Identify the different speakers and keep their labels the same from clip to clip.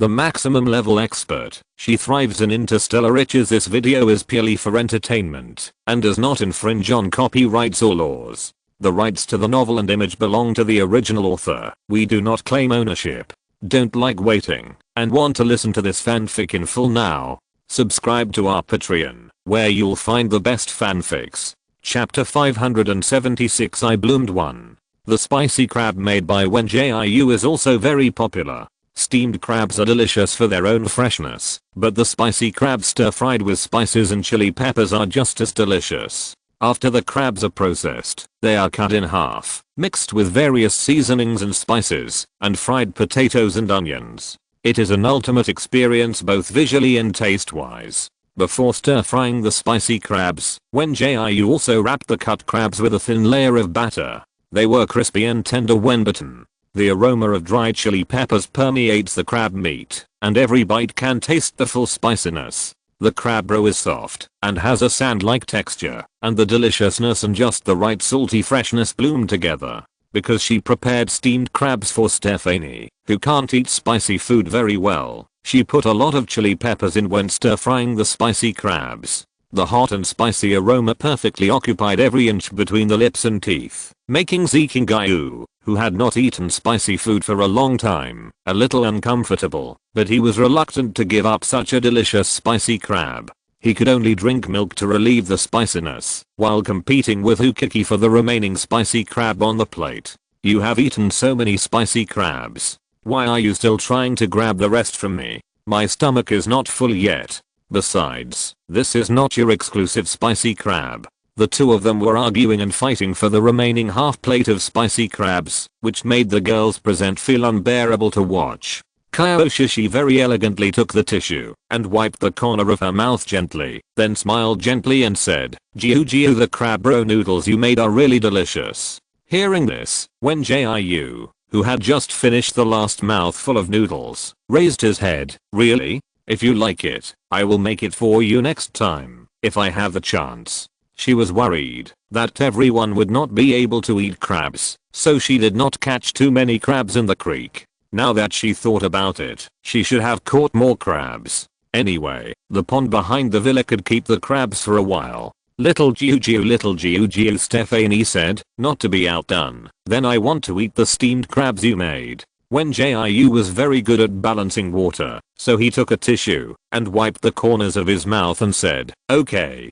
Speaker 1: the maximum level expert. She thrives in interstellar riches. This video is purely for entertainment and does not infringe on copyrights or laws. The rights to the novel and image belong to the original author. We do not claim ownership. Don't like waiting and want to listen to this fanfic in full now? Subscribe to our Patreon, where you'll find the best fanfics. Chapter 576 I Bloomed 1. The spicy crab made by Wen Jiu is also very popular. Steamed crabs are delicious for their own freshness, but the spicy crabs stir-fried with spices and chili peppers are just as delicious. After the crabs are processed, they are cut in half, mixed with various seasonings and spices, and fried potatoes and onions. It is an ultimate experience both visually and taste-wise. Before stir-frying the spicy crabs, Wen Jiu also wrapped the cut crabs with a thin layer of batter. They were crispy and tender when bitten. The aroma of dried chili peppers permeates the crab meat, and every bite can taste the full spiciness. The crab roe is soft and has a sand-like texture, and the deliciousness and just the right salty freshness bloom together. Because she prepared steamed crabs for Stephanie, who can't eat spicy food very well, she put a lot of chili peppers in when stir-frying the spicy crabs. The hot and spicy aroma perfectly occupied every inch between the lips and teeth, making Jiu, who had not eaten spicy food for a long time, a little uncomfortable, but he was reluctant to give up such a delicious spicy crab. He could only drink milk to relieve the spiciness, while competing with Hukiki for the remaining spicy crab on the plate. You have eaten so many spicy crabs. Why are you still trying to grab the rest from me? My stomach is not full yet. Besides, this is not your exclusive spicy crab. The two of them were arguing and fighting for the remaining half plate of spicy crabs, which made the girl's present feel unbearable to watch. Kyoshi very elegantly took the tissue and wiped the corner of her mouth gently, then smiled gently and said, Jiu, the crab roe noodles you made are really delicious. Hearing this, Wen Jiu, who had just finished the last mouthful of noodles, raised his head. Really? If you like it, I will make it for you next time, if I have the chance. She was worried that everyone would not be able to eat crabs, so she did not catch too many crabs in the creek. Now that she thought about it, she should have caught more crabs. Anyway, the pond behind the villa could keep the crabs for a while. Little Jiu, Stephanie said, not to be outdone. Then I want to eat the steamed crabs you made. Wen Jiu was very good at balancing water, so he took a tissue and wiped the corners of his mouth and said, okay,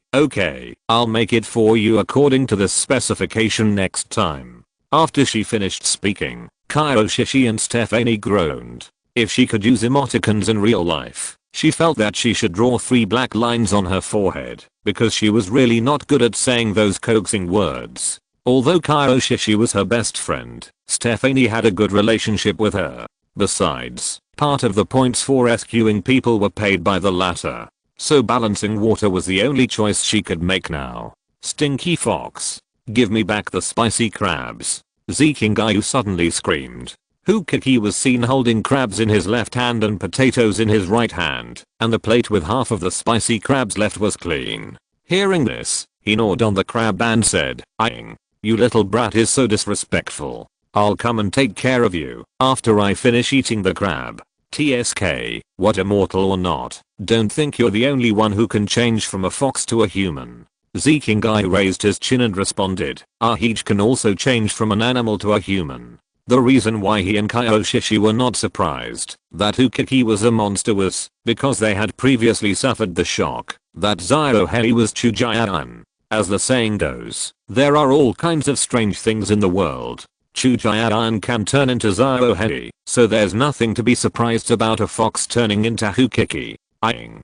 Speaker 1: I'll make it for you according to this specification next time. After she finished speaking, Kyoshi and Stephanie groaned. If she could use emoticons in real life, she felt that she should draw 3 black lines on her forehead, because she was really not good at saying those coaxing words. Although Kyoshi was her best friend, Stephanie had a good relationship with her. Besides, part of the points for rescuing people were paid by the latter. So balancing water was the only choice she could make now. Stinky fox. Give me back the spicy crabs. Jiu suddenly screamed. Hukiki was seen holding crabs in his left hand and potatoes in his right hand, and the plate with half of the spicy crabs left was clean. Hearing this, he gnawed on the crab and said, "Eyeing. You little brat is so disrespectful. I'll come and take care of you after I finish eating the crab. TSK, what immortal or not, don't think you're the only one who can change from a fox to a human." Jiu raised his chin and responded, Ahij can also change from an animal to a human. The reason why he and Kyoshi were not surprised that Hukiki was a monster was because they had previously suffered the shock that Ziohei was Chujian. As the saying goes, there are all kinds of strange things in the world. Chujian can turn into Ziohei, so there's nothing to be surprised about a fox turning into Hukiki. Eyeing,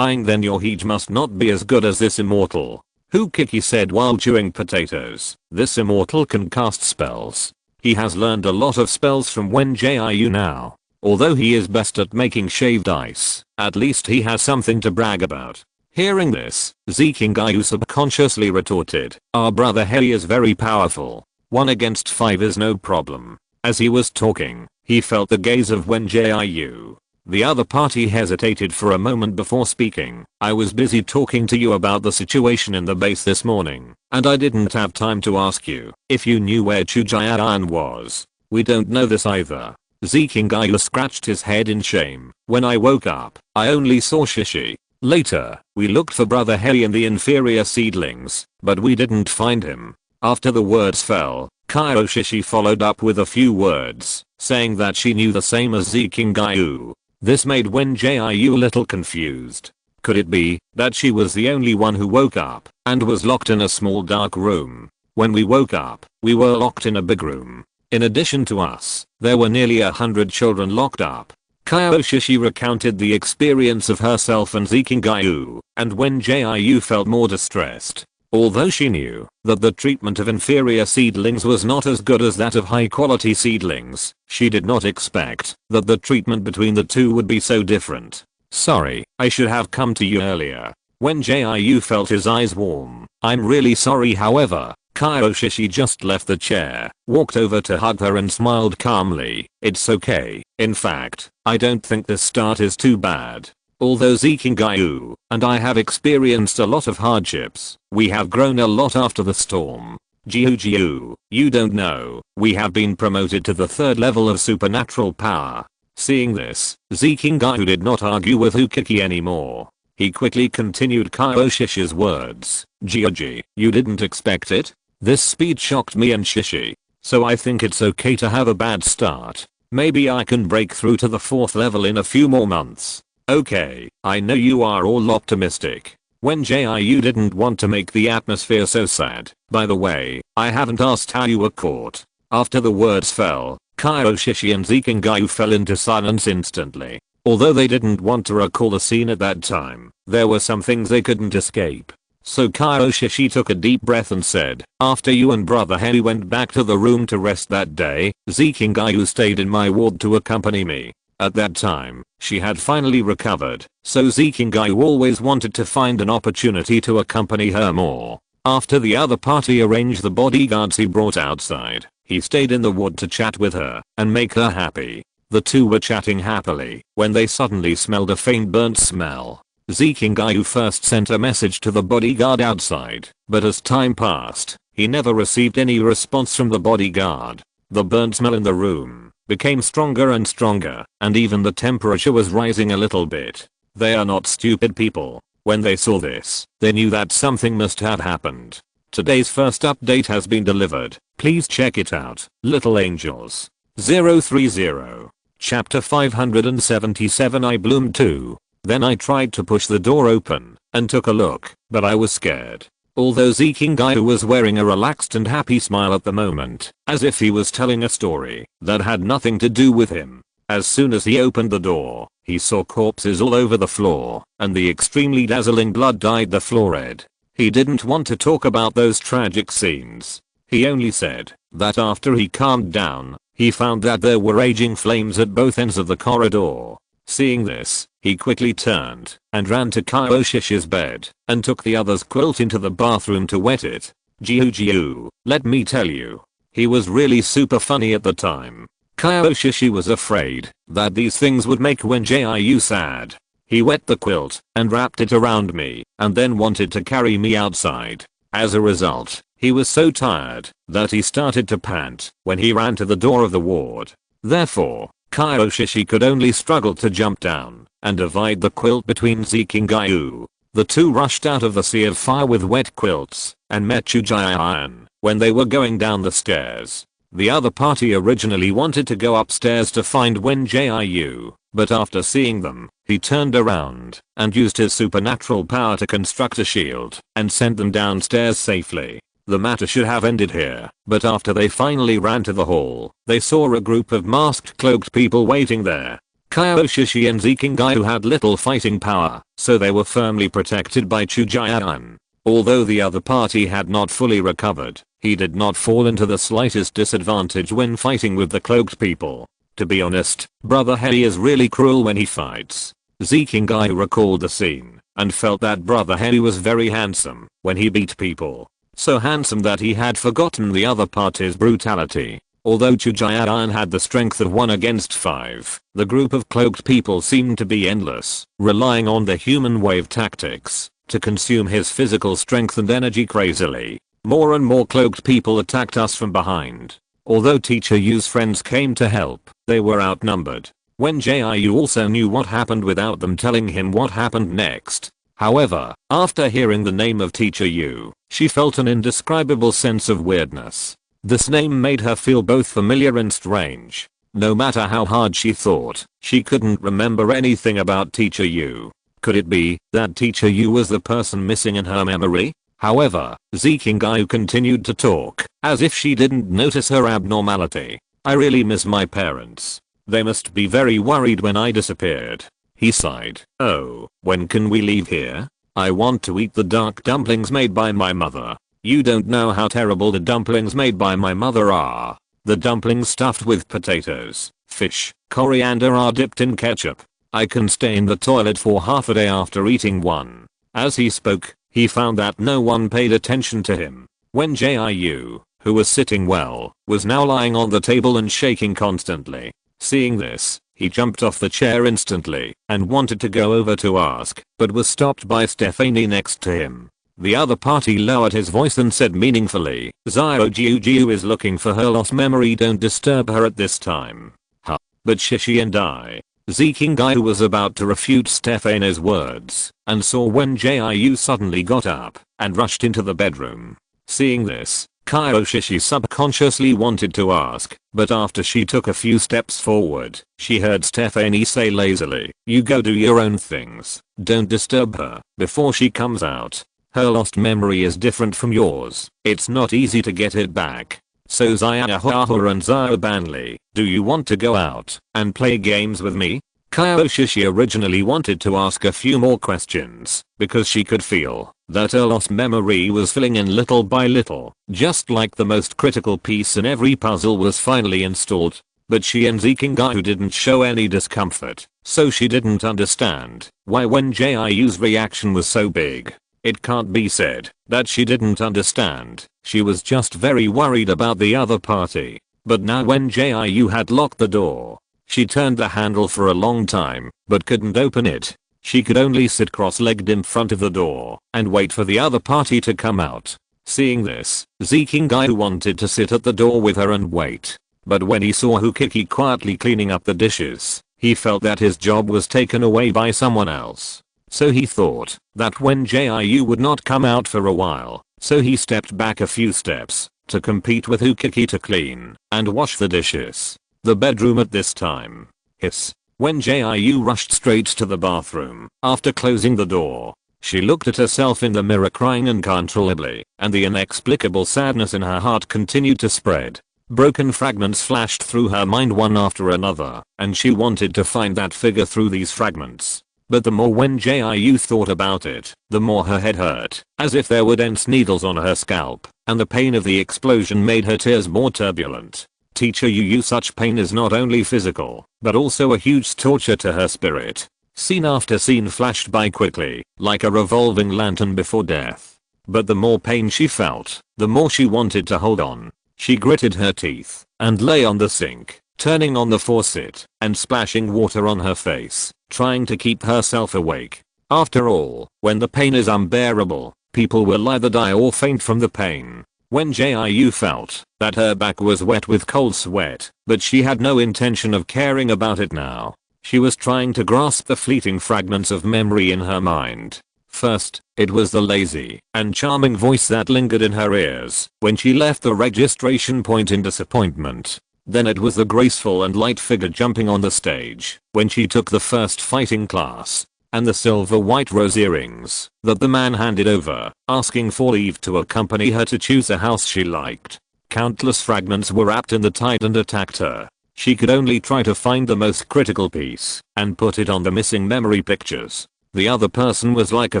Speaker 1: then your Heej must not be as good as this immortal. Hukiki said while chewing potatoes. This immortal can cast spells. He has learned a lot of spells from Wen Jiu now. Although he is best at making shaved ice, at least he has something to brag about. Hearing this, Jiu subconsciously retorted, our brother Hei is very powerful. 1 against 5 is no problem. As he was talking, he felt the gaze of Wen Jiu. The other party hesitated for a moment before speaking. I was busy talking to you about the situation in the base this morning, and I didn't have time to ask you if you knew where Chujian was. We don't know this either. Zikingayu scratched his head in shame. When I woke up, I only saw Shishi. Later, we looked for Brother Hei and the inferior seedlings, but we didn't find him. After the words fell, Kyo Shishi followed up with a few words, saying that she knew the same as Zikingayu. This made Wen Jiu a little confused. Could it be that she was the only one who woke up and was locked in a small dark room? When we woke up, we were locked in a big room. In addition to us, there were nearly 100 children locked up. Kyo Shishi recounted the experience of herself and Zikingayu, and Wen Jiu felt more distressed. Although she knew that the treatment of inferior seedlings was not as good as that of high quality seedlings, she did not expect that the treatment between the two would be so different. Sorry, I should have come to you earlier. Wen Jiu felt his eyes warm. I'm really sorry. However, Kyo Shishi just left the chair, walked over to hug her and smiled calmly. It's okay. In fact, I don't think this start is too bad. Although Zikingayu and I have experienced a lot of hardships, we have grown a lot after the storm. Jiu, you don't know, we have been promoted to the 3rd level of supernatural power. Seeing this, Zikingayu did not argue with Ukiki anymore. He quickly continued Kyo Shishi's words. Jiu, you didn't expect it? This speed shocked me and Shishi. So I think it's okay to have a bad start. Maybe I can break through to the 4th level in a few more months. Okay, I know you are all optimistic. Wen Jiu didn't want to make the atmosphere so sad. By the way, I haven't asked how you were caught. After the words fell, Kyo Shishi and Zikingayu fell into silence instantly. Although they didn't want to recall the scene at that time, there were some things they couldn't escape. So Kyo Shishi took a deep breath and said, after you and Brother Hei went back to the room to rest that day, Zikingayu stayed in my ward to accompany me. At that time, she had finally recovered, so Zikingayu always wanted to find an opportunity to accompany her more. After the other party arranged the bodyguards he brought outside, he stayed in the ward to chat with her and make her happy. The two were chatting happily when they suddenly smelled a faint burnt smell. Zikingayu first sent a message to the bodyguard outside, but as time passed, he never received any response from the bodyguard. The burnt smell in the room became stronger and stronger, and even the temperature was rising a little bit. They are not stupid people. When they saw this, they knew that something must have happened. Today's first update has been delivered. Please check it out. Little Angels. 030. Chapter 577. I bloomed too. Then I tried to push the door open and took a look, but I was scared. Although Zikingayu was wearing a relaxed and happy smile at the moment, as if he was telling a story that had nothing to do with him. As soon as he opened the door, he saw corpses all over the floor, and the extremely dazzling blood dyed the floor red. He didn't want to talk about those tragic scenes. He only said that after he calmed down, he found that there were raging flames at both ends of the corridor. Seeing this, he quickly turned and ran to Kyo Shishi's bed and took the other's quilt into the bathroom to wet it. Jiu, let me tell you, he was really super funny at the time. Kyo Shishi was afraid that these things would make Wen Jiu sad. He wet the quilt and wrapped it around me and then wanted to carry me outside. As a result, he was so tired that he started to pant when he ran to the door of the ward. Therefore, Kyo Shishi could only struggle to jump down and divide the quilt between Zikingayu. The two rushed out of the sea of fire with wet quilts and met Chujian when they were going down the stairs. The other party originally wanted to go upstairs to find Wen Jiu, but after seeing them, he turned around and used his supernatural power to construct a shield and sent them downstairs safely. The matter should have ended here, but after they finally ran to the hall, they saw a group of masked cloaked people waiting there. Kyo Shishi and Zikingayu had little fighting power, so they were firmly protected by Chujian. Although the other party had not fully recovered, he did not fall into the slightest disadvantage when fighting with the cloaked people. To be honest, Brother Hei is really cruel when he fights. Zikingayu recalled the scene and felt that Brother Hei was very handsome when he beat people. So handsome that he had forgotten the other party's brutality. Although Chujian had the strength of 1 against 5, the group of cloaked people seemed to be endless, relying on the human wave tactics to consume his physical strength and energy crazily. More and more cloaked people attacked us from behind. Although Teacher Yu's friends came to help, They were outnumbered. Wen Jiu also knew what happened without them telling him what happened next. However, after hearing the name of Teacher Yu, she felt an indescribable sense of weirdness. This name made her feel both familiar and strange. No matter how hard she thought, she couldn't remember anything about Teacher Yu. Could it be that Teacher Yu was the person missing in her memory? However, Zikingayu continued to talk, as if she didn't notice her abnormality. I really miss my parents. They must be very worried when I disappeared. He sighed. Oh, when can we leave here? I want to eat the dark dumplings made by my mother. You don't know how terrible the dumplings made by my mother are. The dumplings stuffed with potatoes, fish, coriander are dipped in ketchup. I can stay in the toilet for half a day after eating one. As he spoke, he found that no one paid attention to him. Wen Jiu, who was sitting well, was now lying on the table and shaking constantly. Seeing this, he jumped off the chair instantly and wanted to go over to ask, but was stopped by Stephanie next to him. The other party lowered his voice and said meaningfully, Jiu is looking for her lost memory, don't disturb her at this time. Huh. But Shishi and I. Zikingayu was about to refute Stephanie's words and saw Wen Jiu suddenly got up and rushed into the bedroom. Seeing this, Shishi subconsciously wanted to ask, but after she took a few steps forward, she heard Stephanie say lazily, you go do your own things, don't disturb her before she comes out. Her lost memory is different from yours. It's not easy to get it back. So Xiaohua and Xiao Banli, do you want to go out and play games with me? Shishi originally wanted to ask a few more questions because she could feel that her lost memory was filling in little by little, just like the most critical piece in every puzzle was finally installed. But she and Zikingayu didn't show any discomfort, so she didn't understand why Wen Jiu's reaction was so big. It can't be said that she didn't understand, she was just very worried about the other party. But now Wen Jiu had locked the door. She turned the handle for a long time, but couldn't open it. She could only sit cross-legged in front of the door and wait for the other party to come out. Seeing this, Zikingayu wanted to sit at the door with her and wait. But when he saw Hukiki quietly cleaning up the dishes, he felt that his job was taken away by someone else. So he thought that Wen Jiu would not come out for a while, so he stepped back a few steps to compete with Hukiki to clean and wash the dishes. The bedroom at this time. Hiss. Wen Jiu rushed straight to the bathroom after closing the door. She looked at herself in the mirror crying uncontrollably, and the inexplicable sadness in her heart continued to spread. Broken fragments flashed through her mind one after another, and she wanted to find that figure through these fragments. But the more Wen Jiu thought about it, the more her head hurt, as if there were dense needles on her scalp, and the pain of the explosion made her tears more turbulent. Teacher Yu, such pain is not only physical, but also a huge torture to her spirit. Scene after scene flashed by quickly, like a revolving lantern before death. But the more pain she felt, the more she wanted to hold on. She gritted her teeth and lay on the sink, turning on the faucet and splashing water on her face, trying to keep herself awake. After all, when the pain is unbearable, people will either die or faint from the pain. Wen Jiu felt that her back was wet with cold sweat, but she had no intention of caring about it now. She was trying to grasp the fleeting fragments of memory in her mind. First, it was the lazy and charming voice that lingered in her ears when she left the registration point in disappointment. Then it was the graceful and light figure jumping on the stage when she took the first fighting class, and the silver white rose earrings that the man handed over, asking for leave to accompany her to choose a house she liked. Countless fragments were wrapped in the tide and attacked her. She could only try to find the most critical piece and put it on the missing memory pictures. The other person was like a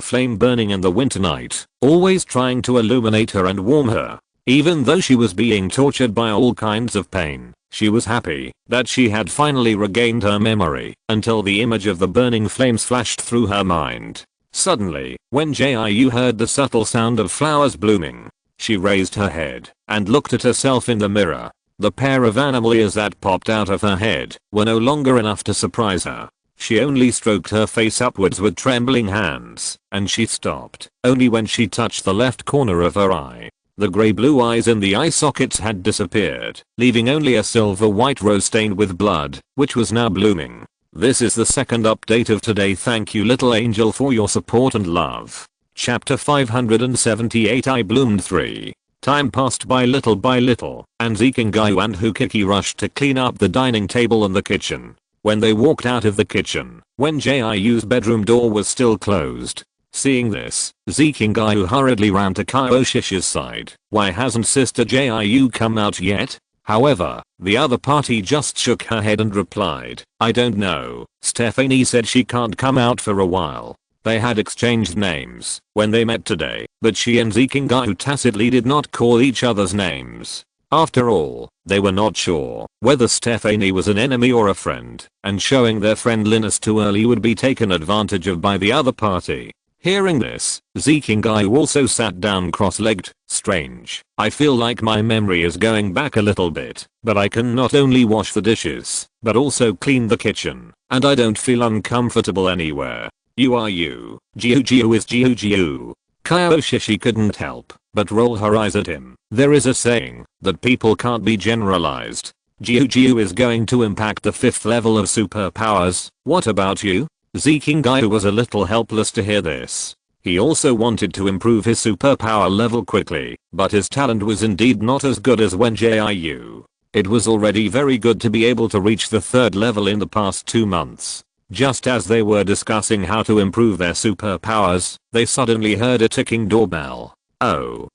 Speaker 1: flame burning in the winter night, always trying to illuminate her and warm her. Even though she was being tortured by all kinds of pain, she was happy that she had finally regained her memory until the image of the burning flames flashed through her mind. Suddenly, Wen Jiu heard the subtle sound of flowers blooming. She raised her head and looked at herself in the mirror. The pair of animal ears that popped out of her head were no longer enough to surprise her. She only stroked her face upwards with trembling hands, and she stopped only when she touched the left corner of her eye. The grey blue eyes in the eye sockets had disappeared, leaving only a silver white rose stained with blood, which was now blooming. This is the second update of today. Thank you little angel for your support and love. Chapter 578 I bloomed 3. Time passed by little, and Zeke and Gayu and Hukiki rushed to clean up the dining table and the kitchen. When they walked out of the kitchen, Wen Jiu's bedroom door was still closed. Seeing this, Zeke and Gayu hurriedly ran to Kyoshishi's side. Why hasn't Sister Jiu come out yet? However, the other party just shook her head and replied, I don't know. Stephanie said she can't come out for a while. They had exchanged names when they met today, but she and Zeke and Gayu tacitly did not call each other's names. After all, they were not sure whether Stephanie was an enemy or a friend, and showing their friendliness too early would be taken advantage of by the other party. Hearing this, Zeke and Gayu also sat down cross-legged. Strange. I feel like my memory is going back a little bit, but I can not only wash the dishes, but also clean the kitchen, and I don't feel uncomfortable anywhere. You are you. Jiu is Jiu. Kyoshishi couldn't help but roll her eyes at him. There is a saying that people can't be generalized. Jiu is going to impact the 5th level of superpowers. What about you? Zeke and Gayu was a little helpless to hear this. He also wanted to improve his superpower level quickly, but his talent was indeed not as good as Wen Jiu. It was already very good to be able to reach the 3rd level in the past 2 months. Just as they were discussing how to improve their superpowers, they suddenly heard a ticking doorbell. Oh,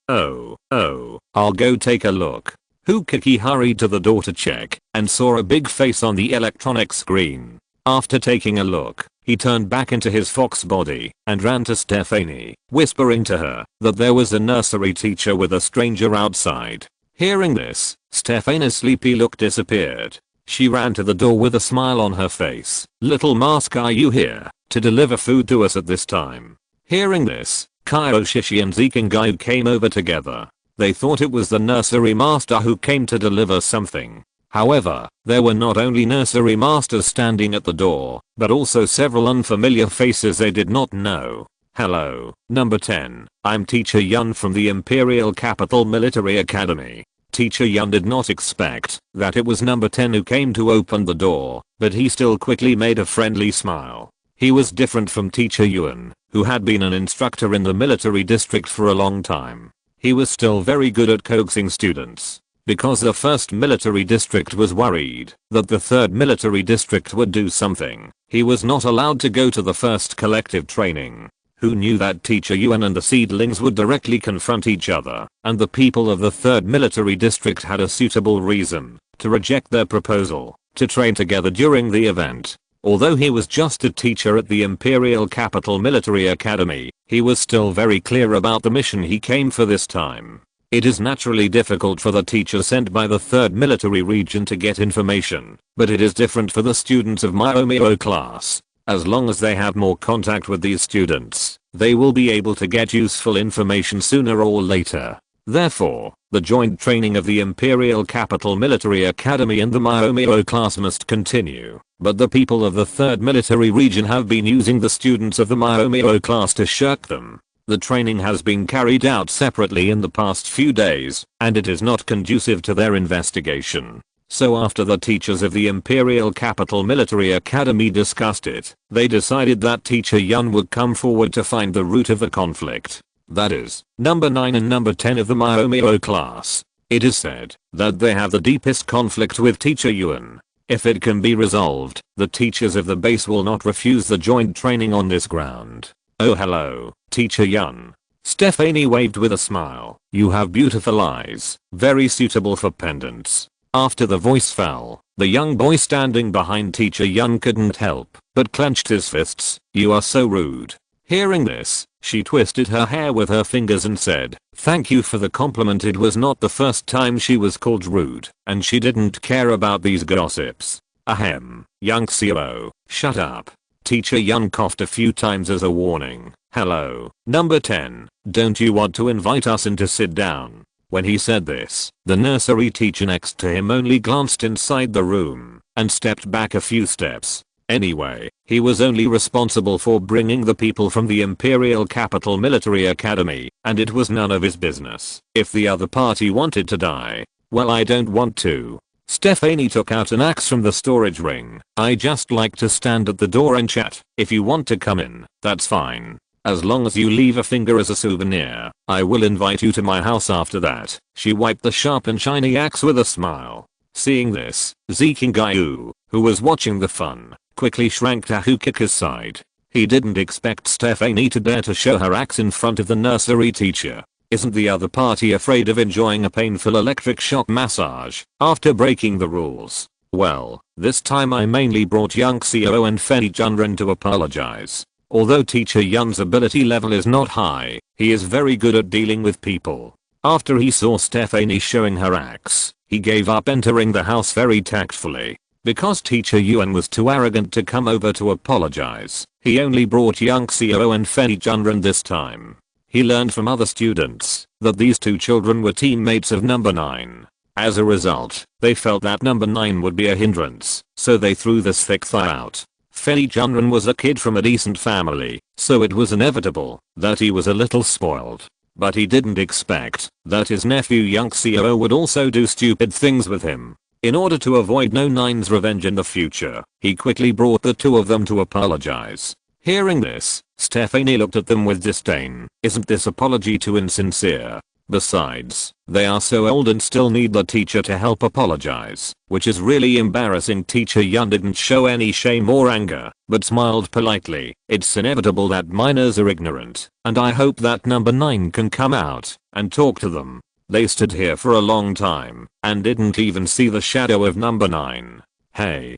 Speaker 1: I'll go take a look. Hukiki hurried to the door to check and saw a big face on the electronic screen. After taking a look, he turned back into his fox body and ran to Stephanie, whispering to her that there was a nursery teacher with a stranger outside. Hearing this, Stephanie's sleepy look disappeared. She ran to the door with a smile on her face. Little Mask, are you here to deliver food to us at this time? Hearing this, Kyoshishi and Zeke and Gayu came over together. They thought it was the nursery master who came to deliver something. However, there were not only nursery masters standing at the door, but also several unfamiliar faces they did not know. Hello, number 10. I'm Teacher Yun from the Imperial Capital Military Academy. Teacher Yun did not expect that it was number 10 who came to open the door, but he still quickly made a friendly smile. He was different from Teacher Yun, who had been an instructor in the military district for a long time. He was still very good at coaxing students. Because the 1st military district was worried that the 3rd military district would do something, he was not allowed to go to the 1st collective training. Who knew that Teacher Yuan and the seedlings would directly confront each other, and the people of the 3rd military district had a suitable reason to reject their proposal to train together during the event. Although he was just a teacher at the Imperial Capital Military Academy, he was still very clear about the mission he came for this time. It is naturally difficult for the teacher sent by the 3rd military region to get information, but it is different for the students of Myomio class. As long as they have more contact with these students, they will be able to get useful information sooner or later. Therefore, the joint training of the Imperial Capital Military Academy and the Myomio class must continue, but the people of the 3rd military region have been using the students of the Myomio class to shirk them. The training has been carried out separately in the past few days, and it is not conducive to their investigation. So after the teachers of the Imperial Capital Military Academy discussed it, they decided that Teacher Yun would come forward to find the root of the conflict. That is, number 9 and number 10 of the Myomio class. It is said that they have the deepest conflict with Teacher Yun. If it can be resolved, the teachers of the base will not refuse the joint training on this ground. Oh hello, Teacher Yun. Stephanie waved with a smile. You have beautiful eyes, very suitable for pendants. After the voice fell, the young boy standing behind Teacher Yun couldn't help but clenched his fists. You are so rude. Hearing this, she twisted her hair with her fingers and said, thank you for the compliment. It was not the first time she was called rude, and she didn't care about these gossips. Ahem, young Xiao, shut up. Teacher Yun coughed a few times as a warning. Hello, number 10, don't you want to invite us in to sit down? When he said this, the nursery teacher next to him only glanced inside the room and stepped back a few steps. Anyway, he was only responsible for bringing the people from the Imperial Capital Military Academy, and it was none of his business if the other party wanted to die. Well, I don't want to. Stephanie took out an axe from the storage ring. I just like to stand at the door and chat. If you want to come in, that's fine. As long as you leave a finger as a souvenir, I will invite you to my house after that. She wiped the sharp and shiny axe with a smile. Seeing this, Zikingayu, who was watching the fun, quickly shrank to Hukika's side. He didn't expect Stephanie to dare to show her axe in front of the nursery teacher. Isn't the other party afraid of enjoying a painful electric shock massage after breaking the rules? Well, this time I mainly brought Young Xiao and Fei Junren to apologize. Although Teacher Yun's ability level is not high, he is very good at dealing with people. After he saw Stephanie showing her axe, he gave up entering the house very tactfully. Because Teacher Yuan was too arrogant to come over to apologize, he only brought Young Xiao and Fei Junren this time. He learned from other students that these two children were teammates of number 9. As a result, they felt that number 9 would be a hindrance, so they threw this thick thigh out. Fei Junren was a kid from a decent family, so it was inevitable that he was a little spoiled. But he didn't expect that his nephew Young Xiao would also do stupid things with him. In order to avoid No 9's revenge in the future, he quickly brought the two of them to apologize. Hearing this, Stephanie looked at them with disdain. Isn't this apology too insincere? Besides, they are so old and still need the teacher to help apologize, which is really embarrassing. Teacher Yun didn't show any shame or anger, but smiled politely. It's inevitable that minors are ignorant, and I hope that number 9 can come out and talk to them. They stood here for a long time and didn't even see the shadow of number 9. Hey,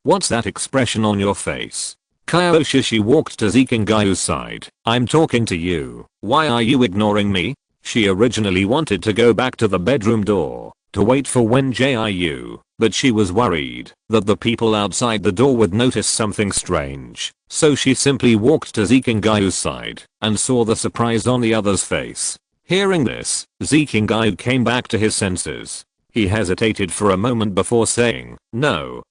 Speaker 1: what's that expression on your face? Kyoshi walked to Zikingayu's side. I'm talking to you. Why are you ignoring me? She originally wanted to go back to the bedroom door to wait for Wen Jiu, but she was worried that the people outside the door would notice something strange. So she simply walked to Zikingayu's side and saw the surprise on the other's face. Hearing this, Zikingayu came back to his senses. He hesitated for a moment before saying, No,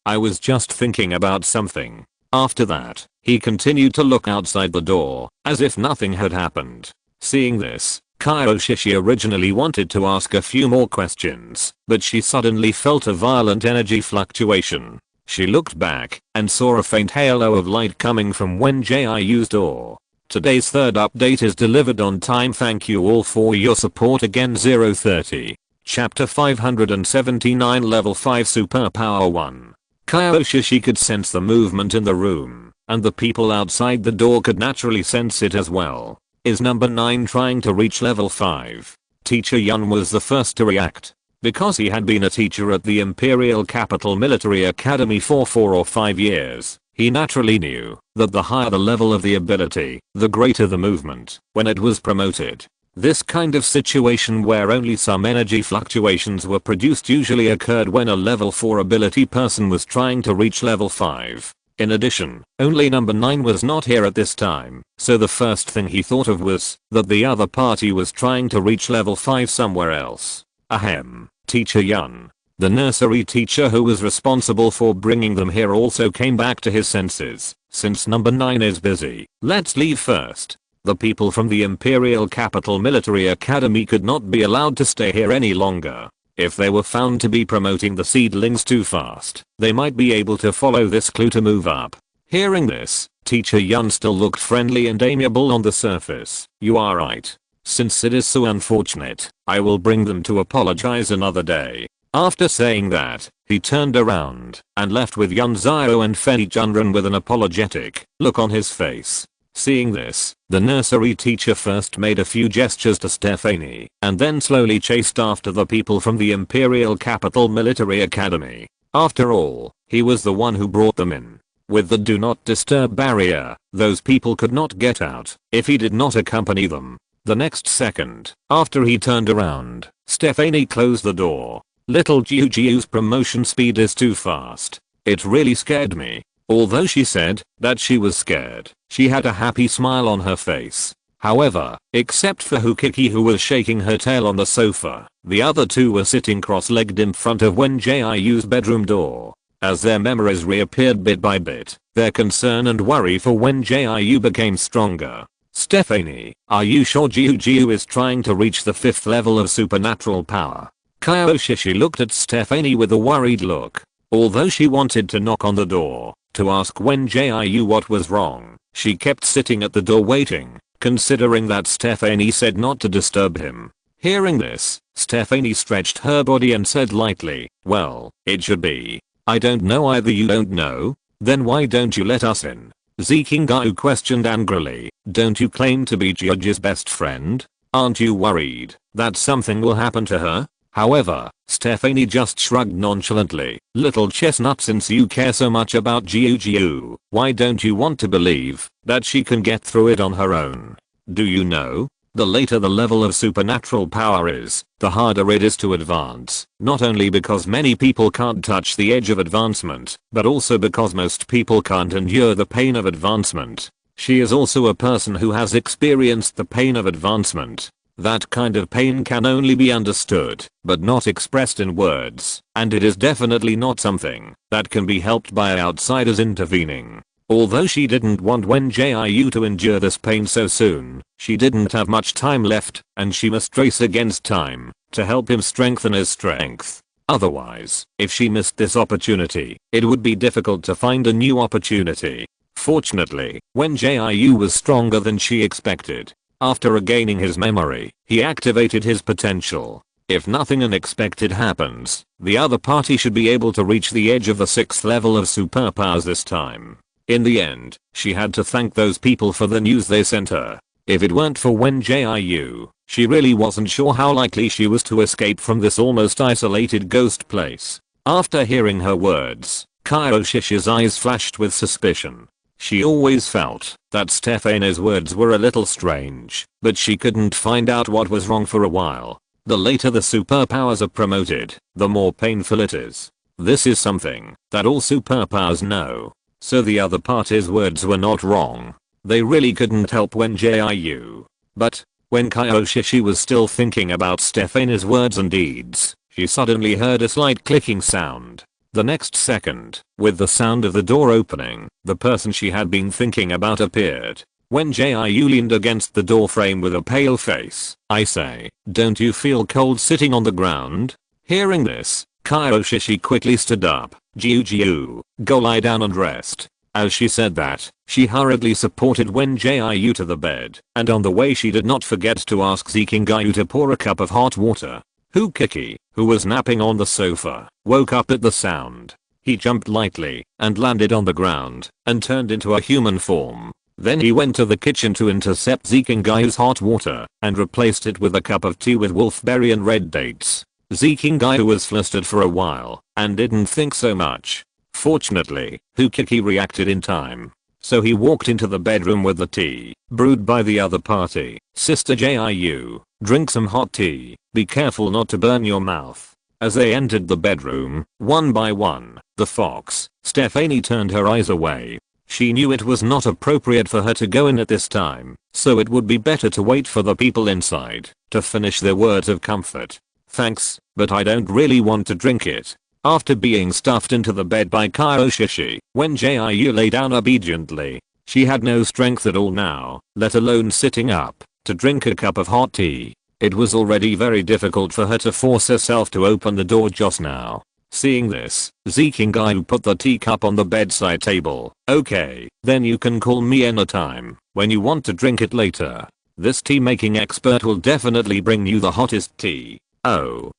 Speaker 1: I was just thinking about something. After that, he continued to look outside the door, as if nothing had happened. Seeing this, Kyoshi originally wanted to ask a few more questions, but she suddenly felt a violent energy fluctuation. She looked back and saw a faint halo of light coming from Wen Jiu's door. Today's third update is delivered on time. Thank you all for your support again. 030. Chapter 579 Level 5 Superpower 1. Kyoshi could sense the movement in the room, and the people outside the door could naturally sense it as well. Is number 9 trying to reach level 5? Teacher Yun was the first to react. Because he had been a teacher at the Imperial Capital Military Academy for 4 or 5 years, he naturally knew that the higher the level of the ability, the greater the movement when it was promoted. This kind of situation where only some energy fluctuations were produced usually occurred when a level 4 ability person was trying to reach level 5. In addition, only number 9 was not here at this time, so the first thing he thought of was that the other party was trying to reach level 5 somewhere else. Ahem, Teacher Yun. The nursery teacher who was responsible for bringing them here also came back to his senses. Since number 9 is busy, let's leave first. The people from the Imperial Capital Military Academy could not be allowed to stay here any longer. If they were found to be promoting the seedlings too fast, they might be able to follow this clue to move up. Hearing this, Teacher Yun still looked friendly and amiable on the surface. You are right. Since it is so unfortunate, I will bring them to apologize another day. After saying that, he turned around and left with Yun Xiao and Fei Junren with an apologetic look on his face. Seeing this, the nursery teacher first made a few gestures to Stephanie and then slowly chased after the people from the Imperial Capital Military Academy. After all, he was the one who brought them in. With the do not disturb barrier, those people could not get out if he did not accompany them. The next second, after he turned around, Stephanie closed the door. Little Jiu's promotion speed is too fast. It really scared me. Although she said that she was scared, she had a happy smile on her face. However, except for Hukiki, who was shaking her tail on the sofa, the other two were sitting cross-legged in front of Wen Jiu's bedroom door. As their memories reappeared bit by bit, their concern and worry for Wen Jiu became stronger. Stephanie, are you sure Jiu is trying to reach the 5th level of supernatural power? Kyoshi looked at Stephanie with a worried look. Although she wanted to knock on the door to ask Wen Jiu what was wrong, she kept sitting at the door waiting, considering that Stephanie said not to disturb him. Hearing this, Stephanie stretched her body and said lightly, well, it should be. I don't know either. You don't know? Then why don't you let us in? Zikingayu questioned angrily. Don't you claim to be Jiu's best friend? Aren't you worried that something will happen to her? However, Stephanie just shrugged nonchalantly. Little chestnut, since you care so much about Jiu, why don't you want to believe that she can get through it on her own? Do you know? The later the level of supernatural power is, the harder it is to advance, not only because many people can't touch the edge of advancement, but also because most people can't endure the pain of advancement. She is also a person who has experienced the pain of advancement. That kind of pain can only be understood, but not expressed in words, and it is definitely not something that can be helped by outsiders intervening. Although she didn't want Wen Jiu to endure this pain so soon, she didn't have much time left, and she must race against time to help him strengthen his strength. Otherwise, if she missed this opportunity, it would be difficult to find a new opportunity. Fortunately, Wen Jiu was stronger than she expected. After regaining his memory, he activated his potential. If nothing unexpected happens, the other party should be able to reach the edge of the 6th level of superpowers this time. In the end, she had to thank those people for the news they sent her. If it weren't for Wen Jiu, she really wasn't sure how likely she was to escape from this almost isolated ghost place. After hearing her words, Kyoshi's eyes flashed with suspicion. She always felt that Stephanie's words were a little strange, but she couldn't find out what was wrong for a while. The later the superpowers are promoted, the more painful it is. This is something that all superpowers know. So the other party's words were not wrong. They really couldn't help Wen Jiu. But, when Kyoshi was still thinking about Stephanie's words and deeds, she suddenly heard a slight clicking sound. The next second, with the sound of the door opening, the person she had been thinking about appeared. Wen Jiu leaned against the door frame with a pale face. I say, don't you feel cold sitting on the ground? Hearing this, Kyoshi quickly stood up. Jiu, go lie down and rest. As she said that, she hurriedly supported Wen Jiu to the bed, and on the way she did not forget to ask Zikingayu to pour a cup of hot water. Kiki, who was napping on the sofa, woke up at the sound. He jumped lightly and landed on the ground and turned into a human form. Then he went to the kitchen to intercept Zikingayu's hot water and replaced it with a cup of tea with wolfberry and red dates. Zikingayu was flustered for a while and didn't think so much. Fortunately, Kiki reacted in time. So he walked into the bedroom with the tea, brewed by the other party. Sister Jiu, drink some hot tea. Be careful not to burn your mouth. As they entered the bedroom, one by one, the fox, Stephanie turned her eyes away. She knew it was not appropriate for her to go in at this time, so it would be better to wait for the people inside to finish their words of comfort. Thanks, but I don't really want to drink it. After being stuffed into the bed by Kyoshi, Wen Jiu lay down obediently. She had no strength at all now, let alone sitting up, to drink a cup of hot tea. It was already very difficult for her to force herself to open the door just now. Seeing this, Zikingayu put the teacup on the bedside table. Okay, then you can call me anytime when you want to drink it later. This tea making expert will definitely bring you the hottest tea. Oh,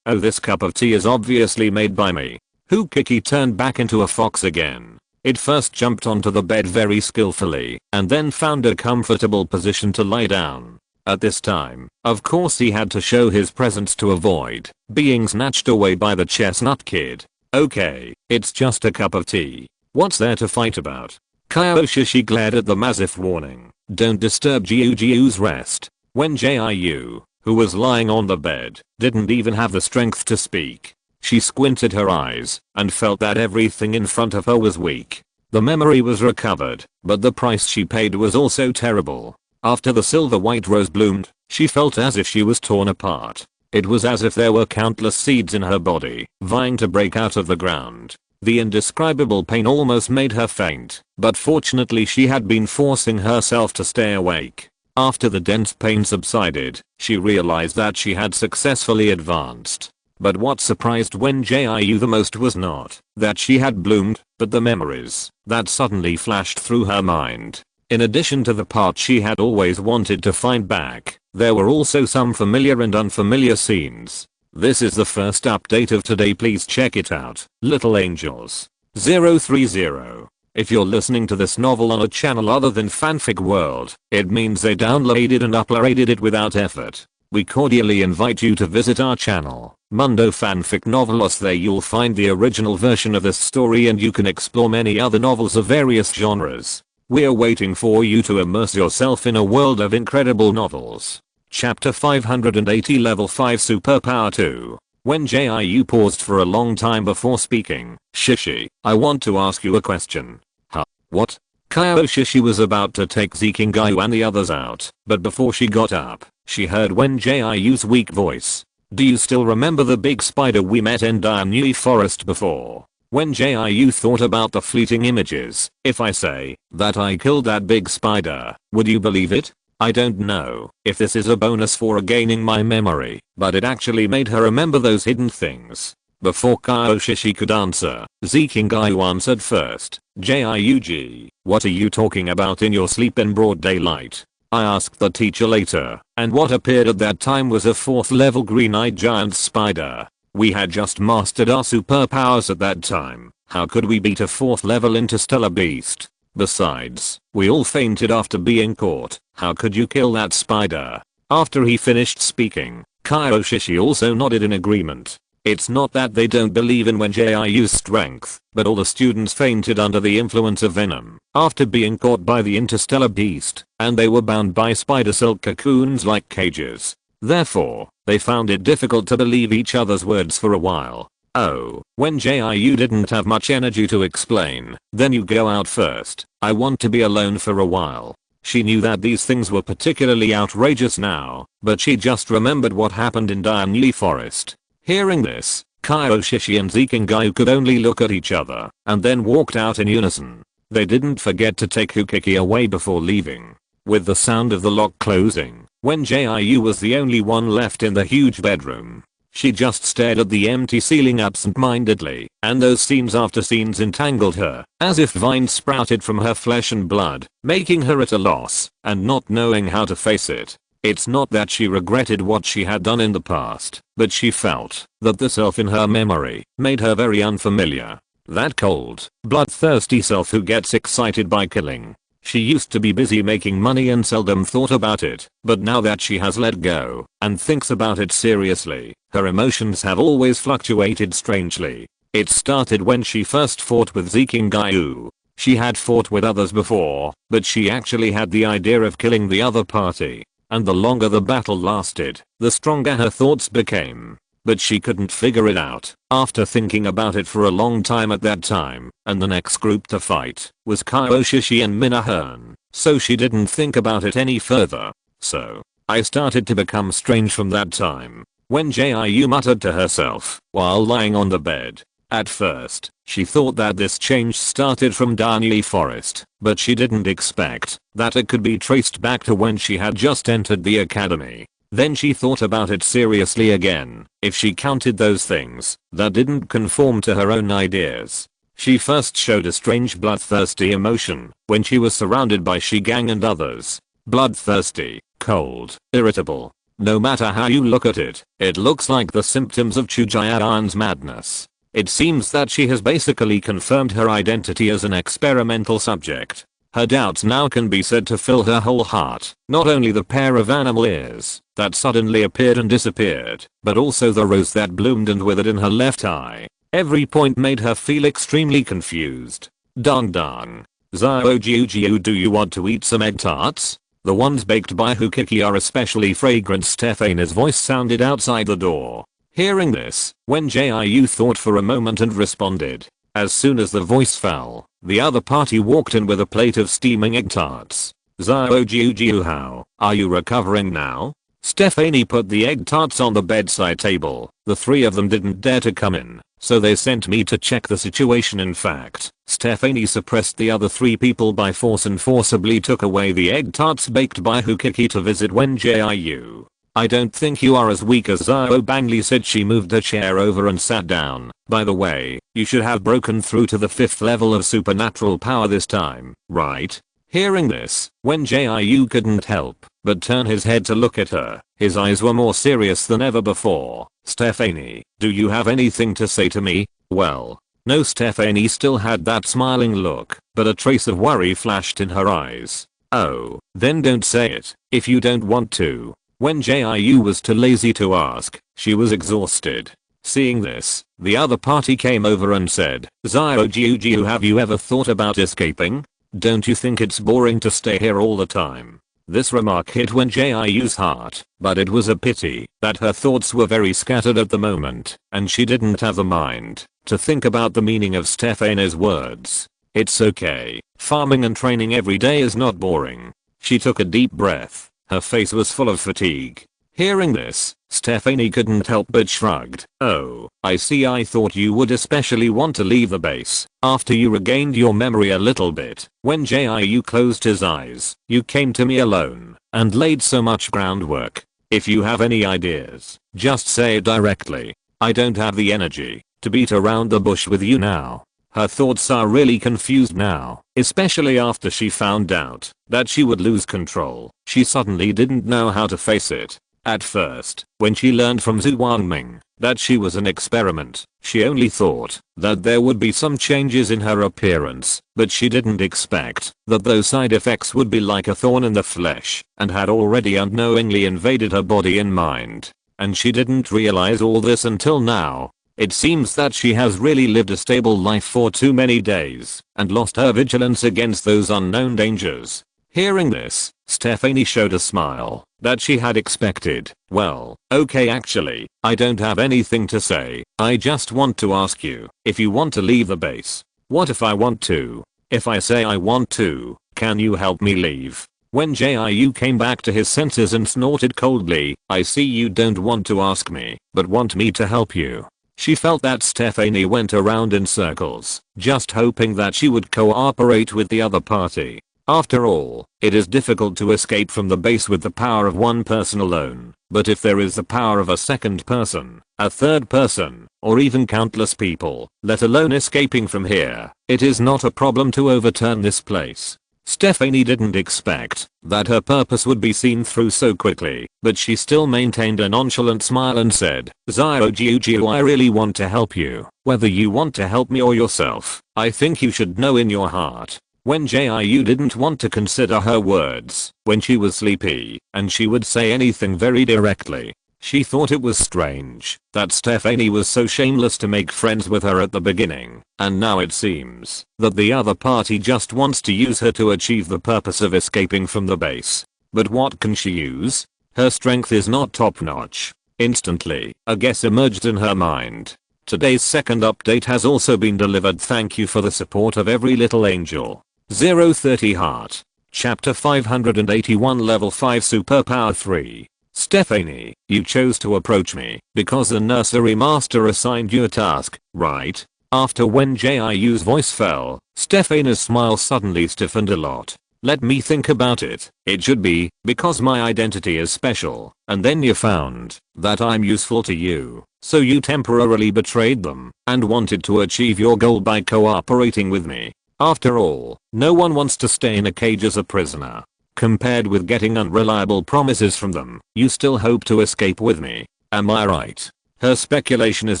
Speaker 1: this cup of tea is obviously made by me. Kiki turned back into a fox again. It first jumped onto the bed very skillfully and then found a comfortable position to lie down. At this time, of course he had to show his presence to avoid being snatched away by the chestnut kid. Okay, it's just a cup of tea. What's there to fight about? Kyoshi glared at them as if warning. Don't disturb Jiu's rest. Wen Jiu, who was lying on the bed, didn't even have the strength to speak. She squinted her eyes and felt that everything in front of her was weak. The memory was recovered, but the price she paid was also terrible. After the silver white rose bloomed, she felt as if she was torn apart. It was as if there were countless seeds in her body, vying to break out of the ground. The indescribable pain almost made her faint, but fortunately she had been forcing herself to stay awake. After the dense pain subsided, she realized that she had successfully advanced. But what surprised Wen Jiu the most was not that she had bloomed, but the memories that suddenly flashed through her mind. In addition to the part she had always wanted to find back, there were also some familiar and unfamiliar scenes. This is the first update of today, please check it out. Little Angels 030. If you're listening to this novel on a channel other than Fanfic World, it means they downloaded and uploaded it without effort. We cordially invite you to visit our channel, Mundo Fanfic Novelos. There you'll find the original version of this story and you can explore many other novels of various genres. We're waiting for you to immerse yourself in a world of incredible novels. Chapter 580 Level 5 Superpower 2. Wen Jiu paused for a long time before speaking. Shishi, I want to ask you a question. Huh? What? Shishi was about to take Zikingayu and the others out, but before she got up, she heard Wen Jiu's weak voice. Do you still remember the big spider we met in Dianui Forest before? Wen Jiu thought about the fleeting images. If I say that I killed that big spider, would you believe it? I don't know if this is a bonus for gaining my memory, but it actually made her remember those hidden things. Before Shishi could answer, Zikingayu answered first. Jiug, what are you talking about in your sleep in broad daylight? I asked the teacher later, and what appeared at that time was a 4th level green-eyed giant spider. We had just mastered our superpowers at that time. How could we beat a 4th level interstellar beast? Besides, we all fainted after being caught. How could you kill that spider? After he finished speaking, Shishi also nodded in agreement. It's not that they don't believe in Wen Jiu's strength, but all the students fainted under the influence of venom after being caught by the interstellar beast, and they were bound by spider silk cocoons like cages. Therefore, they found it difficult to believe each other's words for a while. Oh, Wen Jiu didn't have much energy to explain. Then you go out first. I want to be alone for a while. She knew that these things were particularly outrageous now, but she just remembered what happened in Dianui Forest. Hearing this, Shishi and Zikingayu could only look at each other, and then walked out in unison. They didn't forget to take Hukiki away before leaving. With the sound of the lock closing, Wen Jiu was the only one left in the huge bedroom. She just stared at the empty ceiling absent-mindedly, and those scenes after scenes entangled her, as if vines sprouted from her flesh and blood, making her at a loss, and not knowing how to face it. It's not that she regretted what she had done in the past, but she felt that the self in her memory made her very unfamiliar. That cold, bloodthirsty self who gets excited by killing. She used to be busy making money and seldom thought about it, but now that she has let go and thinks about it seriously, her emotions have always fluctuated strangely. It started when she first fought with Zikingayu. She had fought with others before, but she actually had the idea of killing the other party. And the longer the battle lasted, the stronger her thoughts became. But she couldn't figure it out. After thinking about it for a long time at that time, and the next group to fight was Shishi and Minahan, so she didn't think about it any further. So, I started to become strange from that time. Wen Jiu muttered to herself while lying on the bed. At first, she thought that this change started from Dianui Forest, but she didn't expect that it could be traced back to when she had just entered the academy. Then she thought about it seriously again. If she counted those things that didn't conform to her own ideas. She first showed a strange bloodthirsty emotion when she was surrounded by Shigang and others. Bloodthirsty, cold, irritable. No matter how you look at it, it looks like the symptoms of Chujiayan's madness. It seems that she has basically confirmed her identity as an experimental subject. Her doubts now can be said to fill her whole heart. Not only the pair of animal ears that suddenly appeared and disappeared, but also the rose that bloomed and withered in her left eye. Every point made her feel extremely confused. Dong dong. Zio Jiu, do you want to eat some egg tarts? The ones baked by Hukiki are especially fragrant. Stefana's voice sounded outside the door. Hearing this, Wen Jiu thought for a moment and responded. As soon as the voice fell, the other party walked in with a plate of steaming egg tarts. Zio Jiu, how are you recovering now? Stephanie put the egg tarts on the bedside table. The three of them didn't dare to come in, so they sent me to check the situation. In fact, Stephanie suppressed the other three people by force and forcibly took away the egg tarts baked by Hukiki to visit Wen Jiu. I don't think you are as weak as Zhao Bangli said. She moved her chair over and sat down. By the way, you should have broken through to the 5th level of supernatural power this time, right? Hearing this, Wen Jiu couldn't help but turn his head to look at her. His eyes were more serious than ever before. Stephanie, do you have anything to say to me? Well, no. Stephanie still had that smiling look, but a trace of worry flashed in her eyes. Oh, then don't say it, if you don't want to. Wen Jiu was too lazy to ask. She was exhausted. Seeing this, the other party came over and said, Zhao Jiu, have you ever thought about escaping? Don't you think it's boring to stay here all the time? This remark hit Wen Jiu's heart, but it was a pity that her thoughts were very scattered at the moment, and she didn't have the mind to think about the meaning of Stephanie's words. It's okay, farming and training every day is not boring. She took a deep breath. Her face was full of fatigue. Hearing this, Stephanie couldn't help but shrugged. Oh, I see. I thought you would especially want to leave the base after you regained your memory a little bit. When Jiu closed his eyes, you came to me alone and laid so much groundwork. If you have any ideas, just say it directly. I don't have the energy to beat around the bush with you now. Her thoughts are really confused now, especially after she found out that she would lose control. She suddenly didn't know how to face it. At first, when she learned from Zhu Wangming that she was an experiment, she only thought that there would be some changes in her appearance, but she didn't expect that those side effects would be like a thorn in the flesh and had already unknowingly invaded her body and mind. And she didn't realize all this until now. It seems that she has really lived a stable life for too many days and lost her vigilance against those unknown dangers. Hearing this, Stephanie showed a smile that she had expected. Well, okay, actually, I don't have anything to say. I just want to ask you if you want to leave the base. What if I want to? If I say I want to, can you help me leave? When Jiu came back to his senses and snorted coldly, I see you don't want to ask me, but want me to help you. She felt that Stephanie went around in circles, just hoping that she would cooperate with the other party. After all, it is difficult to escape from the base with the power of one person alone, but if there is the power of a second person, a third person, or even countless people, let alone escaping from here, it is not a problem to overturn this place. Stephanie didn't expect that her purpose would be seen through so quickly, but she still maintained a nonchalant smile and said, Zhao Jiu, I really want to help you. Whether you want to help me or yourself, I think you should know in your heart. When Jiu didn't want to consider her words when she was sleepy, and she would say anything very directly. She thought it was strange that Stephanie was so shameless to make friends with her at the beginning, and now it seems that the other party just wants to use her to achieve the purpose of escaping from the base. But what can she use? Her strength is not top-notch. Instantly, a guess emerged in her mind. Today's second update has also been delivered. Thank you for the support of every little angel. 030 Heart. Chapter 581 Level 5 Superpower 3. Stephanie, you chose to approach me because the nursery master assigned you a task, right? After Wen Jiu's voice fell, Stephanie's smile suddenly stiffened a lot. Let me think about it. It should be because my identity is special, and then you found that I'm useful to you, so you temporarily betrayed them and wanted to achieve your goal by cooperating with me. After all, no one wants to stay in a cage as a prisoner. Compared with getting unreliable promises from them, you still hope to escape with me. Am I right? Her speculation is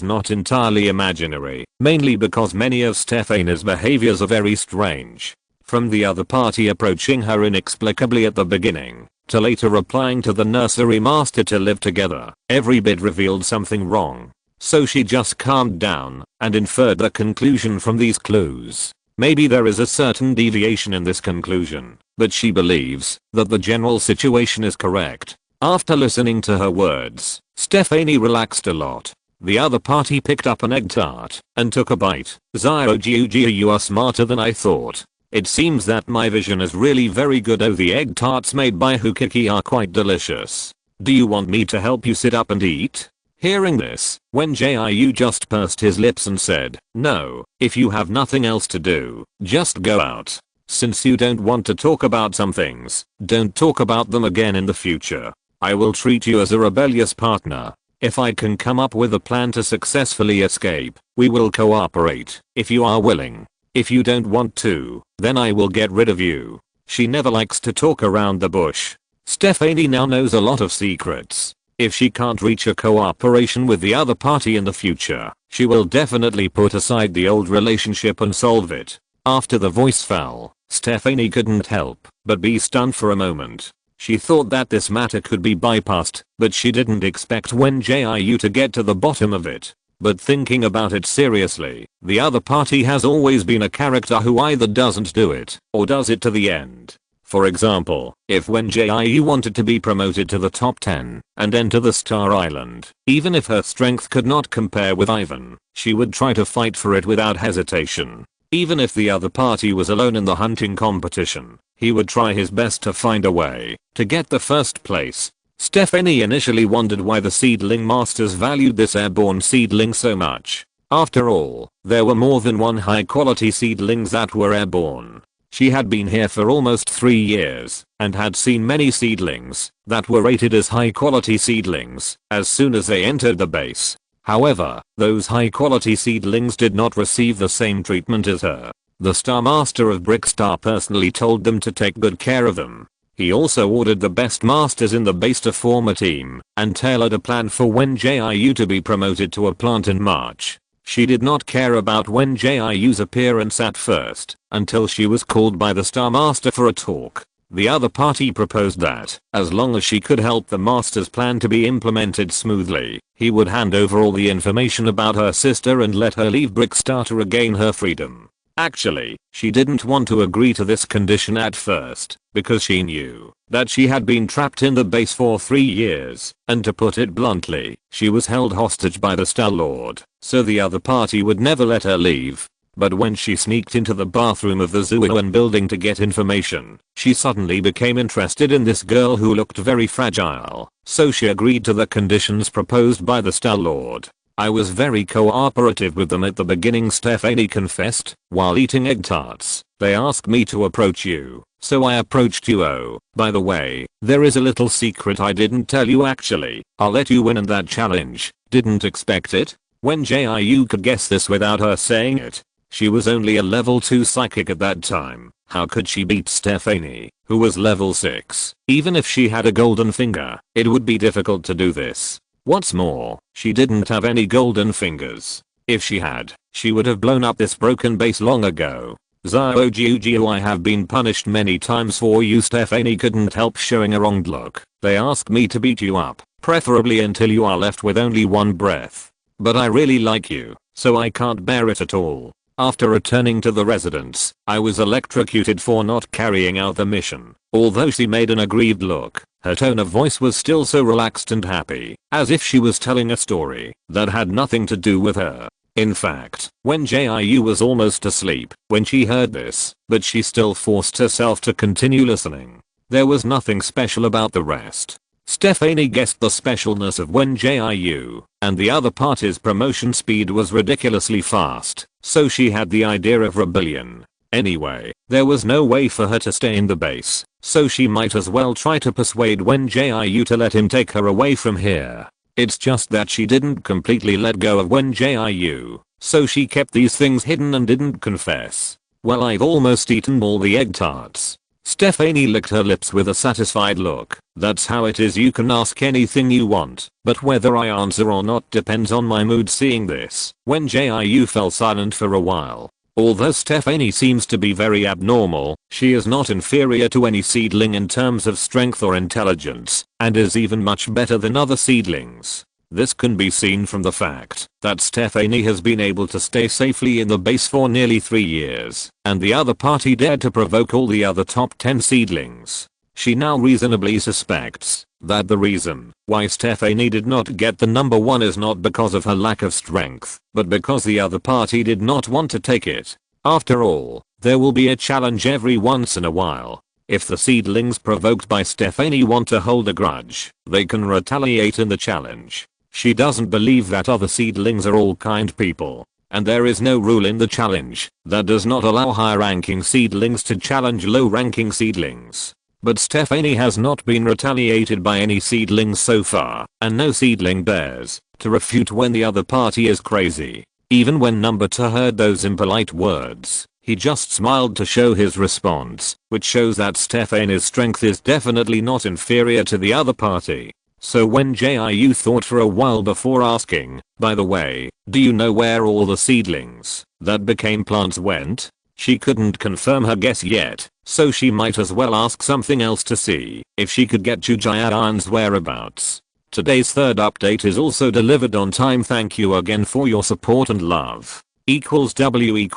Speaker 1: not entirely imaginary, mainly because many of Stephanie's behaviors are very strange. From the other party approaching her inexplicably at the beginning, to later replying to the nursery master to live together, every bit revealed something wrong. So she just calmed down and inferred the conclusion from these clues. Maybe there is a certain deviation in this conclusion, but she believes that the general situation is correct. After listening to her words, Stephanie relaxed a lot. The other party picked up an egg tart and took a bite. Zhao Jiu, you are smarter than I thought. It seems that my vision is really very good. Oh, the egg tarts made by Hukiki are quite delicious. Do you want me to help you sit up and eat? Hearing this, Wen Jiu just pursed his lips and said, no, if you have nothing else to do, just go out. Since you don't want to talk about some things, don't talk about them again in the future. I will treat you as a rebellious partner. If I can come up with a plan to successfully escape, we will cooperate, if you are willing. If you don't want to, then I will get rid of you. She never likes to talk around the bush. Stephanie now knows a lot of secrets. If she can't reach a cooperation with the other party in the future, she will definitely put aside the old relationship and solve it. After the voice fell, Stephanie couldn't help but be stunned for a moment. She thought that this matter could be bypassed, but she didn't expect Wen Jiu to get to the bottom of it. But thinking about it seriously, the other party has always been a character who either doesn't do it, or does it to the end. For example, if Wen Jiu wanted to be promoted to the top 10 and enter the Star Island, even if her strength could not compare with Ivan, she would try to fight for it without hesitation. Even if the other party was alone in the hunting competition, he would try his best to find a way to get the first place. Stephanie initially wondered why the seedling masters valued this airborne seedling so much. After all, there were more than one high quality seedlings that were airborne. She had been here for almost 3 years and had seen many seedlings that were rated as high quality seedlings as soon as they entered the base. However, those high quality seedlings did not receive the same treatment as her. The Star Master of Brickstar personally told them to take good care of them. He also ordered the best masters in the base to form a team and tailored a plan for Wen Jiu to be promoted to a plant in March. She did not care about Wen Jiu's appearance at first until she was called by the Star Master for a talk. The other party proposed that, as long as she could help the master's plan to be implemented smoothly, he would hand over all the information about her sister and let her leave Brickstar to regain her freedom. Actually, she didn't want to agree to this condition at first, because she knew that she had been trapped in the base for 3 years, and to put it bluntly, she was held hostage by the Star Lord, so the other party would never let her leave. But when she sneaked into the bathroom of the Zuoan building to get information, she suddenly became interested in this girl who looked very fragile, so she agreed to the conditions proposed by the Star Lord. I was very cooperative with them at the beginning, Stephanie confessed, while eating egg tarts. They asked me to approach you, so I approached you. Oh, by the way, there is a little secret I didn't tell you actually. I'll let you win in that challenge. Didn't expect it? Wen Jiu could guess this without her saying it. She was only a level 2 psychic at that time. How could she beat Stephanie, who was level 6? Even if she had a golden finger, it would be difficult to do this. What's more, she didn't have any golden fingers. If she had, she would have blown up this broken base long ago. Wen Jiu, I have been punished many times for you. Stephanie couldn't help showing a wronged look. They asked me to beat you up, preferably until you are left with only one breath. But I really like you, so I can't bear it at all. After returning to the residence, I was electrocuted for not carrying out the mission. Although she made an aggrieved look, her tone of voice was still so relaxed and happy, as if she was telling a story that had nothing to do with her. In fact, Wen Jiu was almost asleep when she heard this, but she still forced herself to continue listening. There was nothing special about the rest. Stephanie guessed the specialness of Wen Jiu, and the other party's promotion speed was ridiculously fast, so she had the idea of rebellion. Anyway, there was no way for her to stay in the base, so she might as well try to persuade Wen Jiu to let him take her away from here. It's just that she didn't completely let go of Wen Jiu, so she kept these things hidden and didn't confess. Well, I've almost eaten all the egg tarts. Stephanie licked her lips with a satisfied look. That's how it is, you can ask anything you want, but whether I answer or not depends on my mood. Seeing this, Wen Jiu fell silent for a while. Although Stephanie seems to be very abnormal, she is not inferior to any seedling in terms of strength or intelligence, and is even much better than other seedlings. This can be seen from the fact that Stephanie has been able to stay safely in the base for nearly 3 years, and the other party dared to provoke all the other top 10 seedlings. She now reasonably suspects that the reason why Stephanie did not get the number 1 is not because of her lack of strength, but because the other party did not want to take it. After all, there will be a challenge every once in a while. If the seedlings provoked by Stephanie want to hold a grudge, they can retaliate in the challenge. She doesn't believe that other seedlings are all kind people. And there is no rule in the challenge that does not allow high-ranking seedlings to challenge low-ranking seedlings. But Stephanie has not been retaliated by any seedlings so far, and no seedling dares to refute when the other party is crazy. Even when number 2 heard those impolite words, he just smiled to show his response, which shows that Stephanie's strength is definitely not inferior to the other party. So Wen Jiu thought for a while before asking, by the way, do you know where all the seedlings that became plants went? She couldn't confirm her guess yet, so she might as well ask something else to see if she could get Junkyard's whereabouts. Today's third update is also delivered on time. Thank you again for your support and love. W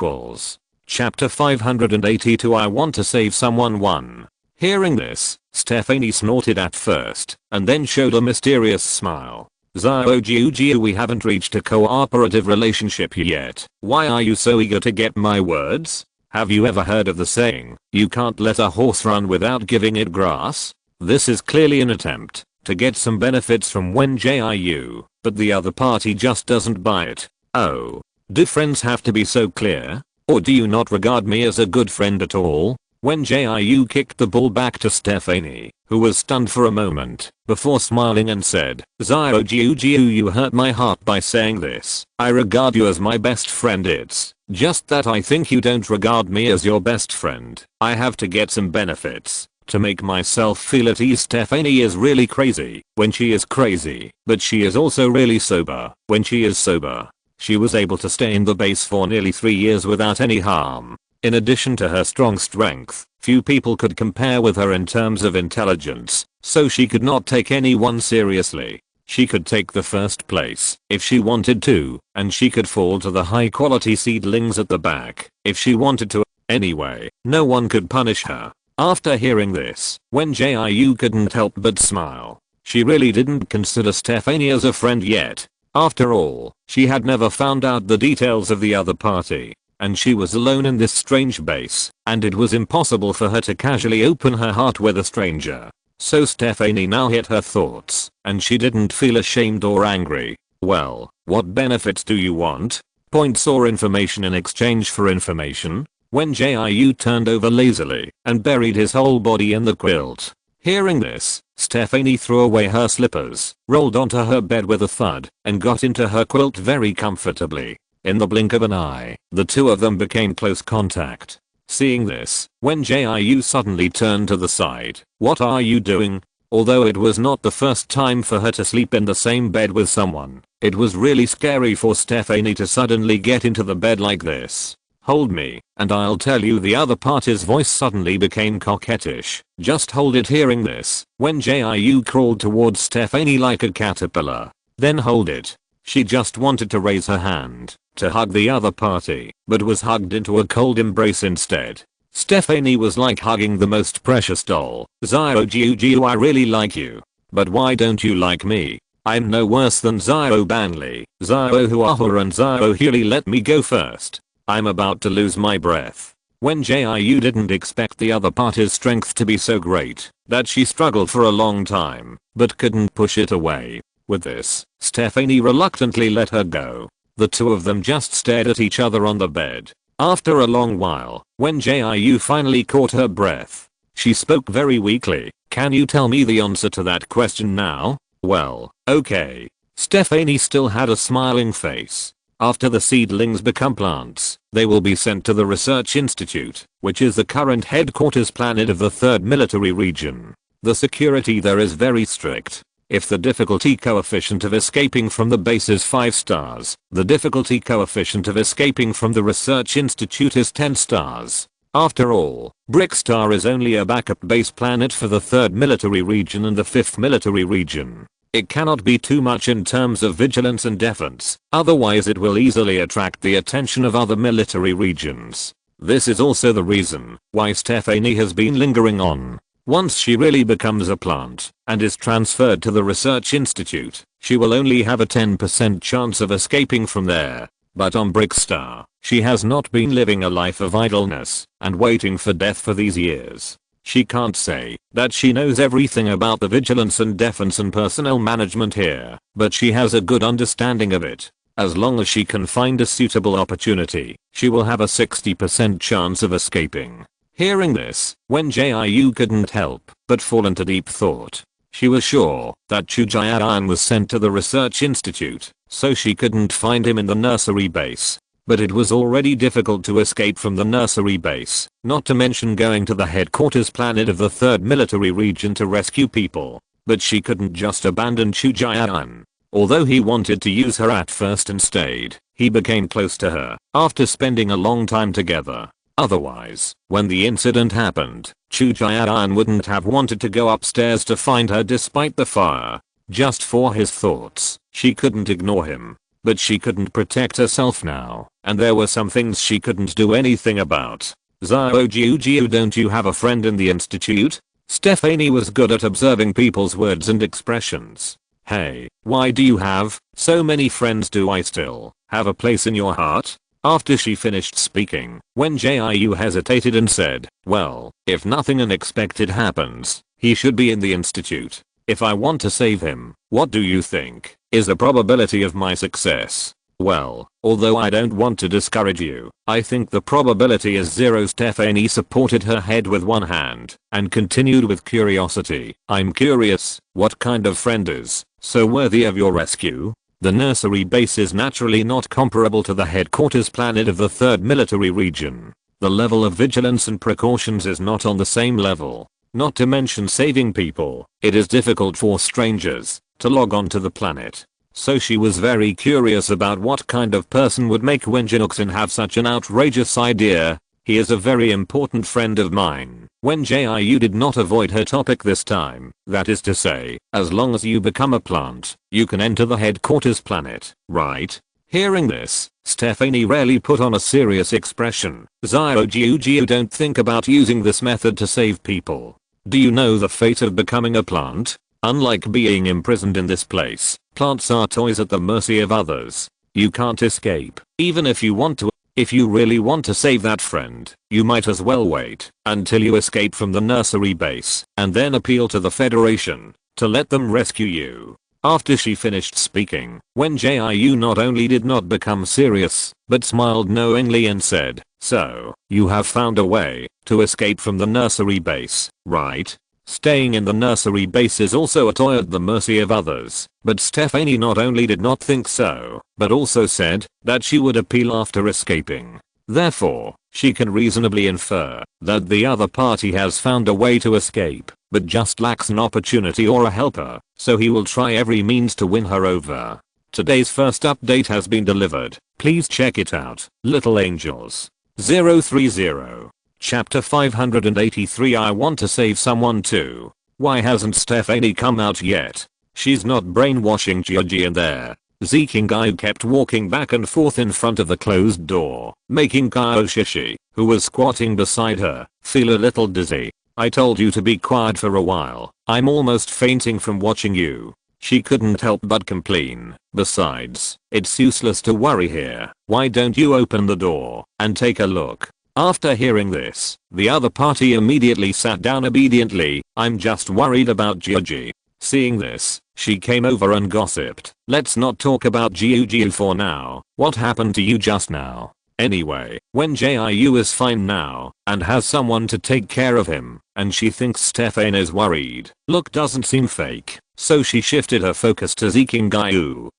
Speaker 1: Chapter 582 I want to save someone 1. Hearing this, Stephanie snorted at first, and then showed a mysterious smile. Jiu, we haven't reached a cooperative relationship yet. Why are you so eager to get my words? Have you ever heard of the saying, you can't let a horse run without giving it grass? This is clearly an attempt to get some benefits from Wen Jiu, but the other party just doesn't buy it. Oh. Do friends have to be so clear? Or do you not regard me as a good friend at all? Wen Jiu kicked the ball back to Stephanie, who was stunned for a moment, before smiling and said, Jiu, you hurt my heart by saying this. I regard you as my best friend. It's just that I think you don't regard me as your best friend. I have to get some benefits to make myself feel at ease. Stephanie is really crazy when she is crazy, but she is also really sober when she is sober. She was able to stay in the base for nearly 3 years without any harm. In addition to her strong strength, few people could compare with her in terms of intelligence, so she could not take anyone seriously. She could take the first place if she wanted to, and she could fall to the high quality seedlings at the back if she wanted to. Anyway, no one could punish her. After hearing this, Wen Jiu couldn't help but smile. She really didn't consider Stephanie as a friend yet. After all, she had never found out the details of the other party. And she was alone in this strange base, and it was impossible for her to casually open her heart with a stranger. So Stephanie now hit her thoughts, and she didn't feel ashamed or angry. Well, what benefits do you want? Points or information in exchange for information? Wen Jiu turned over lazily and buried his whole body in the quilt. Hearing this, Stephanie threw away her slippers, rolled onto her bed with a thud, and got into her quilt very comfortably. In the blink of an eye, the two of them became close contact. Seeing this, Wen Jiu suddenly turned to the side. What are you doing? Although it was not the first time for her to sleep in the same bed with someone, it was really scary for Stephanie to suddenly get into the bed like this. Hold me, and I'll tell you. The other party's voice suddenly became coquettish. Just hold it. Hearing this, Wen Jiu crawled towards Stephanie like a caterpillar. Then hold it. She just wanted to raise her hand to hug the other party, but was hugged into a cold embrace instead. Stephanie was like hugging the most precious doll. Jiu, I really like you. But why don't you like me? I'm no worse than Jiu Banley, Jiu Huahua and Jiu Huli. Let me go first. I'm about to lose my breath. Wen Jiu didn't expect the other party's strength to be so great that she struggled for a long time, but couldn't push it away. With this, Stephanie reluctantly let her go. The two of them just stared at each other on the bed. After a long while, Wen Jiu finally caught her breath. She spoke very weakly. Can you tell me the answer to that question now? Well, okay. Stephanie still had a smiling face. After the seedlings become plants, they will be sent to the Research Institute, which is the current headquarters planet of the 3rd Military Region. The security there is very strict. If the difficulty coefficient of escaping from the base is 5 stars, the difficulty coefficient of escaping from the Research Institute is 10 stars. After all, Brickstar is only a backup base planet for the 3rd Military Region and the 5th Military Region. It cannot be too much in terms of vigilance and defense, otherwise it will easily attract the attention of other military regions. This is also the reason why Stephanie has been lingering on. Once she really becomes a plant and is transferred to the Research Institute, she will only have a 10% chance of escaping from there. But on Brickstar, she has not been living a life of idleness and waiting for death for these years. She can't say that she knows everything about the vigilance and defense and personnel management here, but she has a good understanding of it. As long as she can find a suitable opportunity, she will have a 60% chance of escaping. Hearing this, Wen Jiu couldn't help but fall into deep thought. She was sure that Chu Jian was sent to the research institute, so she couldn't find him in the nursery base. But it was already difficult to escape from the nursery base, not to mention going to the headquarters planet of the 3rd military region to rescue people. But she couldn't just abandon Chu Jian. Although he wanted to use her at first and stayed, he became close to her after spending a long time together. Otherwise, when the incident happened, Chu Jian wouldn't have wanted to go upstairs to find her despite the fire. Just for his thoughts, she couldn't ignore him. But she couldn't protect herself now, and there were some things she couldn't do anything about. Jiu, don't you have a friend in the institute? Stephanie was good at observing people's words and expressions. Hey, why do you have so many friends? Do I still have a place in your heart? After she finished speaking, Wen Jiu hesitated and said, well, if nothing unexpected happens, he should be in the institute. If I want to save him, what do you think is the probability of my success? Well, although I don't want to discourage you, I think the probability is 0. Stephanie supported her head with one hand and continued with curiosity. I'm curious, what kind of friend is so worthy of your rescue? The nursery base is naturally not comparable to the headquarters planet of the 3rd military region. The level of vigilance and precautions is not on the same level. Not to mention saving people, it is difficult for strangers to log on to the planet. So she was very curious about what kind of person would make Wen Jiu have such an outrageous idea. He is a very important friend of mine. Wen Jiu did not avoid her topic this time. That is to say, as long as you become a plant, you can enter the headquarters planet, right? Hearing this, Stephanie rarely put on a serious expression. Jiu, don't think about using this method to save people. Do you know the fate of becoming a plant? Unlike being imprisoned in this place, plants are toys at the mercy of others. You can't escape, even if you want to. If you really want to save that friend, you might as well wait until you escape from the nursery base and then appeal to the Federation to let them rescue you. After she finished speaking, Wen Jiu not only did not become serious, but smiled knowingly and said, so, you have found a way to escape from the nursery base, right? Staying in the nursery base is also a toy at the mercy of others, but Stephanie not only did not think so, but also said that she would appeal after escaping. Therefore, she can reasonably infer that the other party has found a way to escape, but just lacks an opportunity or a helper, so he will try every means to win her over. Today's first update has been delivered. Please check it out. Little Angels 030. Chapter 583. I want to save someone too. Why hasn't Stephanie come out yet? She's not brainwashing Jiu in there. Zikingai kept walking back and forth in front of the closed door, making Shishi, who was squatting beside her, feel a little dizzy. I told you to be quiet for a while. I'm almost fainting from watching you. She couldn't help but complain. Besides, it's useless to worry here. Why don't you open the door and take a look? After hearing this, the other party immediately sat down obediently. I'm just worried about Jiu. Seeing this, she came over and gossiped. Let's not talk about Jiu for now. What happened to you just now? Anyway, Wen Jiu is fine now and has someone to take care of him, and she thinks Stephanie is worried. Look doesn't seem fake, so she shifted her focus to Zikingai.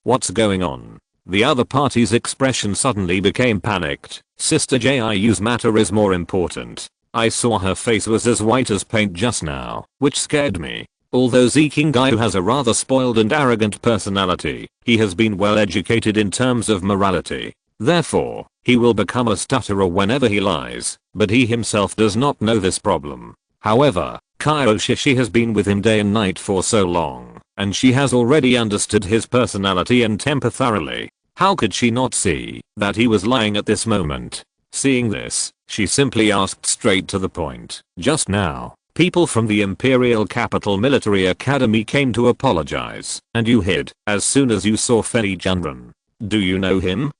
Speaker 1: What's going on? The other party's expression suddenly became panicked. Sister Jiu's matter is more important. I saw her face was as white as paint just now, which scared me. Although Zikingai has a rather spoiled and arrogant personality, he has been well educated in terms of morality. Therefore, he will become a stutterer whenever he lies, but he himself does not know this problem. However, Shishi has been with him day and night for so long, and she has already understood his personality and temper thoroughly. How could she not see that he was lying at this moment? Seeing this, she simply asked straight to the point. Just now, people from the Imperial Capital Military Academy came to apologize, and you hid as soon as you saw Fei Junren. Do you know him?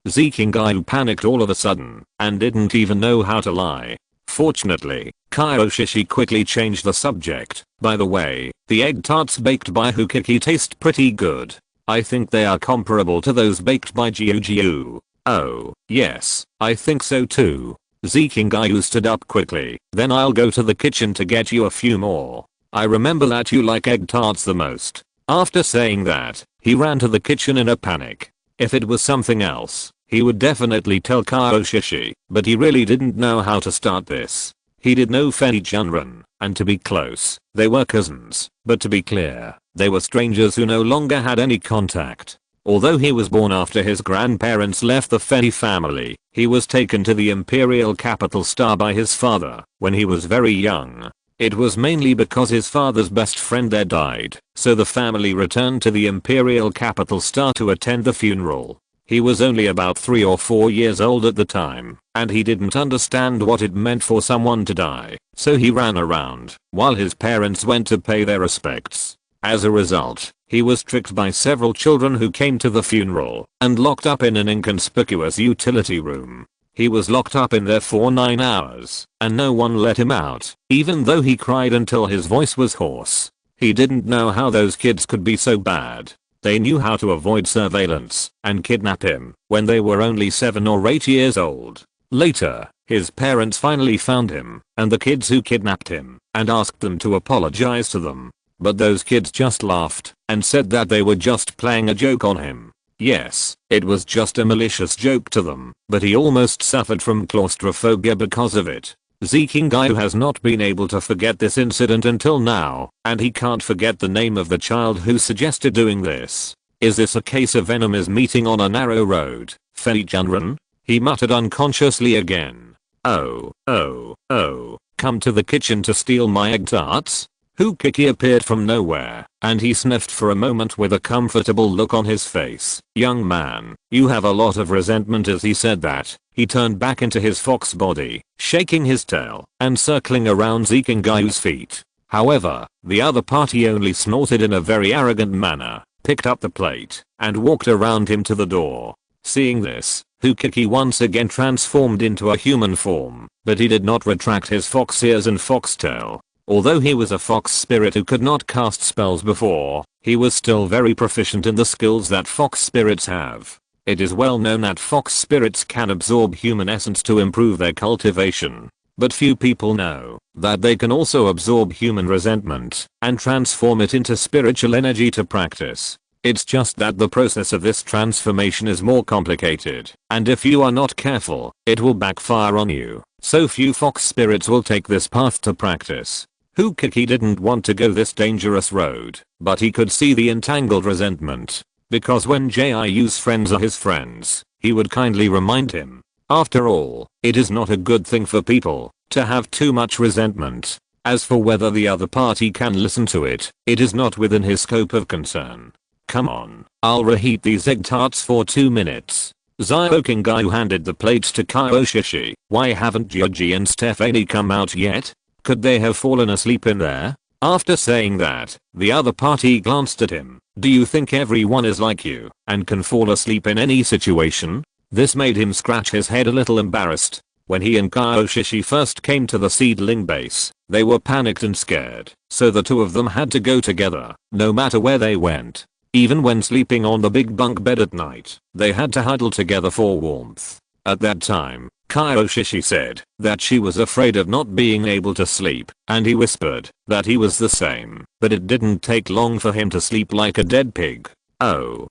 Speaker 1: Zikingayu panicked all of a sudden and didn't even know how to lie. Fortunately, Kaioshishi quickly changed the subject. By the way, the egg tarts baked by Hukiki taste pretty good. I think they are comparable to those baked by Jiu. Oh, yes, I think so too. Zikingayu stood up quickly. Then I'll go to the kitchen to get you a few more. I remember that you like egg tarts the most. After saying that, he ran to the kitchen in a panic. If it was something else, he would definitely tell Kaioshishi, but he really didn't know how to start this. He did know Fei Junren, and to be close, they were cousins, but to be clear, they were strangers who no longer had any contact. Although he was born after his grandparents left the Fei family, he was taken to the imperial capital Star by his father when he was very young. It was mainly because his father's best friend there died, so the family returned to the imperial capital Star to attend the funeral. He was only about 3 or 4 years old at the time, and he didn't understand what it meant for someone to die, so he ran around while his parents went to pay their respects. As a result, he was tricked by several children who came to the funeral and locked up in an inconspicuous utility room. He was locked up in there for 9 hours, and no one let him out, even though he cried until his voice was hoarse. He didn't know how those kids could be so bad. They knew how to avoid surveillance and kidnap him when they were only 7 or 8 years old. Later, his parents finally found him and the kids who kidnapped him and asked them to apologize to them. But those kids just laughed and said that they were just playing a joke on him. Yes, it was just a malicious joke to them, but he almost suffered from claustrophobia because of it. Zikingayu has not been able to forget this incident until now, and he can't forget the name of the child who suggested doing this. Is this a case of enemies meeting on a narrow road, Fei Junren? He muttered unconsciously again. Oh, come to the kitchen to steal my egg tarts? Hukiki appeared from nowhere, and he sniffed for a moment with a comfortable look on his face. Young man, you have a lot of resentment. As he said that, he turned back into his fox body, shaking his tail and circling around Zikingayu's feet. However, the other party only snorted in a very arrogant manner, picked up the plate, and walked around him to the door. Seeing this, Hukiki once again transformed into a human form, but he did not retract his fox ears and foxtail. Although he was a fox spirit who could not cast spells before, he was still very proficient in the skills that fox spirits have. It is well known that fox spirits can absorb human essence to improve their cultivation. But few people know that they can also absorb human resentment and transform it into spiritual energy to practice. It's just that the process of this transformation is more complicated, and if you are not careful, it will backfire on you. So few fox spirits will take this path to practice. Hukiki didn't want to go this dangerous road, but he could see the entangled resentment. Because when Jiu's friends are his friends, he would kindly remind him. After all, it is not a good thing for people to have too much resentment. As for whether the other party can listen to it, it is not within his scope of concern. Come on, I'll reheat these egg tarts for 2 minutes. Zikingayu handed the plates to Kaioshishi. Why haven't Yoji and Stephanie come out yet? Could they have fallen asleep in there? After saying that, the other party glanced at him. Do you think everyone is like you and can fall asleep in any situation? This made him scratch his head a little embarrassed. When he and Kaioshishi first came to the seedling base, they were panicked and scared, so the two of them had to go together, no matter where they went. Even when sleeping on the big bunk bed at night, they had to huddle together for warmth. At that time, Kaioshishi said that she was afraid of not being able to sleep, and he whispered that he was the same, but it didn't take long for him to sleep like a dead pig. Oh,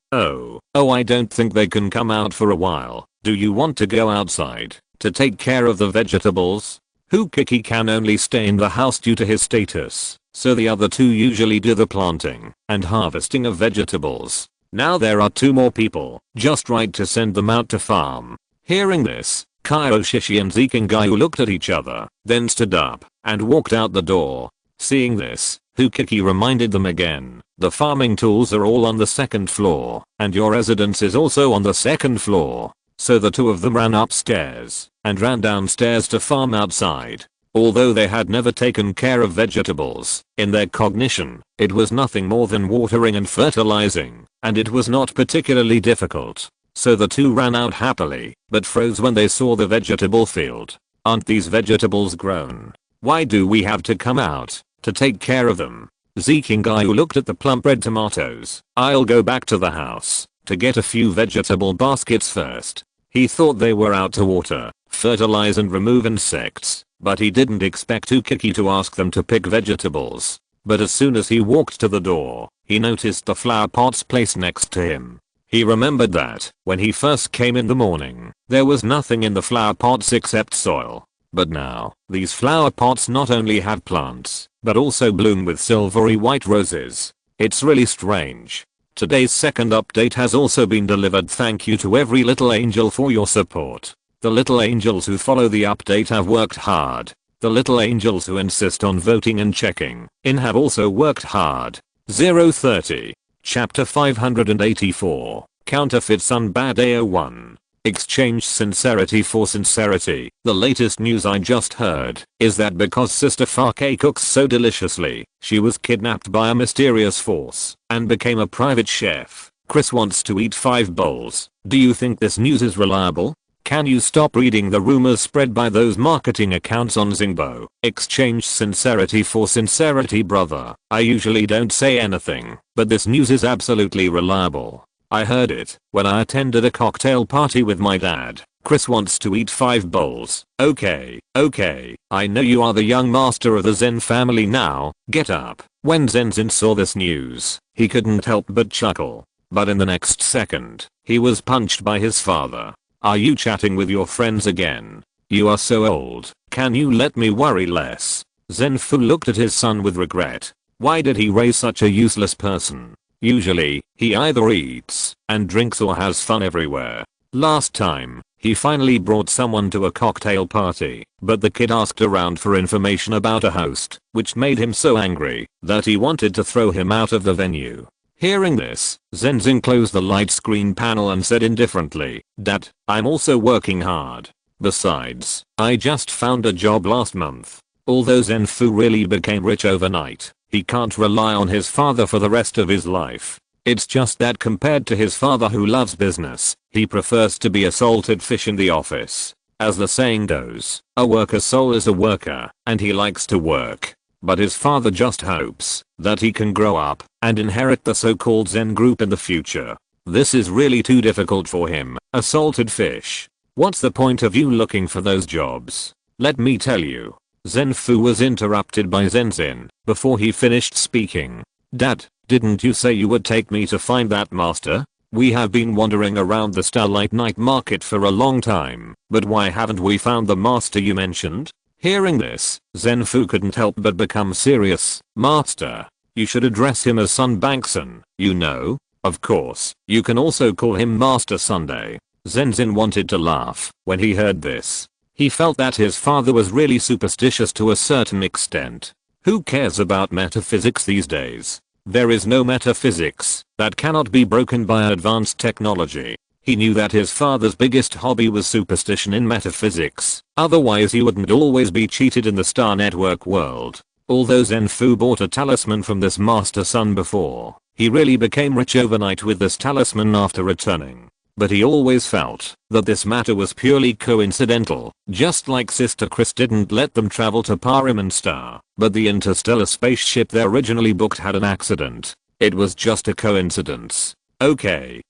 Speaker 1: I don't think they can come out for a while. Do you want to go outside to take care of the vegetables? Hukiki can only stay in the house due to his status, so the other two usually do the planting and harvesting of vegetables. Now there are 2 more people, just right to send them out to farm. Hearing this, Kaioshishi and Zikingayu looked at each other, then stood up and walked out the door. Seeing this, Hukiki reminded them again, the farming tools are all on the 2nd floor, and your residence is also on the 2nd floor. So the two of them ran upstairs and ran downstairs to farm outside. Although they had never taken care of vegetables, in their cognition, it was nothing more than watering and fertilizing, and it was not particularly difficult. So the two ran out happily, but froze when they saw the vegetable field. Aren't these vegetables grown? Why do we have to come out to take care of them? Zikingai looked at the plump red tomatoes. I'll go back to the house to get a few vegetable baskets first. He thought they were out to water, fertilize and remove insects, but he didn't expect Ukiki to ask them to pick vegetables. But as soon as he walked to the door, he noticed the flower pots placed next to him. He remembered that, when he first came in the morning, there was nothing in the flower pots except soil. But now, these flower pots not only have plants, but also bloom with silvery white roses. It's really strange. Today's second update has also been delivered. Thank you to every little angel for your support. The little angels who follow the update have worked hard. The little angels who insist on voting and checking in have also worked hard. 030. Chapter 584. Counterfeit Sunbadeo 1. Exchange sincerity for sincerity. The latest news I just heard is that because Sister Fake cooks so deliciously, she was kidnapped by a mysterious force and became a private chef. Chris wants to eat 5 bowls. Do you think this news is reliable? Can you stop reading the rumors spread by those marketing accounts on Zingbo? Exchange sincerity for sincerity, brother. I usually don't say anything, but this news is absolutely reliable. I heard it when I attended a cocktail party with my dad. Chris wants to eat 5 bowls. Okay. I know you are the young master of the Zen family now. Get up. When Zenzin saw this news, he couldn't help but chuckle. But in the next second, he was punched by his father. Are you chatting with your friends again? You are so old. Can you let me worry less? Zenfu looked at his son with regret. Why did he raise such a useless person? Usually, he either eats and drinks or has fun everywhere. Last time, he finally brought someone to a cocktail party, but the kid asked around for information about a host, which made him so angry that he wanted to throw him out of the venue. Hearing this, Zenzin closed the light screen panel and said indifferently, Dad, I'm also working hard. Besides, I just found a job last month. Although Zenfu really became rich overnight, he can't rely on his father for the rest of his life. It's just that compared to his father who loves business, he prefers to be a salted fish in the office. As the saying goes, a worker's soul is a worker, and he likes to work. But his father just hopes that he can grow up and inherit the so-called Zen group in the future. This is really too difficult for him, a salted fish. What's the point of you looking for those jobs? Let me tell you. Zenfu was interrupted by Zenzin before he finished speaking. Dad, didn't you say you would take me to find that master? We have been wandering around the Starlight Night Market for a long time, but why haven't we found the master you mentioned? Hearing this, Zenfu couldn't help but become serious. Master, you should address him as Sun Bankson, you know. Of course, you can also call him Master Sunday. Zenzin wanted to laugh when he heard this. He felt that his father was really superstitious to a certain extent. Who cares about metaphysics these days? There is no metaphysics that cannot be broken by advanced technology. He knew that his father's biggest hobby was superstition in metaphysics, otherwise he wouldn't always be cheated in the Star Network world. Although Zenfu bought a talisman from this master son before, he really became rich overnight with this talisman after returning. But he always felt that this matter was purely coincidental, just like Sister Chris didn't let them travel to Pariman Star, but the interstellar spaceship they originally booked had an accident. It was just a coincidence. Okay,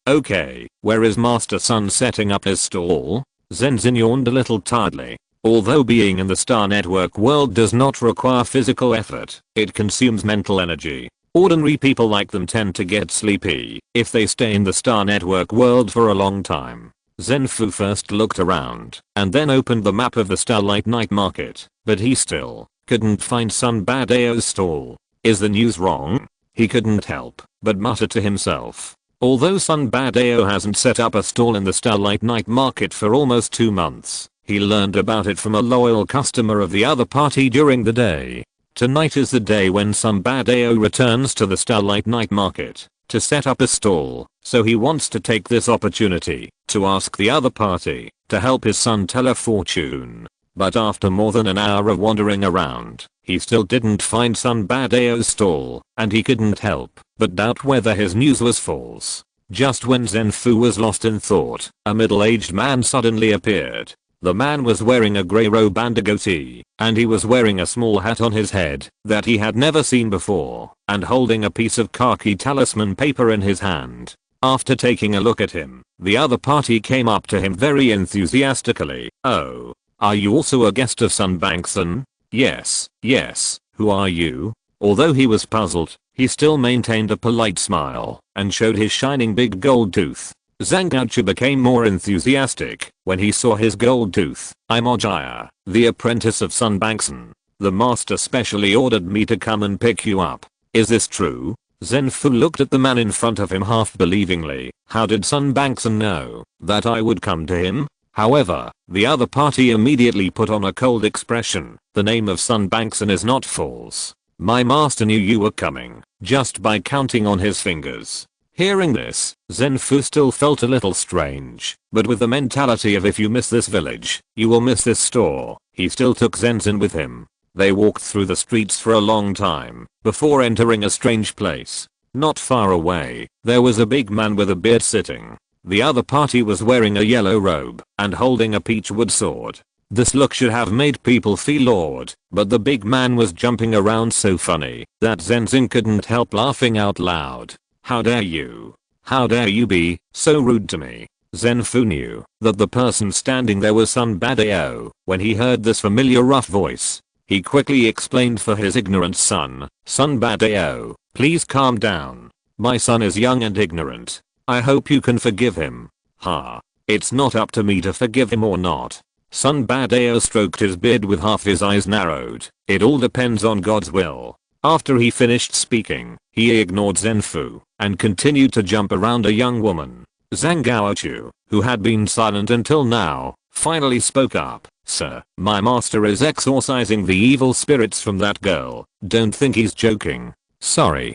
Speaker 1: where is Master Sun setting up his stall? Zenzin yawned a little tiredly. Although being in the Star Network world does not require physical effort, it consumes mental energy. Ordinary people like them tend to get sleepy if they stay in the Star Network world for a long time. Zenfu first looked around and then opened the map of the Starlight Night Market, but he still couldn't find Sunbadeo's stall. Is the news wrong? He couldn't help but mutter to himself. Although Sunbadeo hasn't set up a stall in the Starlight Night Market for almost 2 months, he learned about it from a loyal customer of the other party during the day. Tonight is the day when Sunbadeo returns to the Starlight Night Market to set up a stall, so he wants to take this opportunity to ask the other party to help his son tell a fortune. But after more than an hour of wandering around, he still didn't find Sunbadeo's stall, and he couldn't help but doubt whether his news was false. Just when Zenfu was lost in thought, a middle-aged man suddenly appeared. The man was wearing a grey robe and a goatee, and he was wearing a small hat on his head that he had never seen before, and holding a piece of khaki talisman paper in his hand. After taking a look at him, the other party came up to him very enthusiastically. "Oh, are you also a guest of Sun Bangsun?" "Yes, yes, who are you?" Although he was puzzled, he still maintained a polite smile and showed his shining big gold tooth. Zhang Gaochu became more enthusiastic when he saw his gold tooth. "I'm Ojaya, the apprentice of Sun Bangsun. The master specially ordered me to come and pick you up. Is this true?" Zenfu looked at the man in front of him half believingly. How did Sun Bangsun know that I would come to him? However, the other party immediately put on a cold expression. "The name of Sun Bangsun is not false. My master knew you were coming just by counting on his fingers." Hearing this, Zenfu still felt a little strange, but with the mentality of if you miss this village, you will miss this store, he still took Zenzin with him. They walked through the streets for a long time before entering a strange place. Not far away, there was a big man with a beard sitting. The other party was wearing a yellow robe and holding a peachwood sword. This look should have made people feel awed, but the big man was jumping around so funny that Zenzin couldn't help laughing out loud. "How dare you? How dare you be so rude to me?" Zenfu knew that the person standing there was Sun Badao. When he heard this familiar rough voice, he quickly explained for his ignorant son. "Sun Badao, please calm down. My son is young and ignorant. I hope you can forgive him." "Ha. It's not up to me to forgive him or not." Sun Badao stroked his beard with half his eyes narrowed. "It all depends on God's will." After he finished speaking, he ignored Zenfu and continued to jump around a young woman. Zhang Gaochu, who had been silent until now, finally spoke up. "Sir, my master is exorcising the evil spirits from that girl. Don't think he's joking." Sorry.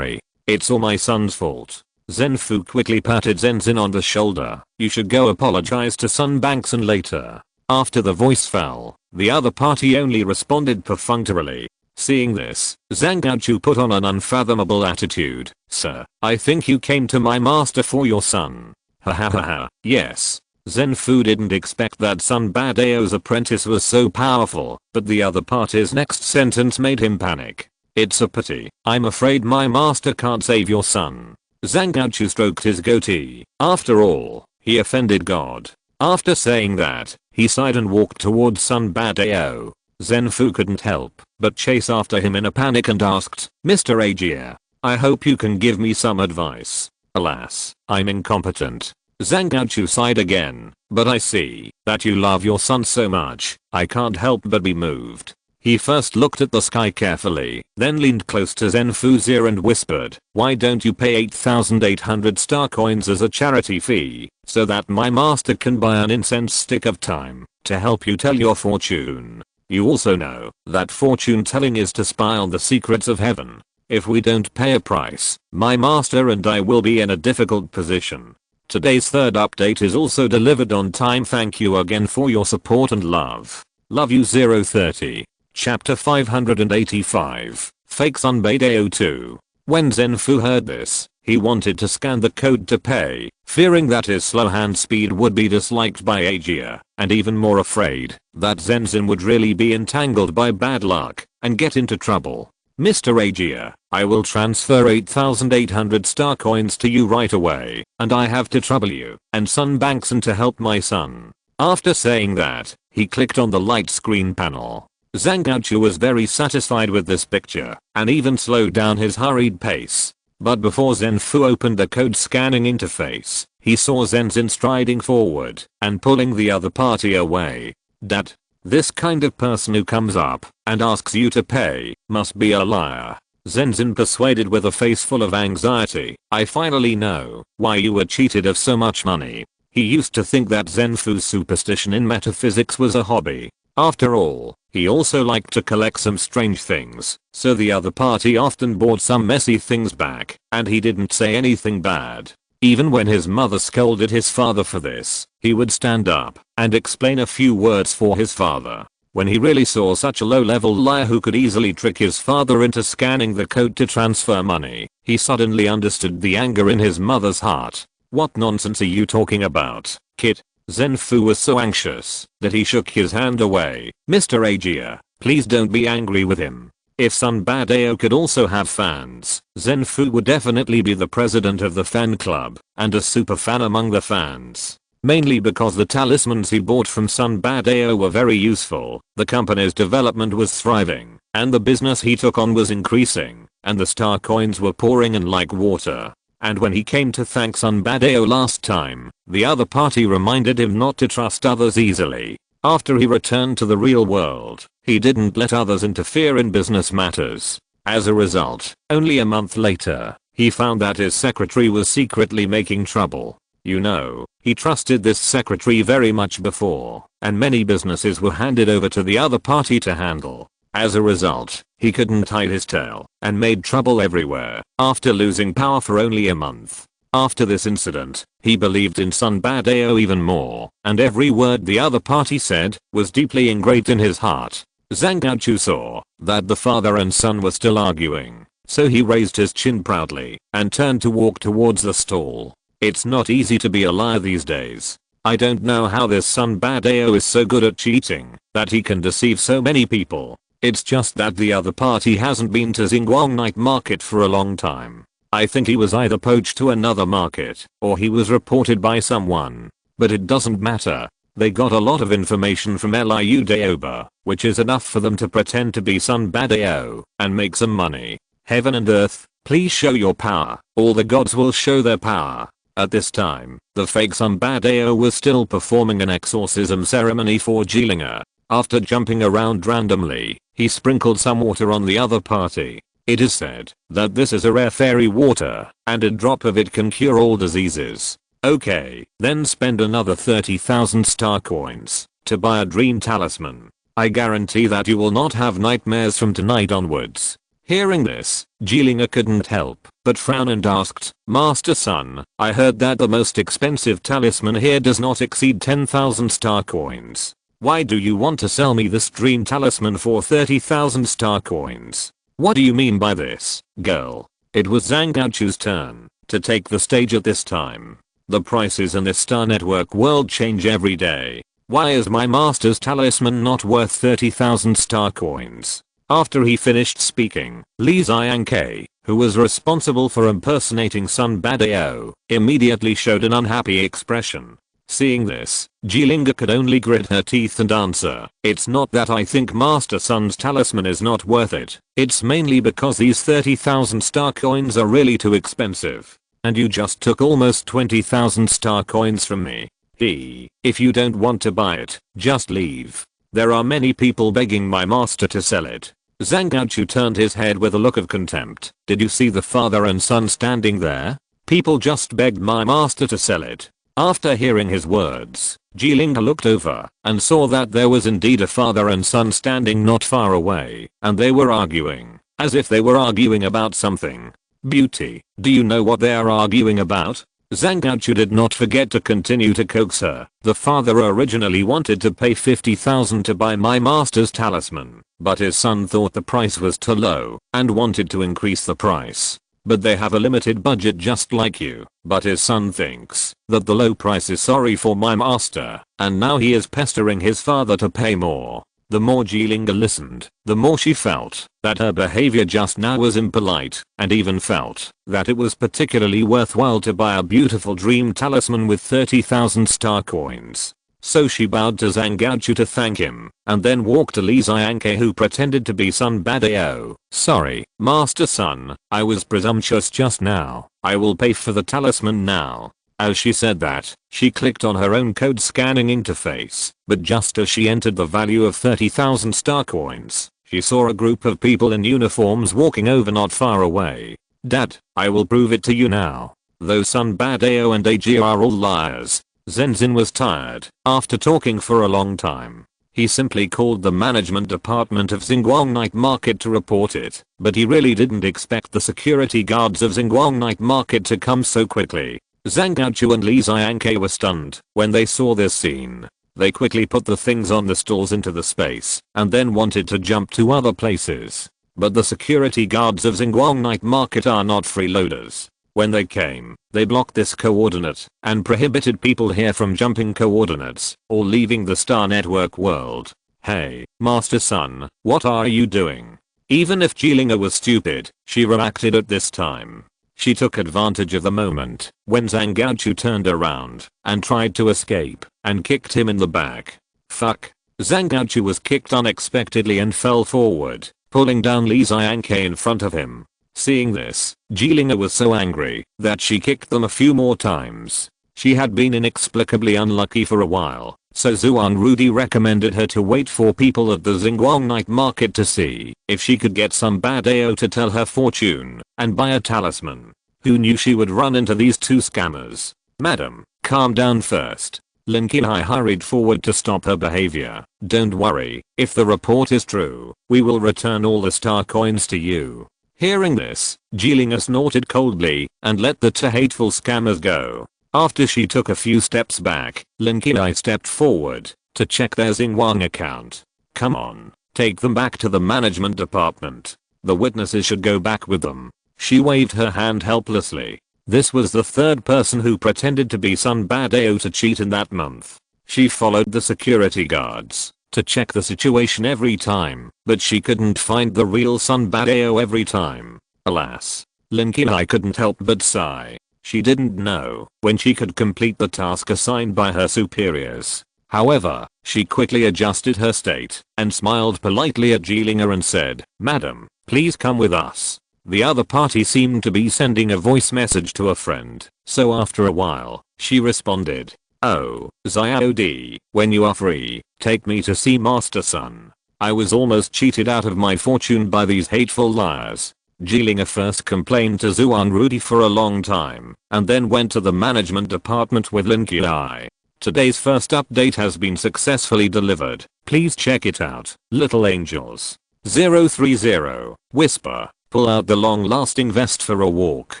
Speaker 1: It's all my son's fault." Zenfu quickly patted Zenzin on the shoulder. "You should go apologize to Sun Bangsun later." After the voice fell, the other party only responded perfunctorily. Seeing this, Zhang Gaochu put on an unfathomable attitude. "Sir, I think you came to my master for your son." "Ha ha ha ha, yes." Zenfu didn't expect that Sun Badao's apprentice was so powerful, but the other party's next sentence made him panic. "It's a pity. I'm afraid my master can't save your son." Zhang Gaochu stroked his goatee. After all, he offended God. After saying that, he sighed and walked towards Sun Badao. Zenfu couldn't help but chase after him in a panic and asked, "Mr. Agia, I hope you can give me some advice." "Alas, I'm incompetent." Zhang Gaochu sighed again. "But I see that you love your son so much, I can't help but be moved." He first looked at the sky carefully, then leaned close to Zenfu's ear and whispered, "Why don't you pay 8,800 star coins as a charity fee, so that my master can buy an incense stick of time to help you tell your fortune? You also know that fortune telling is to spy on the secrets of heaven. If we don't pay a price, my master and I will be in a difficult position." Today's third update is also delivered on time. Thank you again for your support and love. Love you 030. Chapter 585. Fake Sun Badao 2. When Zenfu heard this, he wanted to scan the code to pay, fearing that his slow hand speed would be disliked by Agia, and even more afraid that Zenzin would really be entangled by bad luck and get into trouble. "Mr. Agia, I will transfer 8,800 star coins to you right away, and I have to trouble you and Sun Bangsun to help my son." After saying that, he clicked on the light screen panel. Zhang Gaochu was very satisfied with this picture and even slowed down his hurried pace. But before Zenfu opened the code scanning interface, he saw Zenzin striding forward and pulling the other party away. "Dad, this kind of person who comes up and asks you to pay must be a liar." Zenzin persuaded with a face full of anxiety. "I finally know why you were cheated of so much money." He used to think that Zenfu's superstition in metaphysics was a hobby. After all, he also liked to collect some strange things, so the other party often bought some messy things back, and he didn't say anything bad. Even when his mother scolded his father for this, he would stand up and explain a few words for his father. When he really saw such a low-level liar who could easily trick his father into scanning the code to transfer money, he suddenly understood the anger in his mother's heart. "What nonsense are you talking about, kid?" Zenfu was so anxious that he shook his hand away. "Mr. Agia, please don't be angry with him. If Sunbadeo could also have fans, Zenfu would definitely be the president of the fan club and a super fan among the fans. Mainly because the talismans he bought from Sunbadeo were very useful, the company's development was thriving, and the business he took on was increasing, and the star coins were pouring in like water. And when he came to thank Sunbadeo last time, the other party reminded him not to trust others easily. After he returned to the real world, he didn't let others interfere in business matters. As a result, only a month later, he found that his secretary was secretly making trouble. You know, he trusted this secretary very much before, and many businesses were handed over to the other party to handle. As a result, he couldn't hide his tail and made trouble everywhere after losing power for only a month. After this incident, he believed in Sunbadeo even more, and every word the other party said was deeply engraved in his heart. Zhang Gaochu saw that the father and son were still arguing, so he raised his chin proudly and turned to walk towards the stall. It's not easy to be a liar these days. I don't know how this Sunbadeo is so good at cheating that he can deceive so many people. It's just that the other party hasn't been to Xinguang night market for a long time. I think he was either poached to another market or he was reported by someone. But it doesn't matter. They got a lot of information from Liu Daoba, which is enough for them to pretend to be Sunbadeo and make some money. Heaven and earth, please show your power. All the gods will show their power. At this time, the fake Sunbadeo was still performing an exorcism ceremony for Jilinger. After jumping around randomly, he sprinkled some water on the other party. It is said that this is a rare fairy water, and a drop of it can cure all diseases. Okay, then spend another 30,000 star coins to buy a dream talisman. I guarantee that you will not have nightmares from tonight onwards. Hearing this, Jilinger couldn't help but frown and asked, "Master Sun, I heard that the most expensive talisman here does not exceed 10,000 star coins. Why do you want to sell me this dream talisman for 30,000 star coins? What do you mean by this, girl?" It was Zhang Gaochu's turn to take the stage at this time. The prices in this star network world change every day. Why is my master's talisman not worth 30,000 star coins? After he finished speaking, Li Xiangke, who was responsible for impersonating Sunbadeo, immediately showed an unhappy expression. Seeing this, Jilinger could only grit her teeth and answer, "It's not that I think Master Sun's talisman is not worth it. It's mainly because these 30,000 star coins are really too expensive. And you just took almost 20,000 star coins from me. If you don't want to buy it, just leave. There are many people begging my master to sell it." Zhang Gaochu turned his head with a look of contempt. "Did you see the father and son standing there? People just begged my master to sell it." After hearing his words, Jilinger looked over and saw that there was indeed a father and son standing not far away, and they were arguing, as if they were arguing about something. "Beauty, do you know what they are arguing about?" Zhang Gaochu did not forget to continue to coax her. "The father originally wanted to pay 50,000 to buy my master's talisman, but his son thought the price was too low and wanted to increase the price. But they have a limited budget just like you. But his son thinks that the low price is sorry for my master, and now he is pestering his father to pay more." The more Jilinger listened, the more she felt that her behavior just now was impolite, and even felt that it was particularly worthwhile to buy a beautiful dream talisman with 30,000 star coins. So she bowed to Zhang Gaochu to thank him, and then walked to Li Xiangke, who pretended to be Sunbadeo. "Sorry, Master Sun, I was presumptuous just now. I will pay for the talisman now." As she said that, she clicked on her own code scanning interface, but just as she entered the value of 30,000 star coins, she saw a group of people in uniforms walking over not far away. "Dad, I will prove it to you now. Those Sunbadeo and AG are all liars." Zenzin was tired after talking for a long time. He simply called the management department of Xinguang Night Market to report it, but he really didn't expect the security guards of Xinguang Night Market to come so quickly. Zhang Gaochu and Li Xiangke were stunned when they saw this scene. They quickly put the things on the stalls into the space and then wanted to jump to other places. But the security guards of Xinguang Night Market are not freeloaders. When they came, they blocked this coordinate and prohibited people here from jumping coordinates or leaving the Star Network world. Hey, Master Sun, what are you doing? Even if Jilinga was stupid, she reacted at this time. She took advantage of the moment when Zhang Gaochu turned around and tried to escape and kicked him in the back. Fuck. Zhang Gaochu was kicked unexpectedly and fell forward, pulling down Li Xiangke in front of him. Seeing this, Jilinga was so angry that she kicked them a few more times. She had been inexplicably unlucky for a while, so Zhuan Rudi recommended her to wait for people at the Xinguang Night Market to see if she could get some bad AO to tell her fortune and buy a talisman. Who knew she would run into these two scammers? Madam, calm down first. Lin Qihai hurried forward to stop her behavior. Don't worry, if the report is true, we will return all the star coins to you. Hearing this, Jilinga snorted coldly and let the two hateful scammers go. After she took a few steps back, Lin Qihai stepped forward to check their Xinguang account. Come on, take them back to the management department. The witnesses should go back with them. She waved her hand helplessly. This was the third person who pretended to be Sun Bad AO to cheat in that month. She followed the security guards to check the situation every time, but she couldn't find the real Sun Bad AO every time. Alas. Lin Qihai couldn't help but sigh. She didn't know when she could complete the task assigned by her superiors. However, she quickly adjusted her state and smiled politely at Jilinga and said, Madam, please come with us. The other party seemed to be sending a voice message to a friend, so after a while, she responded, Oh, Xiaodi, when you are free, take me to see Master Sun. I was almost cheated out of my fortune by these hateful liars. Jilinga first complained to Zhuan Rudi for a long time, and then went to the management department with Lin Qihai. Today's first update has been successfully delivered. Please check it out, little angels. 030, whisper, pull out the long-lasting vest for a walk.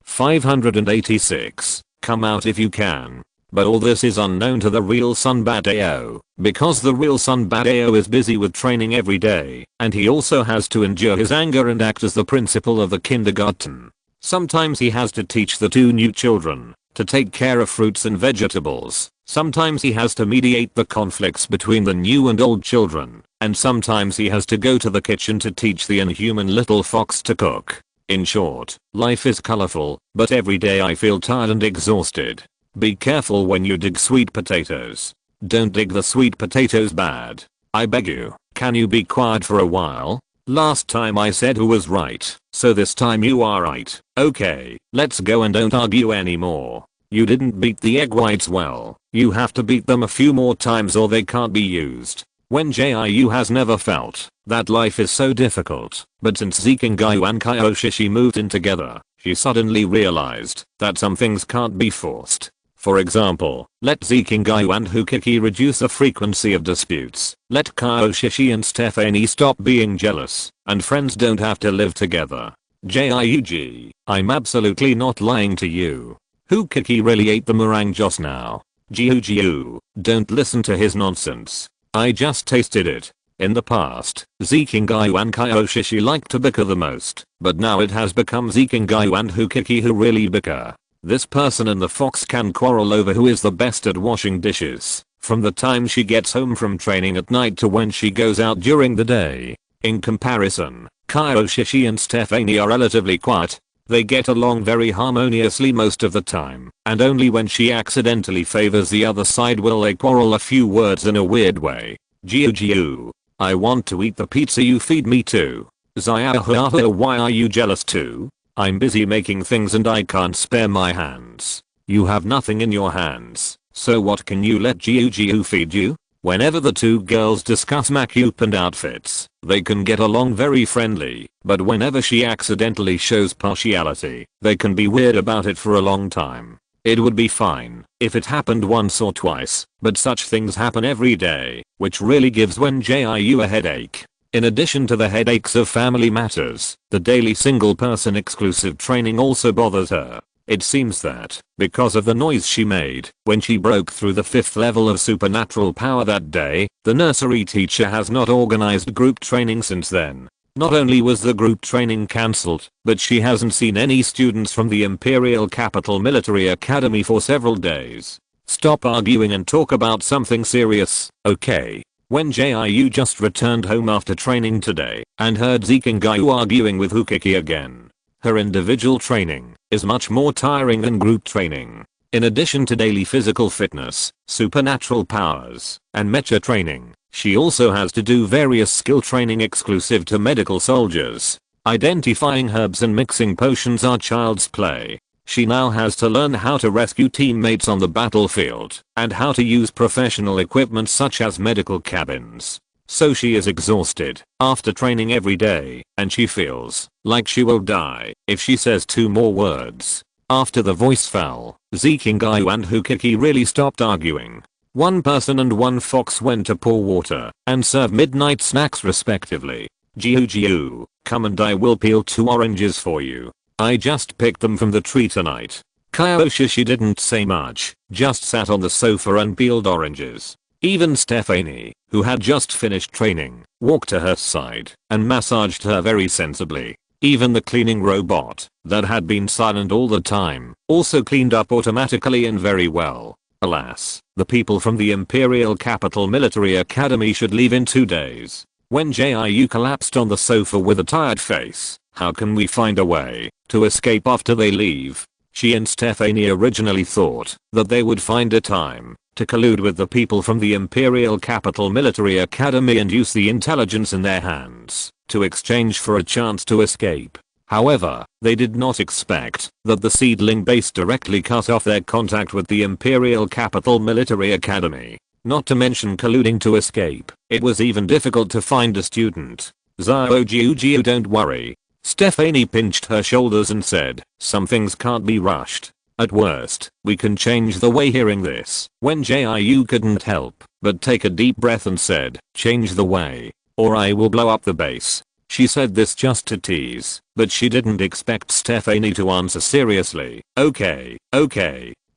Speaker 1: 586, come out if you can. But all this is unknown to the real Sun Bad AO, because the real Sun Bad AO is busy with training every day, and he also has to endure his anger and act as the principal of the kindergarten. Sometimes he has to teach the two new children to take care of fruits and vegetables. Sometimes he has to mediate the conflicts between the new and old children, and sometimes he has to go to the kitchen to teach the inhuman little fox to cook. In short, life is colorful, but every day I feel tired and exhausted. Be careful when you dig sweet potatoes. Don't dig the sweet potatoes bad. I beg you, can you be quiet for a while? Last time I said who was right, so this time you are right. Okay, let's go and don't argue anymore. You didn't beat the egg whites well. You have to beat them a few more times or they can't be used. Wen Jiu has never felt that life is so difficult, but since Zikingayu and Kaioshishi moved in together, she suddenly realized that some things can't be forced. For example, let Zikingayu and Hukiki reduce the frequency of disputes. Let Kaioshishi and Stephanie stop being jealous, and friends don't have to live together. Jiug, I'm absolutely not lying to you. Hukiki really ate the meringue just now. Jiu, don't listen to his nonsense. I just tasted it. In the past, Zikingayu and Kaioshishi liked to bicker the most, but now it has become Zikingayu and Hukiki who really bicker. This person and the fox can quarrel over who is the best at washing dishes, from the time she gets home from training at night to when she goes out during the day. In comparison, Kaioshishi and Stephanie are relatively quiet. They get along very harmoniously most of the time, and only when she accidentally favors the other side will they quarrel a few words in a weird way. Jiu, I want to eat the pizza you feed me too. Xiaohu, why are you jealous too? I'm busy making things and I can't spare my hands. You have nothing in your hands, so what can you let Jiu feed you? Whenever the two girls discuss makeup and outfits, they can get along very friendly, but whenever she accidentally shows partiality, they can be weird about it for a long time. It would be fine if it happened once or twice, but such things happen every day, which really gives Wen Jiu a headache. In addition to the headaches of family matters, the daily single person exclusive training also bothers her. It seems that, because of the noise she made when she broke through the 5th level of supernatural power that day, the nursery teacher has not organized group training since then. Not only was the group training cancelled, but she hasn't seen any students from the Imperial Capital Military Academy for several days. Stop arguing and talk about something serious, okay? Wen Jiu just returned home after training today and heard Zeke and Gayu arguing with Hukiki again. Her individual training is much more tiring than group training. In addition to daily physical fitness, supernatural powers, and mecha training, she also has to do various skill training exclusive to medical soldiers. Identifying herbs and mixing potions are child's play. She now has to learn how to rescue teammates on the battlefield and how to use professional equipment such as medical cabins. So she is exhausted after training every day, and she feels like she will die if she says 2 more words. After the voice fell, Zekingayu and Hukiki really stopped arguing. One person and one fox went to pour water and serve midnight snacks respectively. Jiu, come and I will peel 2 oranges for you. I just picked them from the tree tonight. Kyoshi didn't say much, just sat on the sofa and peeled oranges. Even Stephanie, who had just finished training, walked to her side and massaged her very sensibly. Even the cleaning robot, that had been silent all the time, also cleaned up automatically and very well. Alas, the people from the Imperial Capital Military Academy should leave in 2 days. When Jiu collapsed on the sofa with a tired face, how can we find a way to escape after they leave? She and Stephanie originally thought that they would find a time to collude with the people from the Imperial Capital Military Academy and use the intelligence in their hands to exchange for a chance to escape. However, they did not expect that the seedling base directly cut off their contact with the Imperial Capital Military Academy. Not to mention colluding to escape, it was even difficult to find a student. Zhao Jiu, don't worry. Stephanie pinched her shoulders and said, some things can't be rushed. At worst, we can change the way. Hearing this, Wen Jiu couldn't help but take a deep breath and said, change the way, or I will blow up the base. She said this just to tease, but she didn't expect Stephanie to answer seriously. Okay,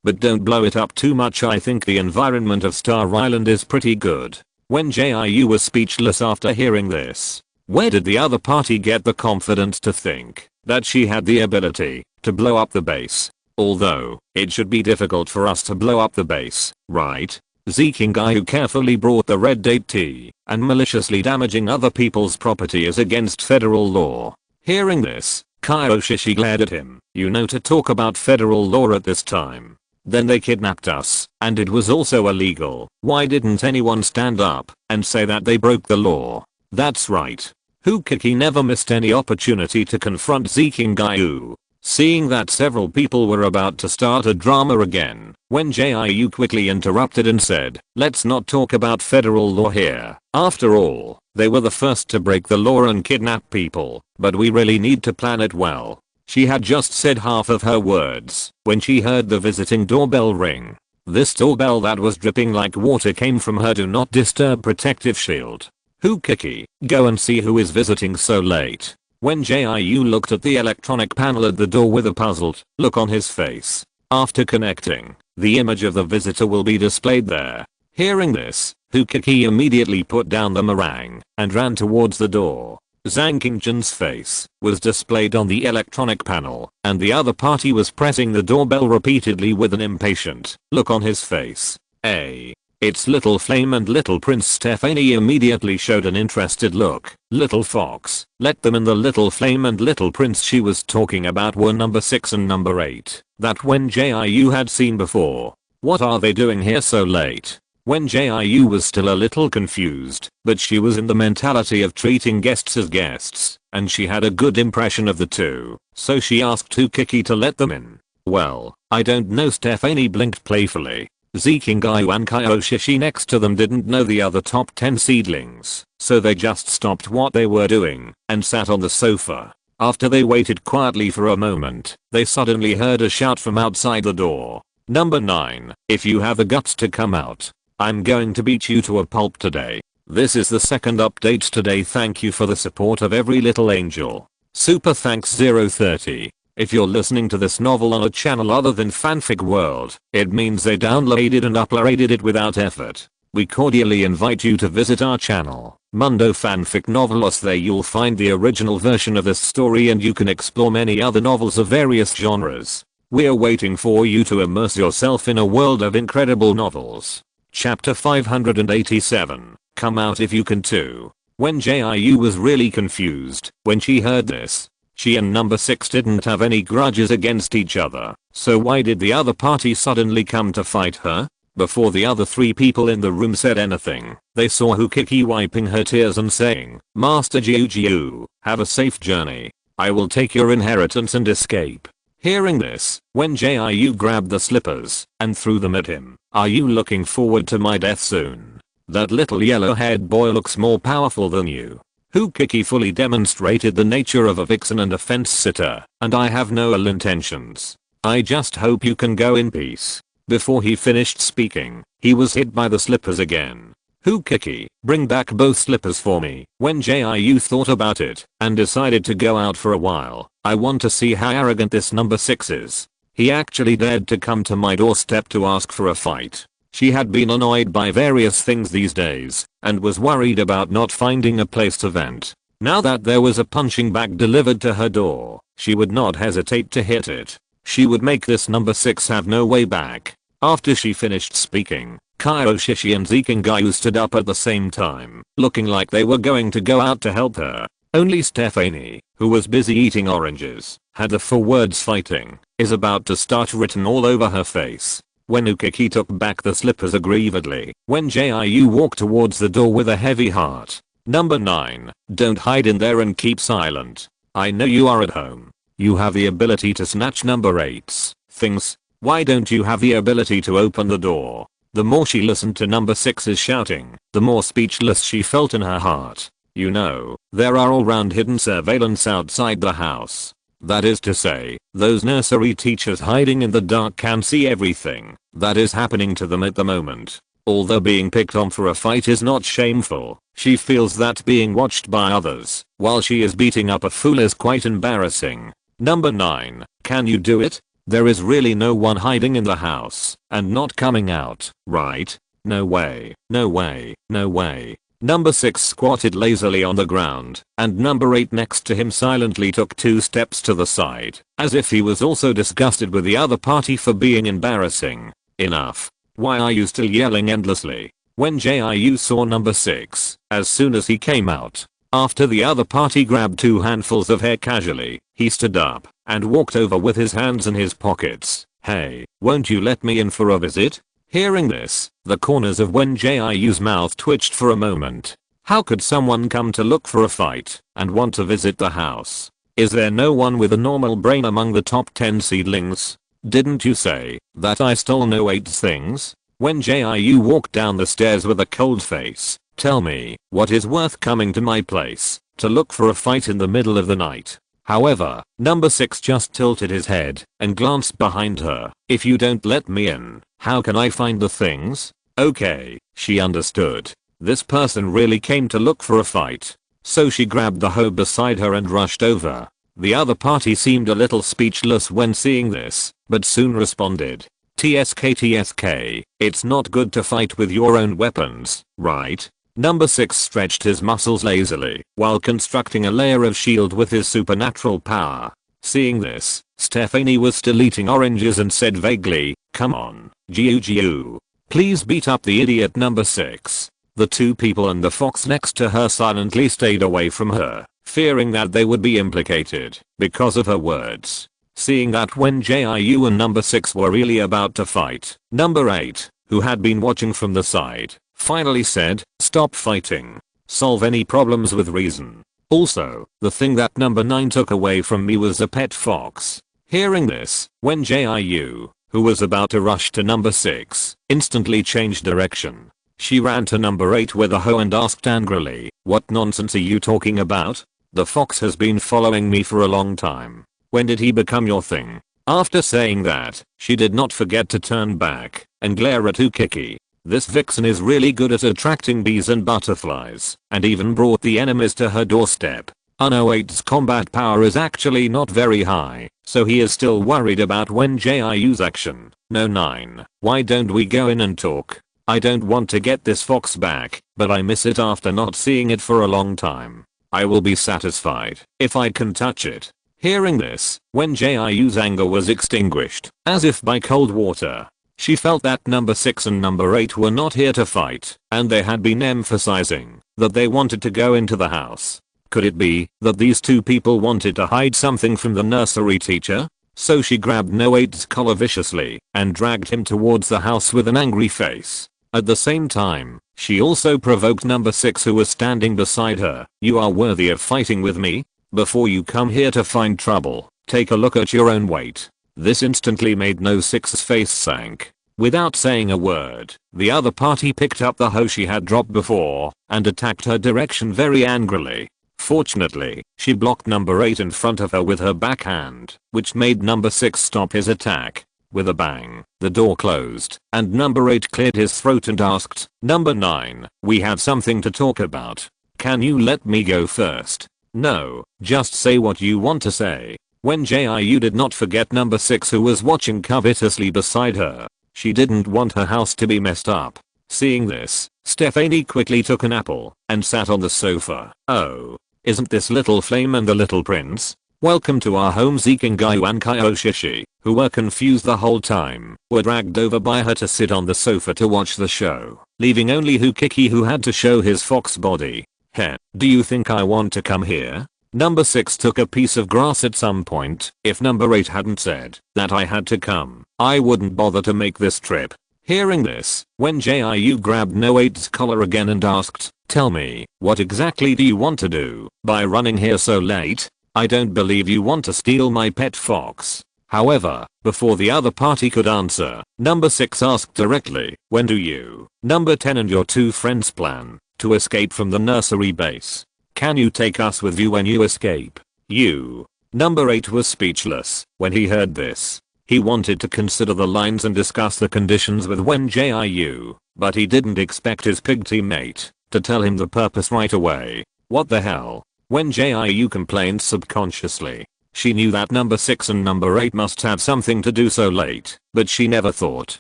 Speaker 1: but don't blow it up too much. I think the environment of Star Island is pretty good. Wen Jiu was speechless after hearing this. Where did the other party get the confidence to think that she had the ability to blow up the base? Although, it should be difficult for us to blow up the base, right? Zekingayu carefully brought the red date tea, and maliciously damaging other people's property is against federal law. Hearing this, Kyoshi glared at him. You know to talk about federal law at this time. Then they kidnapped us, and it was also illegal. Why didn't anyone stand up and say that they broke the law? That's right. Hukiki never missed any opportunity to confront Zekingayu. Seeing that several people were about to start a drama again, Wen Jiu quickly interrupted and said, let's not talk about federal law here. After all, they were the first to break the law and kidnap people, but we really need to plan it well. She had just said half of her words when she heard the visiting doorbell ring. This doorbell that was dripping like water came from her do not disturb protective shield. Hukiki, go and see who is visiting so late. Wen Jiu looked at the electronic panel at the door with a puzzled look on his face. After connecting, the image of the visitor will be displayed there. Hearing this, Hukiki immediately put down the meringue and ran towards the door. Zhang Qingjun's face was displayed on the electronic panel, and the other party was pressing the doorbell repeatedly with an impatient look on his face. It's Little Flame and Little Prince. Stephanie immediately showed an interested look. Little Fox, let them in. The Little Flame and Little Prince she was talking about were number 6 and number 8, that Wen Jiu had seen before. What are they doing here so late? Wen Jiu was still a little confused, but she was in the mentality of treating guests as guests, and she had a good impression of the two, so she asked Hukiki to let them in. Well, I don't know. Stephanie blinked playfully. Zekingayu and Kyoshi next to them didn't know the other top 10 seedlings, so they just stopped what they were doing and sat on the sofa. After they waited quietly for a moment, they suddenly heard a shout from outside the door. Number 9, if you have the guts to come out, I'm going to beat you to a pulp today. This is the second update today. Thank you for the support of every little angel. Super thanks 030. If you're listening to this novel on a channel other than Fanfic World, it means they downloaded and uploaded it without effort. We cordially invite you to visit our channel, Mundo Fanfic Novelos. There you'll find the original version of this story and you can explore many other novels of various genres. We're waiting for you to immerse yourself in a world of incredible novels. Chapter 587. Come out if you can too. Wen Jiu was really confused when she heard this. She and number 6 didn't have any grudges against each other, so why did the other party suddenly come to fight her? Before the other 3 people in the room said anything, they saw Hukiki wiping her tears and saying, Master Jiu, have a safe journey. I will take your inheritance and escape. Hearing this, Wen Jiu grabbed the slippers and threw them at him. Are you looking forward to my death soon? That little yellow-haired boy looks more powerful than you. Hukiki fully demonstrated the nature of a vixen and a fence sitter, and I have no ill intentions. I just hope you can go in peace. Before he finished speaking, he was hit by the slippers again. Hukiki, bring back both slippers for me. Wen Jiu thought about it and decided to go out for a while. I want to see how arrogant this number 6 is. He actually dared to come to my doorstep to ask for a fight. She had been annoyed by various things these days and was worried about not finding a place to vent. Now that there was a punching bag delivered to her door, she would not hesitate to hit it. She would make this number 6 have no way back. After she finished speaking, Kyoshi and Zikingayu stood up at the same time, looking like they were going to go out to help her. Only Stephanie, who was busy eating oranges, had the 4 words fighting is about to start written all over her face. When Hukiki took back the slippers aggrievedly, Wen Jiu walked towards the door with a heavy heart. Number 9, don't hide in there and keep silent. I know you are at home. You have the ability to snatch number 8's things. Why don't you have the ability to open the door? The more she listened to number 6's shouting, the more speechless she felt in her heart. You know, there are all round hidden surveillance outside the house. That is to say, those nursery teachers hiding in the dark can see everything that is happening to them at the moment. Although being picked on for a fight is not shameful, she feels that being watched by others while she is beating up a fool is quite embarrassing. Number 9, can you do it? There is really no one hiding in the house and not coming out, right? No way, no way, no way. Number 6 squatted lazily on the ground, and number 8 next to him silently took 2 steps to the side, as if he was also disgusted with the other party for being embarrassing. Enough. Why are you still yelling endlessly? Wen Jiu saw number 6 as soon as he came out. After the other party grabbed 2 handfuls of hair casually, he stood up and walked over with his hands in his pockets. Hey, won't you let me in for a visit? Hearing this, the corners of Wen Jiu's mouth twitched for a moment. How could someone come to look for a fight and want to visit the house? Is there no one with a normal brain among the top 10 seedlings? Didn't you say that I stole no 8's things? Wen Jiu walked down the stairs with a cold face. Tell me, what is worth coming to my place to look for a fight in the middle of the night? However, number 6 just tilted his head and glanced behind her. If you don't let me in, how can I find the things? Okay, she understood. This person really came to look for a fight. So she grabbed the hoe beside her and rushed over. The other party seemed a little speechless when seeing this, but soon responded. TSK, it's not good to fight with your own weapons, right? Number 6 stretched his muscles lazily while constructing a layer of shield with his supernatural power. Seeing this, Stephanie was still eating oranges and said vaguely, come on, Jiu, please beat up the idiot number 6. The 2 people and the fox next to her silently stayed away from her, fearing that they would be implicated because of her words. Seeing that Wen Jiu and number 6 were really about to fight, number 8, who had been watching from the side, finally said, stop fighting. Solve any problems with reason. Also, the thing that number 9 took away from me was a pet fox. Hearing this, Wen Jiu, who was about to rush to number 6, instantly changed direction. She ran to number 8 with a hoe and asked angrily, what nonsense are you talking about? The fox has been following me for a long time. When did he become your thing? After saying that, she did not forget to turn back and glare at Hukiki. This vixen is really good at attracting bees and butterflies, and even brought the enemies to her doorstep. 08's combat power is actually not very high, so he is still worried about Wen Jiu's action. No 9. Why don't we go in and talk? I don't want to get this fox back, but I miss it after not seeing it for a long time. I will be satisfied if I can touch it. Hearing this, Wen Jiu's anger was extinguished, as if by cold water. She felt that number 6 and number 8 were not here to fight, and they had been emphasizing that they wanted to go into the house. Could it be that these two people wanted to hide something from the nursery teacher? So she grabbed No 8's collar viciously and dragged him towards the house with an angry face. At the same time, she also provoked number 6, who was standing beside her. You are worthy of fighting with me? Before you come here to find trouble, take a look at your own weight. This instantly made No 6's face sank. Without saying a word, the other party picked up the hoe she had dropped before and attacked her direction very angrily. Fortunately, she blocked number 8 in front of her with her backhand, which made number 6 stop his attack. With a bang, the door closed, and number 8 cleared his throat and asked, Number 9, we have something to talk about. Can you let me go first? No, just say what you want to say. Wen Jiu did not forget number 6, who was watching covetously beside her. She didn't want her house to be messed up. Seeing this, Stephanie quickly took an apple and sat on the sofa. Oh, isn't this little Flame and the little prince? Welcome to our home. Zeke and Gayu and Kaioshishi, who were confused the whole time, were dragged over by her to sit on the sofa to watch the show, leaving only Hukiki, who had to show his fox body. Heh, do you think I want to come here? Number 6 took a piece of grass at some point. If number 8 hadn't said that I had to come, I wouldn't bother to make this trip. Hearing this, Wen Jiu grabbed No 8's collar again and asked, Tell me, what exactly do you want to do by running here so late? I don't believe you want to steal my pet fox. However, before the other party could answer, number 6 asked directly, when do you, number 10 and your two friends plan to escape from the nursery base? Can you take us with you when you escape? You. Number 8 was speechless when he heard this. He wanted to consider the lines and discuss the conditions with Wen Jiu, but he didn't expect his pig teammate to tell him the purpose right away. What the hell? Wen Jiu complained subconsciously. She knew that number 6 and number 8 must have something to do so late, but she never thought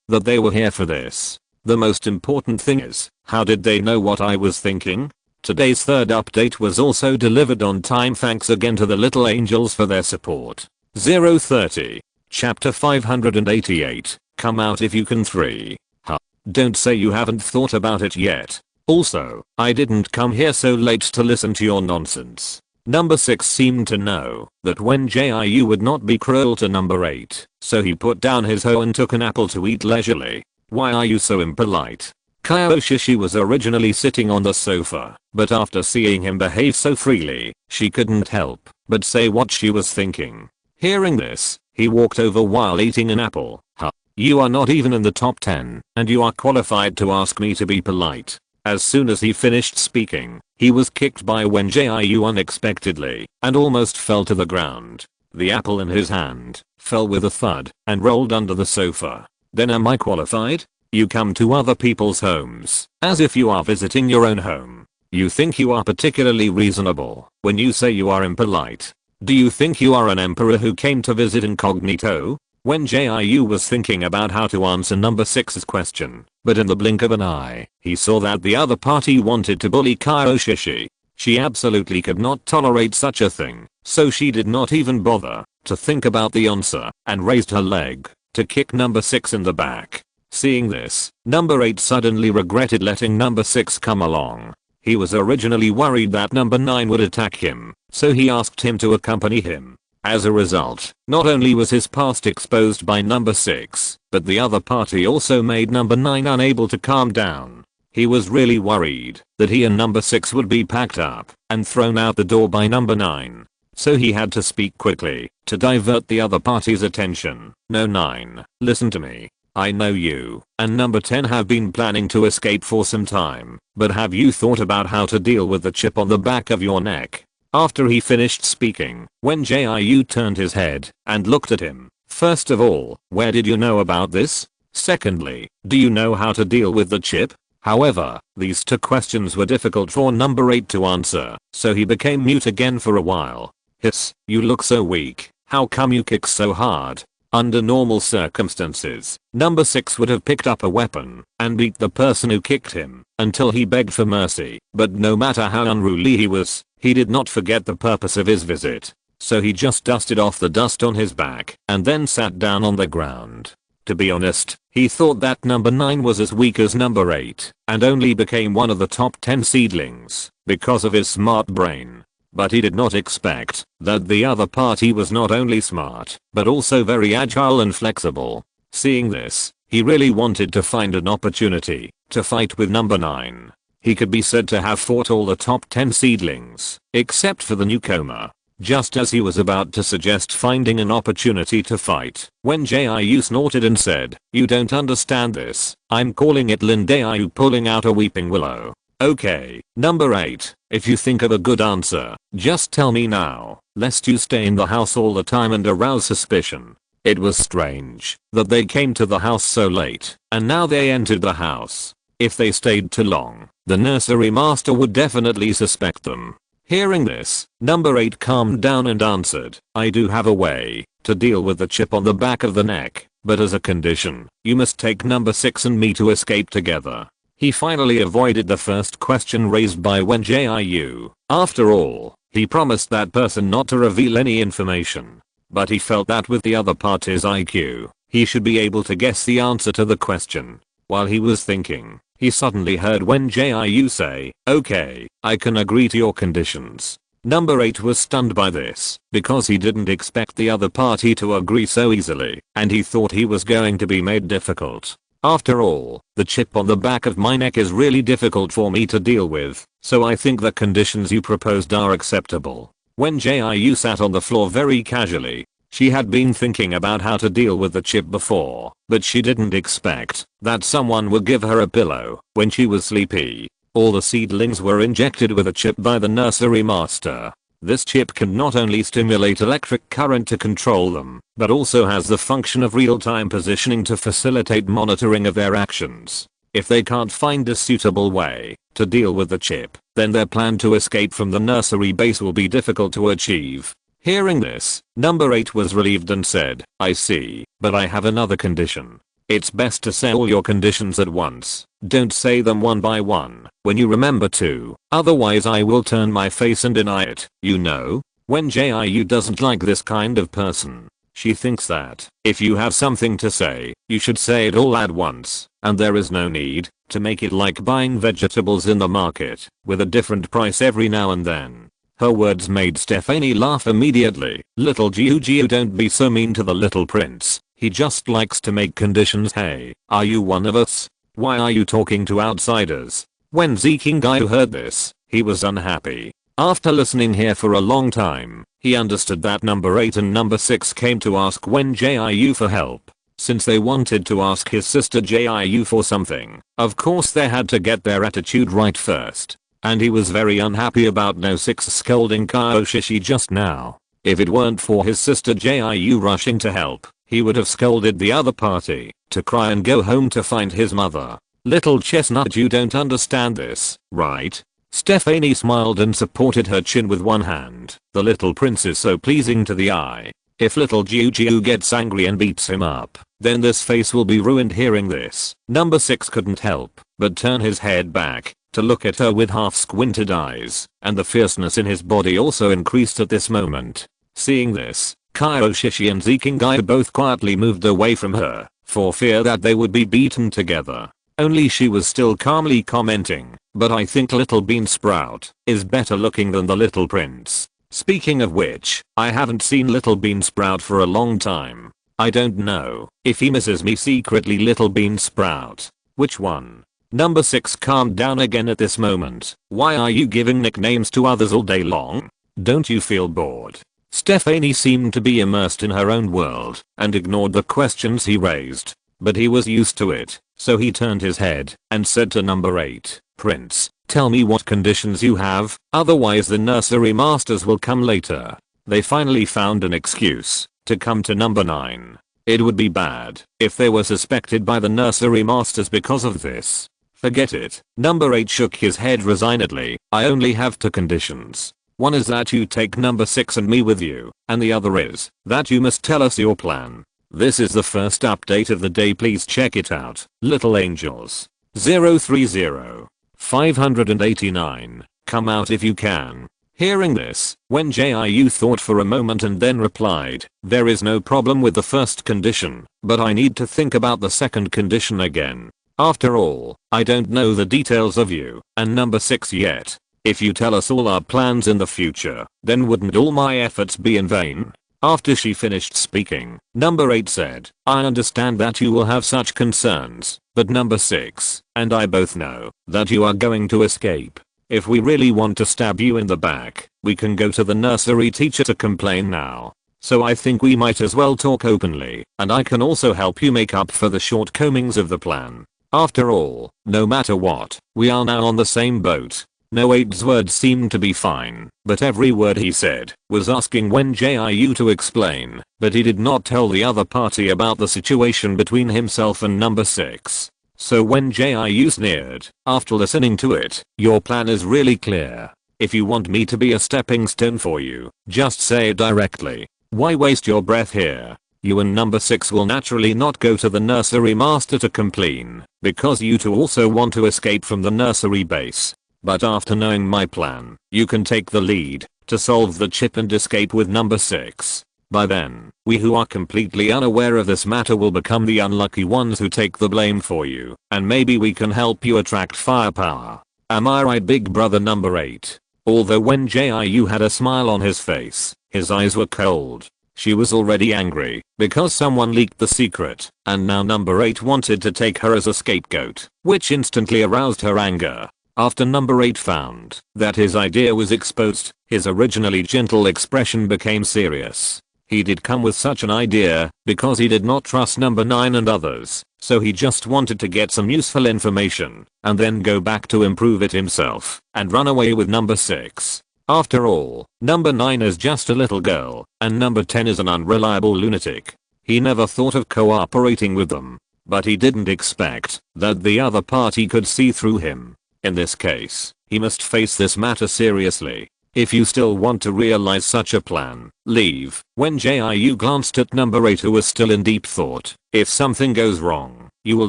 Speaker 1: that they were here for this. The most important thing is, how did they know what I was thinking? Today's third update was also delivered on time. Thanks again to the little angels for their support. 030. Chapter 588. Come out if you can 3. Huh. Don't say you haven't thought about it yet. Also, I didn't come here so late to listen to your nonsense. Number 6 seemed to know that Wen Jiu would not be cruel to number 8, so he put down his hoe and took an apple to eat leisurely. Why are you so impolite? Kaioshishi was originally sitting on the sofa, but after seeing him behave so freely, she couldn't help but say what she was thinking. Hearing this, he walked over while eating an apple. Huh. You are not even in the top 10, and you are qualified to ask me to be polite. As soon as he finished speaking, he was kicked by Wen Jiu unexpectedly and almost fell to the ground. The apple in his hand fell with a thud and rolled under the sofa. Then am I qualified? You come to other people's homes as if you are visiting your own home. You think you are particularly reasonable when you say you are impolite. Do you think you are an emperor who came to visit incognito? Wen Jiu was thinking about how to answer number 6's question, but in the blink of an eye, he saw that the other party wanted to bully Kaioshishi. She absolutely could not tolerate such a thing, so she did not even bother to think about the answer and raised her leg to kick number 6 in the back. Seeing this, number 8 suddenly regretted letting number 6 come along. He was originally worried that number 9 would attack him, so he asked him to accompany him. As a result, not only was his past exposed by number 6, but the other party also made number 9 unable to calm down. He was really worried that he and number 6 would be packed up and thrown out the door by number 9. So he had to speak quickly to divert the other party's attention. No 9, listen to me. I know you and number 10 have been planning to escape for some time, but have you thought about how to deal with the chip on the back of your neck? After he finished speaking, Wen Jiu turned his head and looked at him. First of all, where did you know about this? Secondly, do you know how to deal with the chip? However, these two questions were difficult for number 8 to answer, so he became mute again for a while. Hiss, you look so weak, how come you kick so hard? Under normal circumstances, number 6 would have picked up a weapon and beat the person who kicked him until he begged for mercy, but no matter how unruly he was, he did not forget the purpose of his visit. So he just dusted off the dust on his back and then sat down on the ground. To be honest, he thought that number 9 was as weak as number 8 and only became one of the top 10 seedlings because of his smart brain. But he did not expect that the other party was not only smart, but also very agile and flexible. Seeing this, he really wanted to find an opportunity to fight with number 9. He could be said to have fought all the top 10 seedlings, except for the newcomer. Just as he was about to suggest finding an opportunity to fight, Wen Jiu snorted and said, "You don't understand this, I'm calling it Lin Jiu pulling out a weeping willow." Okay, number 8, if you think of a good answer, just tell me now, lest you stay in the house all the time and arouse suspicion. It was strange that they came to the house so late, and now they entered the house. If they stayed too long, the nursery master would definitely suspect them. Hearing this, number 8 calmed down and answered, I do have a way to deal with the chip on the back of the neck, but as a condition, you must take number 6 and me to escape together. He finally avoided the first question raised by Wen Jiu. After all, he promised that person not to reveal any information. But he felt that with the other party's IQ, he should be able to guess the answer to the question. While he was thinking, he suddenly heard Wen Jiu say, okay, I can agree to your conditions. Number 8 was stunned by this, because he didn't expect the other party to agree so easily, and he thought he was going to be made difficult. After all, the chip on the back of my neck is really difficult for me to deal with, so I think the conditions you proposed are acceptable. Wen Jiu sat on the floor very casually. She had been thinking about how to deal with the chip before, but she didn't expect that someone would give her a pillow when she was sleepy. All the seedlings were injected with a chip by the nursery master. This chip can not only stimulate electric current to control them, but also has the function of real-time positioning to facilitate monitoring of their actions. If they can't find a suitable way to deal with the chip, then their plan to escape from the nursery base will be difficult to achieve. Hearing this, number 8 was relieved and said, I see, but I have another condition. It's best to say all your conditions at once. Don't say them one by one when you remember to, otherwise I will turn my face and deny it, you know? Wen Jiu doesn't like this kind of person. She thinks that if you have something to say, you should say it all at once, and there is no need to make it like buying vegetables in the market with a different price every now and then. Her words made Stephanie laugh immediately. Little Jiu, don't be so mean to the little prince. He just likes to make conditions. Hey, are you one of us? Why are you talking to outsiders? When Jiu heard this, he was unhappy. After listening here for a long time, he understood that number 8 and number 6 came to ask Wen Jiu for help. Since they wanted to ask his sister Jiu for something, of course they had to get their attitude right first. And he was very unhappy about no 6 scolding Kaioshishi just now. If it weren't for his sister Jiu rushing to help, he would have scolded the other party to cry and go home to find his mother. Little chestnut, you don't understand this, right? Stephanie smiled and supported her chin with one hand. The little prince is so pleasing to the eye. If little Jiu gets angry and beats him up, then this face will be ruined. Hearing this, number 6 couldn't help but turn his head back to look at her with half squinted eyes, and the fierceness in his body also increased at this moment. Seeing this, Kaioshishi and Jiu both quietly moved away from her, for fear that they would be beaten together. Only she was still calmly commenting, but I think little bean sprout is better looking than the little prince. Speaking of which, I haven't seen little bean sprout for a long time. I don't know if he misses me secretly. Little bean sprout. Which one? Number 6 calmed down again at this moment. Why are you giving nicknames to others all day long? Don't you feel bored? Stephanie seemed to be immersed in her own world and ignored the questions he raised. But he was used to it, so he turned his head and said to number 8, Prince, tell me what conditions you have, otherwise the nursery masters will come later. They finally found an excuse to come to number 9. It would be bad if they were suspected by the nursery masters because of this. Forget it. Number 8 shook his head resignedly. I only have two conditions. One is that you take number 6 and me with you, and the other is that you must tell us your plan. This is the first update of the day, please check it out. Little Angels. 030. 589. Come out if you can. Hearing this, Wen Jiu thought for a moment and then replied, there is no problem with the first condition, but I need to think about the second condition again. After all, I don't know the details of you and number 6 yet. If you tell us all our plans in the future, then wouldn't all my efforts be in vain? After she finished speaking, number 8 said, I understand that you will have such concerns, but number 6 and I both know that you are going to escape. If we really want to stab you in the back, we can go to the nursery teacher to complain now. So I think we might as well talk openly, and I can also help you make up for the shortcomings of the plan. After all, no matter what, we are now on the same boat. No 8's words seemed to be fine, but every word he said was asking Wen Jiu to explain, but he did not tell the other party about the situation between himself and number 6. So Wen Jiu sneered, after listening to it, your plan is really clear. If you want me to be a stepping stone for you, just say it directly. Why waste your breath here? You and number 6 will naturally not go to the nursery master to complain, because you two also want to escape from the nursery base. But after knowing my plan, you can take the lead to solve the chip and escape with number 6. By then, we who are completely unaware of this matter will become the unlucky ones who take the blame for you, and maybe we can help you attract firepower. Am I right, big brother number 8? Although Wen Jiu had a smile on his face, his eyes were cold. She was already angry because someone leaked the secret, and now number 8 wanted to take her as a scapegoat, which instantly aroused her anger. After number 8 found that his idea was exposed, his originally gentle expression became serious. He did come with such an idea because he did not trust number 9 and others, so he just wanted to get some useful information and then go back to improve it himself and run away with number 6. After all, number 9 is just a little girl and number 10 is an unreliable lunatic. He never thought of cooperating with them, but he didn't expect that the other party could see through him. In this case, he must face this matter seriously. If you still want to realize such a plan, leave. Wen Jiu glanced at number 8 who was still in deep thought. If something goes wrong, you will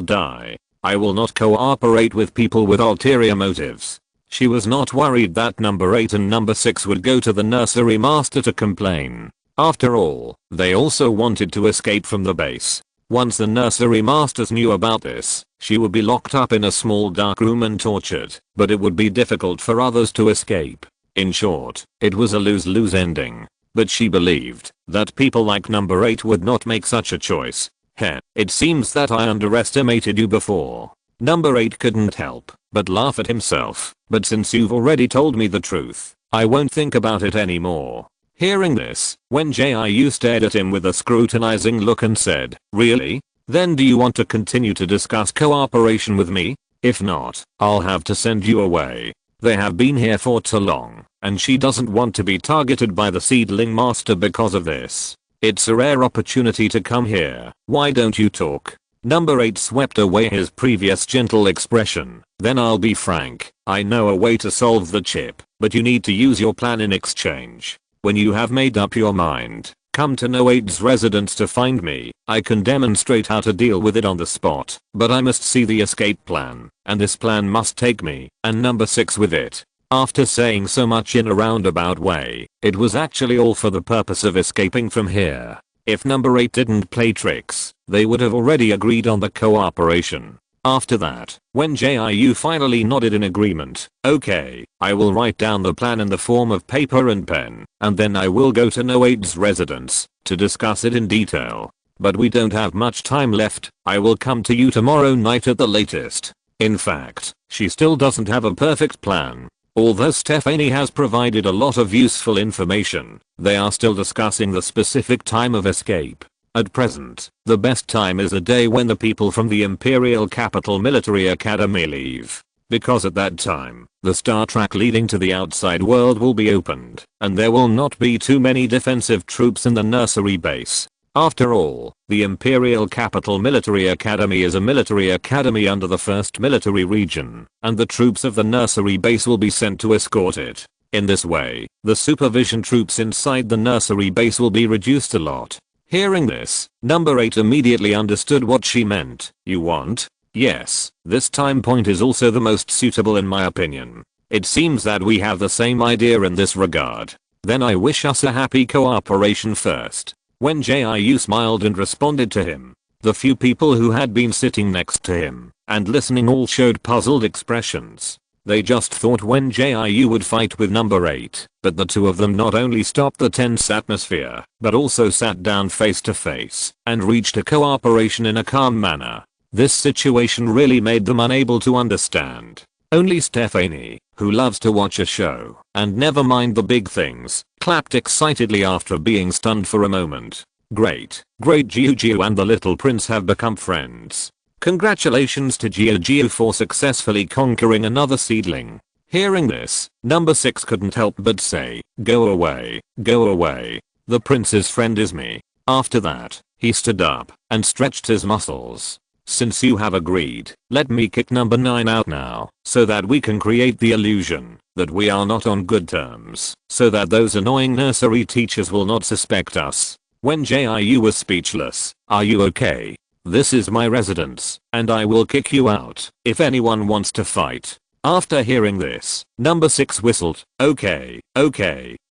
Speaker 1: die. I will not cooperate with people with ulterior motives. She was not worried that number 8 and number 6 would go to the nursery master to complain. After all, they also wanted to escape from the base. Once the nursery masters knew about this, she would be locked up in a small dark room and tortured, but it would be difficult for others to escape. In short, it was a lose-lose ending. But she believed that people like number 8 would not make such a choice. Heh, it seems that I underestimated you before. Number 8 couldn't help but laugh at himself, but since you've already told me the truth, I won't think about it anymore. Hearing this, Wen Jiu stared at him with a scrutinizing look and said, really? Then do you want to continue to discuss cooperation with me? If not, I'll have to send you away. They have been here for too long, and she doesn't want to be targeted by the seedling master because of this. It's a rare opportunity to come here. Why don't you talk? Number 8 swept away his previous gentle expression. Then I'll be frank, I know a way to solve the chip, but you need to use your plan in exchange. When you have made up your mind, come to No 8's residence to find me. I can demonstrate how to deal with it on the spot, but I must see the escape plan, and this plan must take me and number 6 with it. After saying so much in a roundabout way, it was actually all for the purpose of escaping from here. If number 8 didn't play tricks, they would have already agreed on the cooperation. After that, Wen Jiu finally nodded in agreement. Okay, I will write down the plan in the form of paper and pen, and then I will go to No 8's residence to discuss it in detail. But we don't have much time left. I will come to you tomorrow night at the latest. In fact, she still doesn't have a perfect plan. Although Stephanie has provided a lot of useful information, they are still discussing the specific time of escape. At present, the best time is a day when the people from the Imperial Capital Military Academy leave. Because at that time, the star track leading to the outside world will be opened, and there will not be too many defensive troops in the nursery base. After all, the Imperial Capital Military Academy is a military academy under the 1st Military Region, and the troops of the nursery base will be sent to escort it. In this way, the supervision troops inside the nursery base will be reduced a lot. Hearing this, number 8 immediately understood what she meant. You want? Yes, this time point is also the most suitable in my opinion. It seems that we have the same idea in this regard. Then I wish us a happy cooperation first. Wen Jiu smiled and responded to him. The few people who had been sitting next to him and listening all showed puzzled expressions. They just thought Wen Jiu would fight with number 8, but the two of them not only stopped the tense atmosphere, but also sat down face to face and reached a cooperation in a calm manner. This situation really made them unable to understand. Only Stephanie, who loves to watch a show and never mind the big things, clapped excitedly after being stunned for a moment. Great Jiu and the little prince have become friends. Congratulations to Jiu for successfully conquering another seedling. Hearing this, number 6 couldn't help but say, go away, go away. The prince's friend is me. After that, he stood up and stretched his muscles. Since you have agreed, let me kick number 9 out now, so that we can create the illusion that we are not on good terms, so that those annoying nursery teachers will not suspect us. Wen Jiu was speechless. Are you okay? This is my residence, and I will kick you out if anyone wants to fight. After hearing this, number 6 whistled. Okay,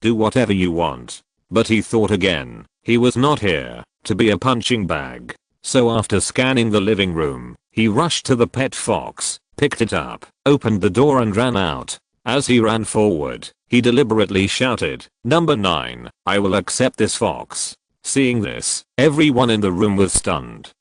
Speaker 1: do whatever you want. But he thought again. He was not here to be a punching bag. So after scanning the living room, he rushed to the pet fox, picked it up, opened the door and ran out. As he ran forward, he deliberately shouted, number 9, I will accept this fox. Seeing this, everyone in the room was stunned.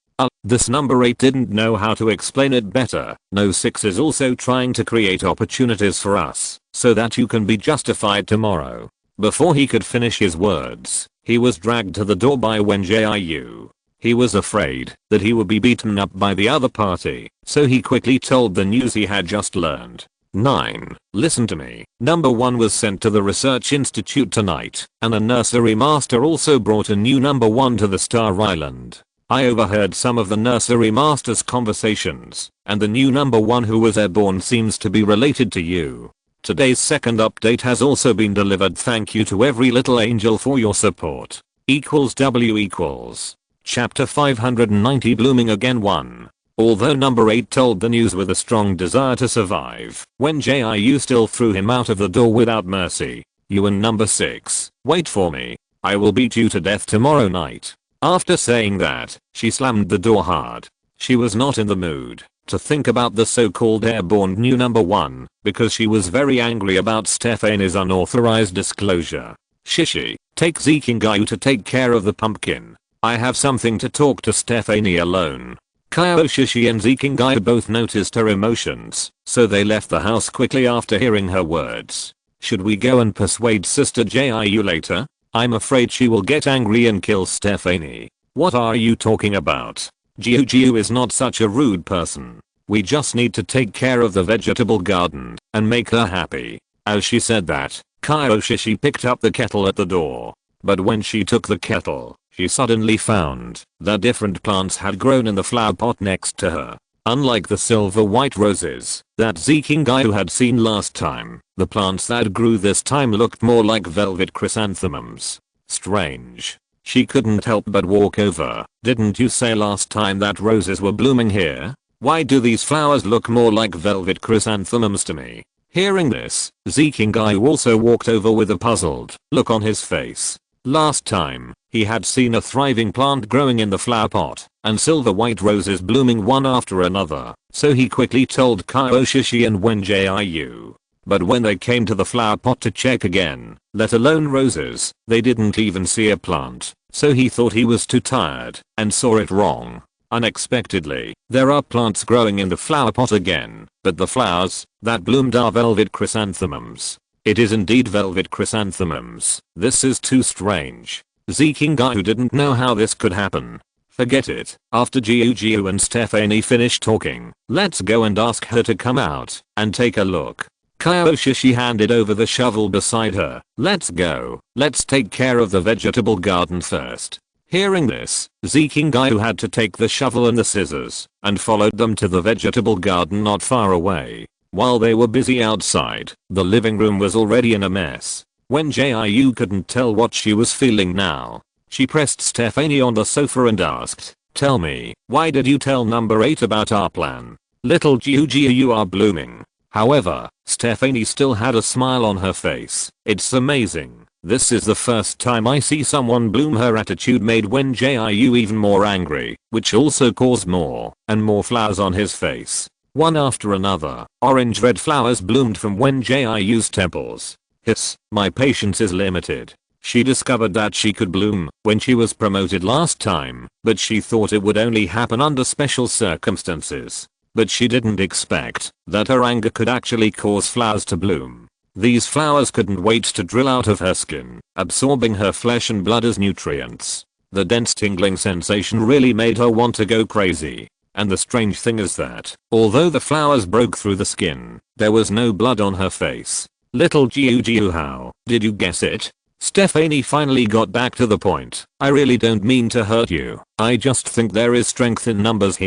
Speaker 1: This number 8 didn't know how to explain it better. No, 6 is also trying to create opportunities for us, so that you can be justified tomorrow. Before he could finish his words, he was dragged to the door by Wen Jiu. He was afraid that he would be beaten up by the other party, so he quickly told the news he had just learned. 9. Listen to me. Number 1 was sent to the research institute tonight, and the nursery master also brought a new number 1 to the Star Island. I overheard some of the nursery master's conversations, and the new number 1 who was airborne seems to be related to you. Today's second update has also been delivered. Thank you to every little angel for your support. =W=. Chapter 590 Blooming Again 1. Although number 8 told the news with a strong desire to survive, Wen Jiu still threw him out of the door without mercy. You and number 6, wait for me. I will beat you to death tomorrow night. After saying that, she slammed the door hard. She was not in the mood to think about the so-called airborne new number 1, because she was very angry about Stephanie's unauthorized disclosure. Shishi, take Zikingayu to take care of the pumpkin. I have something to talk to Stephanie alone. Shishi and Zikingayu both noticed her emotions, so they left the house quickly after hearing her words. Should we go and persuade Sister Jiu later? I'm afraid she will get angry and kill Stephanie. What are you talking about? Jiu is not such a rude person. We just need to take care of the vegetable garden and make her happy. As she said that, Shishi picked up the kettle at the door. But when she took the kettle, she suddenly found that different plants had grown in the flower pot next to her. Unlike the silver white roses that Zikingayu had seen last time, the plants that grew this time looked more like velvet chrysanthemums. Strange. She couldn't help but walk over. Didn't you say last time that roses were blooming here? Why do these flowers look more like velvet chrysanthemums to me? Hearing this, Zikingayu also walked over with a puzzled look on his face. Last time, he had seen a thriving plant growing in the flower pot, and silver white roses blooming one after another, so he quickly told Shishi and Wen Jiu. But when they came to the flower pot to check again, let alone roses, they didn't even see a plant, so he thought he was too tired, and saw it wrong. Unexpectedly, there are plants growing in the flower pot again, but the flowers that bloomed are velvet chrysanthemums. It is indeed velvet chrysanthemums. This is too strange. Zikingayu didn't know how this could happen. Forget it. After Jiu and Stephanie finished talking, let's go and ask her to come out and take a look. Shishi handed over the shovel beside her. Let's go. Let's take care of the vegetable garden first. Hearing this, Zikingayu had to take the shovel and the scissors and followed them to the vegetable garden not far away. While they were busy outside, the living room was already in a mess. Wen Jiu couldn't tell what she was feeling now. She pressed Stephanie on the sofa and asked, "Tell me, why did you tell number 8 about our plan? Little Jiu, you are blooming." However, Stephanie still had a smile on her face. "It's amazing. This is the first time I see someone bloom." Her attitude made Wen Jiu even more angry, which also caused more and more flowers on his face. One after another, orange-red flowers bloomed from Wen Jiu's temples. Hiss, my patience is limited. She discovered that she could bloom when she was promoted last time, but she thought it would only happen under special circumstances. But she didn't expect that her anger could actually cause flowers to bloom. These flowers couldn't wait to drill out of her skin, absorbing her flesh and blood as nutrients. The dense tingling sensation really made her want to go crazy. And the strange thing is that, although the flowers broke through the skin, there was no blood on her face. Little Jiu, how did you guess it? Stephanie finally got back to the point. "I really don't mean to hurt you. I just think there is strength in numbers."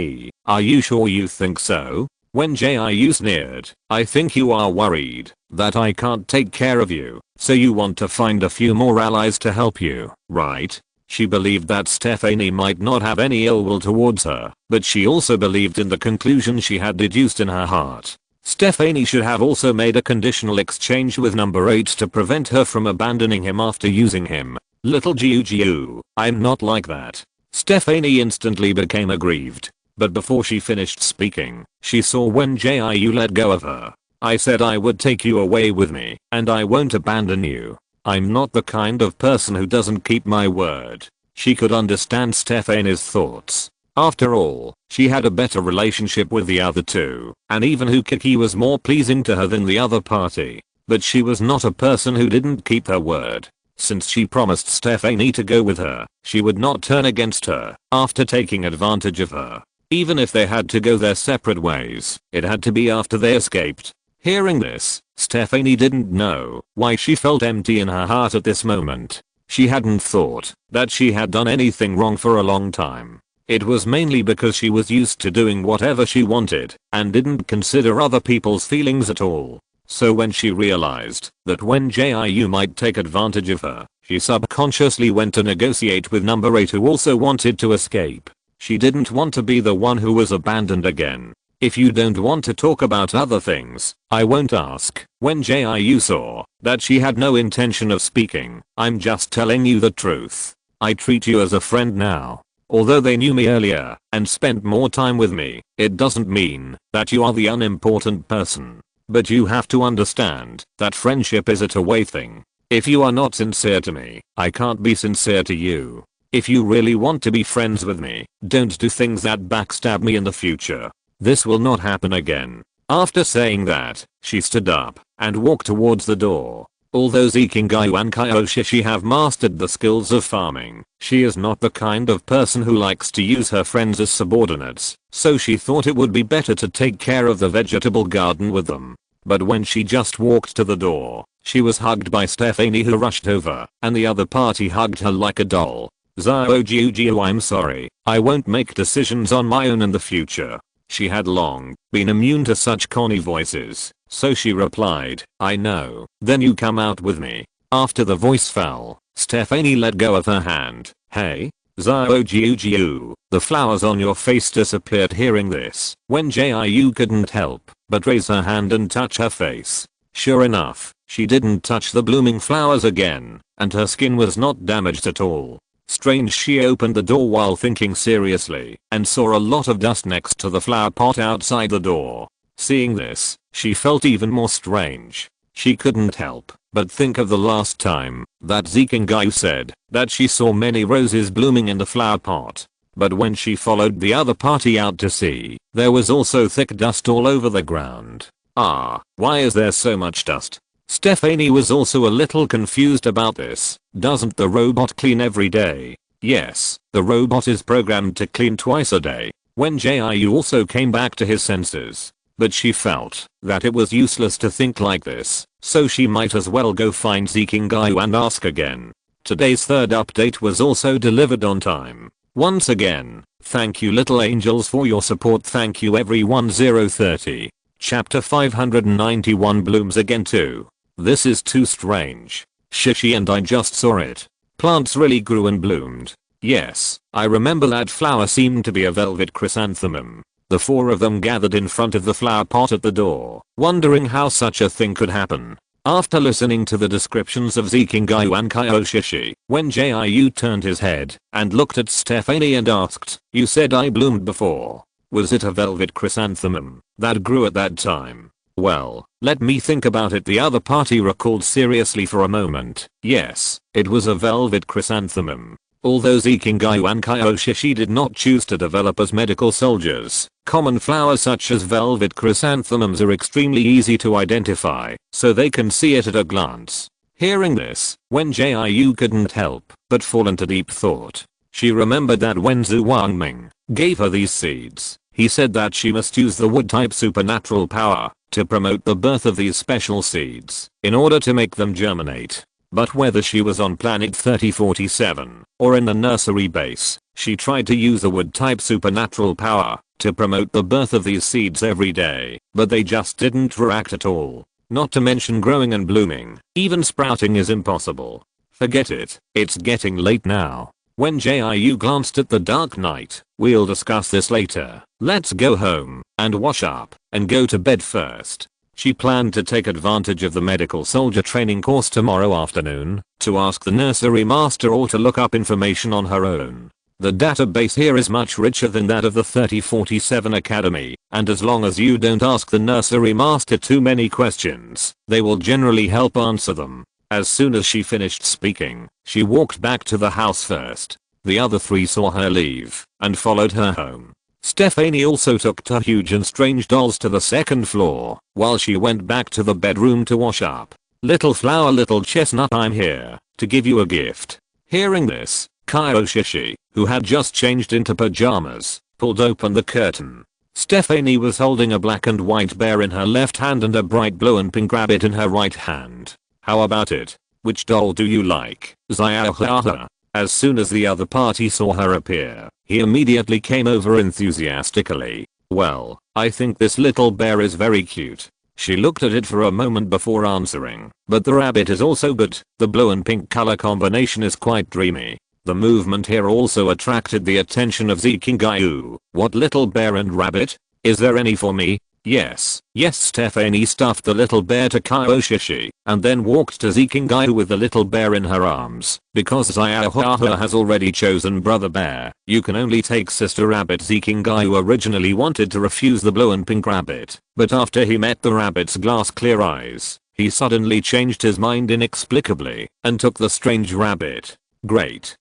Speaker 1: Are you sure you think so? Wen Jiu sneered. "I think you are worried that I can't take care of you, so you want to find a few more allies to help you, right?" She believed that Stephanie might not have any ill will towards her, but she also believed in the conclusion she had deduced in her heart. Stephanie should have also made a conditional exchange with number 8 to prevent her from abandoning him after using him. "Little Jiu, I'm not like that." Stephanie instantly became aggrieved. But before she finished speaking, she saw Wen Jiu let go of her. "I said I would take you away with me, and I won't abandon you. I'm not the kind of person who doesn't keep my word." She could understand Stephanie's thoughts. After all, she had a better relationship with the other two, and even Hukiki was more pleasing to her than the other party. But she was not a person who didn't keep her word. Since she promised Stephanie to go with her, she would not turn against her after taking advantage of her. Even if they had to go their separate ways, it had to be after they escaped. Hearing this, Stephanie didn't know why she felt empty in her heart at this moment. She hadn't thought that she had done anything wrong for a long time. It was mainly because she was used to doing whatever she wanted and didn't consider other people's feelings at all. So when she realized that Wen Jiu might take advantage of her, she subconsciously went to negotiate with number 8 who also wanted to escape. She didn't want to be the one who was abandoned again. "If you don't want to talk about other things, I won't ask." Wen Jiu saw that she had no intention of speaking. "I'm just telling you the truth. I treat you as a friend now. Although they knew me earlier and spent more time with me, it doesn't mean that you are the unimportant person. But you have to understand that friendship is a two-way thing. If you are not sincere to me, I can't be sincere to you. If you really want to be friends with me, don't do things that backstab me in the future. This will not happen again." After saying that, she stood up and walked towards the door. Although Zikingayu and Kyoshi have mastered the skills of farming, she is not the kind of person who likes to use her friends as subordinates, so she thought it would be better to take care of the vegetable garden with them. But when she just walked to the door, she was hugged by Stephanie who rushed over, and the other party hugged her like a doll. "Zhao Jiu, I'm sorry, I won't make decisions on my own in the future." She had long been immune to such corny voices, so she replied, "I know, then you come out with me." After the voice fell, Stephanie let go of her hand. "Hey, Zhao Jiu, the flowers on your face disappeared." Hearing this, Wen Jiu couldn't help but raise her hand and touch her face. Sure enough, she didn't touch the blooming flowers again, and her skin was not damaged at all. Strange. She opened the door while thinking seriously and saw a lot of dust next to the flower pot outside the door. Seeing this, she felt even more strange. She couldn't help but think of the last time that Zikingayu said that she saw many roses blooming in the flower pot. But when she followed the other party out to sea, there was also thick dust all over the ground. Why is there so much dust? Stephanie was also a little confused about this. Doesn't the robot clean every day? Yes, the robot is programmed to clean twice a day. Wen Jiu also came back to his senses. But she felt that it was useless to think like this, so she might as well go find Zikingayu and ask again. Today's third update was also delivered on time. Once again, thank you little angels for your support. Thank you everyone. 030. Chapter 591 blooms again too. This is too strange. Shishi and I just saw it. Plants really grew and bloomed. Yes, I remember that flower seemed to be a velvet chrysanthemum. The four of them gathered in front of the flower pot at the door, wondering how such a thing could happen. After listening to the descriptions of Zikingayu and Kaioshishi, Wen Jiu turned his head and looked at Stephanie and asked, "You said I bloomed before. Was it a velvet chrysanthemum that grew at that time?" "Well, let me think about it." The other party recalled seriously for a moment. Yes, it was a velvet chrysanthemum. Although Zikingayu and Kaioshishi did not choose to develop as medical soldiers, common flowers such as velvet chrysanthemums are extremely easy to identify, so they can see it at a glance. Hearing this, Wen Jiu couldn't help but fall into deep thought. She remembered that when Zhu Wangming gave her these seeds, he said that she must use the wood-type supernatural power to promote the birth of these special seeds in order to make them germinate. But whether she was on planet 3047 or in the nursery base, she tried to use the wood-type supernatural power to promote the birth of these seeds every day, but they just didn't react at all. Not to mention growing and blooming. Even sprouting is impossible. Forget it, it's getting late now. When Jiu glanced at the dark night, "We'll discuss this later. Let's go home and wash up and go to bed first." She planned to take advantage of the medical soldier training course tomorrow afternoon to ask the nursery master or to look up information on her own. The database here is much richer than that of the 3047 Academy, and as long as you don't ask the nursery master too many questions, they will generally help answer them. As soon as she finished speaking, she walked back to the house first. The other three saw her leave and followed her home. Stephanie also took two huge and strange dolls to the second floor while she went back to the bedroom to wash up. "Little flower, little chestnut, I'm here to give you a gift." Hearing this, Kaioshishi, who had just changed into pajamas, pulled open the curtain. Stephanie was holding a black and white bear in her left hand and a bright blue and pink rabbit in her right hand. "How about it? Which doll do you like?" Ziahaha. As soon as the other party saw her appear, he immediately came over enthusiastically. "Well, I think this little bear is very cute." She looked at it for a moment before answering, "But the rabbit is also good. The blue and pink color combination is quite dreamy." The movement here also attracted the attention of Zikingayu. "What, little bear and rabbit? Is there any for me?" Yes. Stephanie stuffed the little bear to Kaioshishi and then walked to Zikingayu with the little bear in her arms. "Because Ziahaha has already chosen brother bear, you can only take sister rabbit." Zikingayu originally wanted to refuse the blue and pink rabbit, but after he met the rabbit's glass clear eyes, he suddenly changed his mind inexplicably and took the strange rabbit. Great.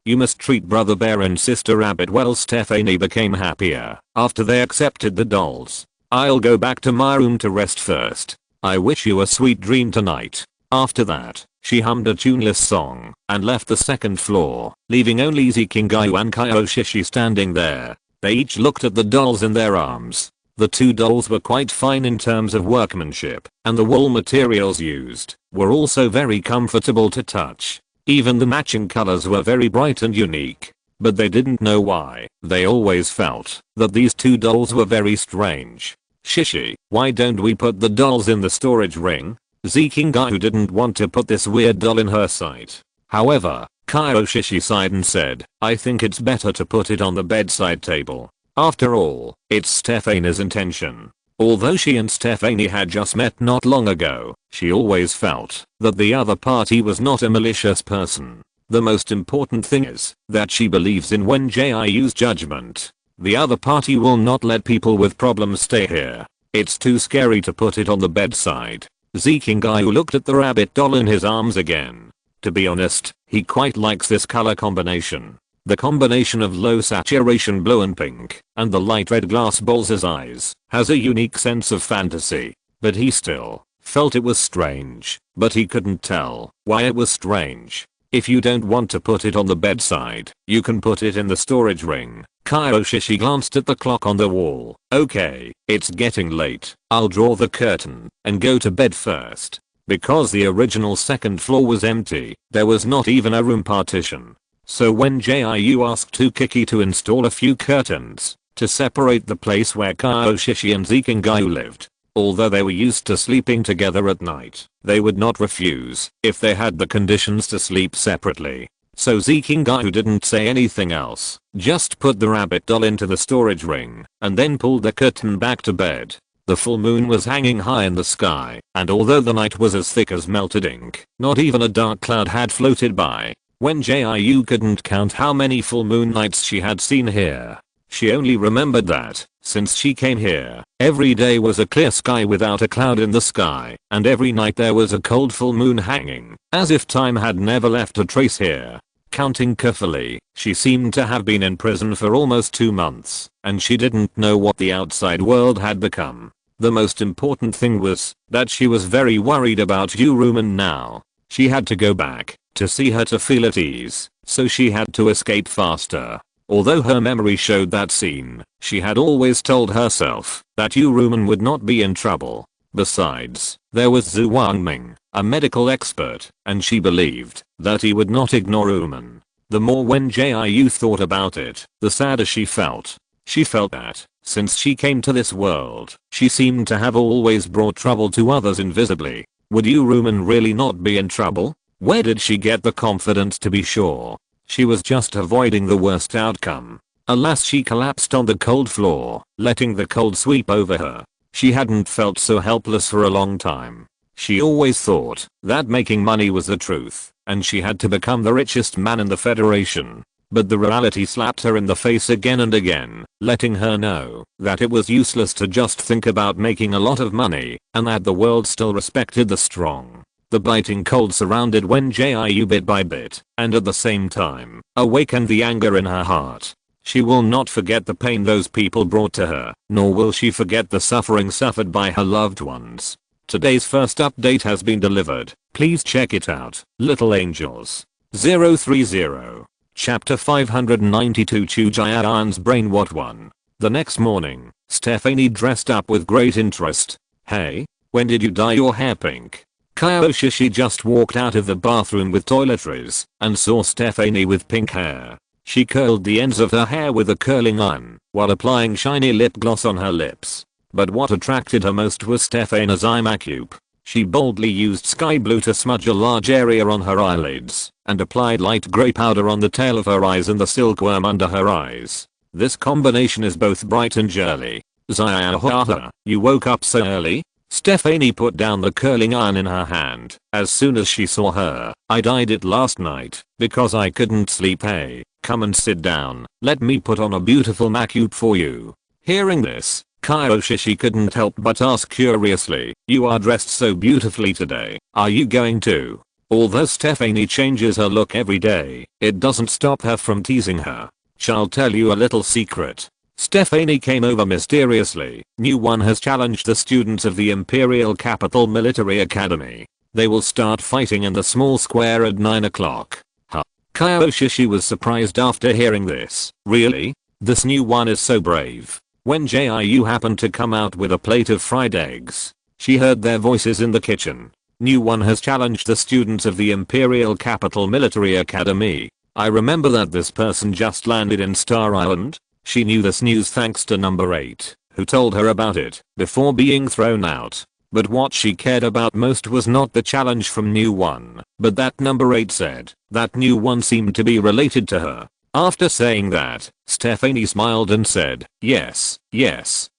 Speaker 1: You must treat brother bear and sister rabbit well." Stephanie became happier after they accepted the dolls. "I'll go back to my room to rest first. I wish you a sweet dream tonight." After that, she hummed a tuneless song and left the second floor, leaving only Zikingayu and Kaioshishi standing there. They each looked at the dolls in their arms. The two dolls were quite fine in terms of workmanship, and the wool materials used were also very comfortable to touch. Even the matching colors were very bright and unique. But they didn't know why. They always felt that these two dolls were very strange. "Shishi, why don't we put the dolls in the storage ring?" Zikingayu didn't want to put this weird doll in her sight. However, Kaioshishi sighed and said, "I think it's better to put it on the bedside table. After all, it's Stephanie's intention." Although she and Stephanie had just met not long ago, she always felt that the other party was not a malicious person. The most important thing is that she believes in Wen Jiu's judgment. The other party will not let people with problems stay here. It's too scary to put it on the bedside. Zikingayu looked at the rabbit doll in his arms again. To be honest, he quite likes this color combination. The combination of low saturation blue and pink and the light red glass balls as eyes has a unique sense of fantasy. But he still felt it was strange, but he couldn't tell why it was strange. "If you don't want to put it on the bedside, you can put it in the storage ring." Kaioshishi glanced at the clock on the wall. "Okay, it's getting late. I'll draw the curtain and go to bed first." Because the original second floor was empty, there was not even a room partition. So when Jiu asked Tukiki to install a few curtains to separate the place where Kaioshishi and Zikingayu lived, although they were used to sleeping together at night, they would not refuse if they had the conditions to sleep separately. So Zikingayu didn't say anything else, just put the rabbit doll into the storage ring and then pulled the curtain back to bed. The full moon was hanging high in the sky, and although the night was as thick as melted ink, not even a dark cloud had floated by. When Jiu couldn't count how many full moon nights she had seen here. She only remembered that, since she came here, every day was a clear sky without a cloud in the sky, and every night there was a cold full moon hanging, as if time had never left a trace here. Counting carefully, she seemed to have been in prison for almost 2 months, and she didn't know what the outside world had become. The most important thing was that she was very worried about Uruman now. She had to go back to see her to feel at ease, so she had to escape faster. Although her memory showed that scene, she had always told herself that Uruman would not be in trouble. Besides, there was Zhu Wangming, a medical expert, and she believed that he would not ignore Uruman. The more Wen Jiu thought about it, the sadder she felt. She felt that, since she came to this world, she seemed to have always brought trouble to others invisibly. Would Uruman really not be in trouble? Where did she get the confidence to be sure? She was just avoiding the worst outcome. Alas, she collapsed on the cold floor, letting the cold sweep over her. She hadn't felt so helpless for a long time. She always thought that making money was the truth, and she had to become the richest man in the Federation. But the reality slapped her in the face again and again, letting her know that it was useless to just think about making a lot of money, and that the world still respected the strong. The biting cold surrounded Wen Jiu bit by bit, and at the same time, awakened the anger in her heart. She will not forget the pain those people brought to her, nor will she forget the suffering suffered by her loved ones. Today's first update has been delivered. Please check it out. Little Angels. 030. Chapter 592 Chujian's Brain. What one? The next morning, Stephanie dressed up with great interest. Hey, when did you dye your hair pink? Kaioshishi just walked out of the bathroom with toiletries and saw Stephanie with pink hair. She curled the ends of her hair with a curling iron while applying shiny lip gloss on her lips. But what attracted her most was Stephanie's eye makeup. She boldly used sky blue to smudge a large area on her eyelids and applied light grey powder on the tail of her eyes and the silkworm under her eyes. This combination is both bright and girly. Zaya, you woke up so early? Stephanie put down the curling iron in her hand as soon as she saw her. I dyed it last night because I couldn't sleep. Hey, come and sit down. Let me put on a beautiful makeup for you. Hearing this, Kaioshishi couldn't help but ask curiously, you are dressed so beautifully today. Are you going to? Although Stephanie changes her look every day, it doesn't stop her from teasing her. Shall tell you a little secret. Stephanie came over mysteriously. New One has challenged the students of the Imperial Capital Military Academy. They will start fighting in the small square at 9 o'clock. Huh. Kaioshishi was surprised after hearing this. Really? This New One is so brave. When Jiu happened to come out with a plate of fried eggs, she heard their voices in the kitchen. New One has challenged the students of the Imperial Capital Military Academy. I remember that this person just landed in Star Island. She knew this news thanks to number 8, who told her about it before being thrown out. But what she cared about most was not the challenge from New One, but that number 8 said that New One seemed to be related to her. After saying that, Stephanie smiled and said, yes, Jiu,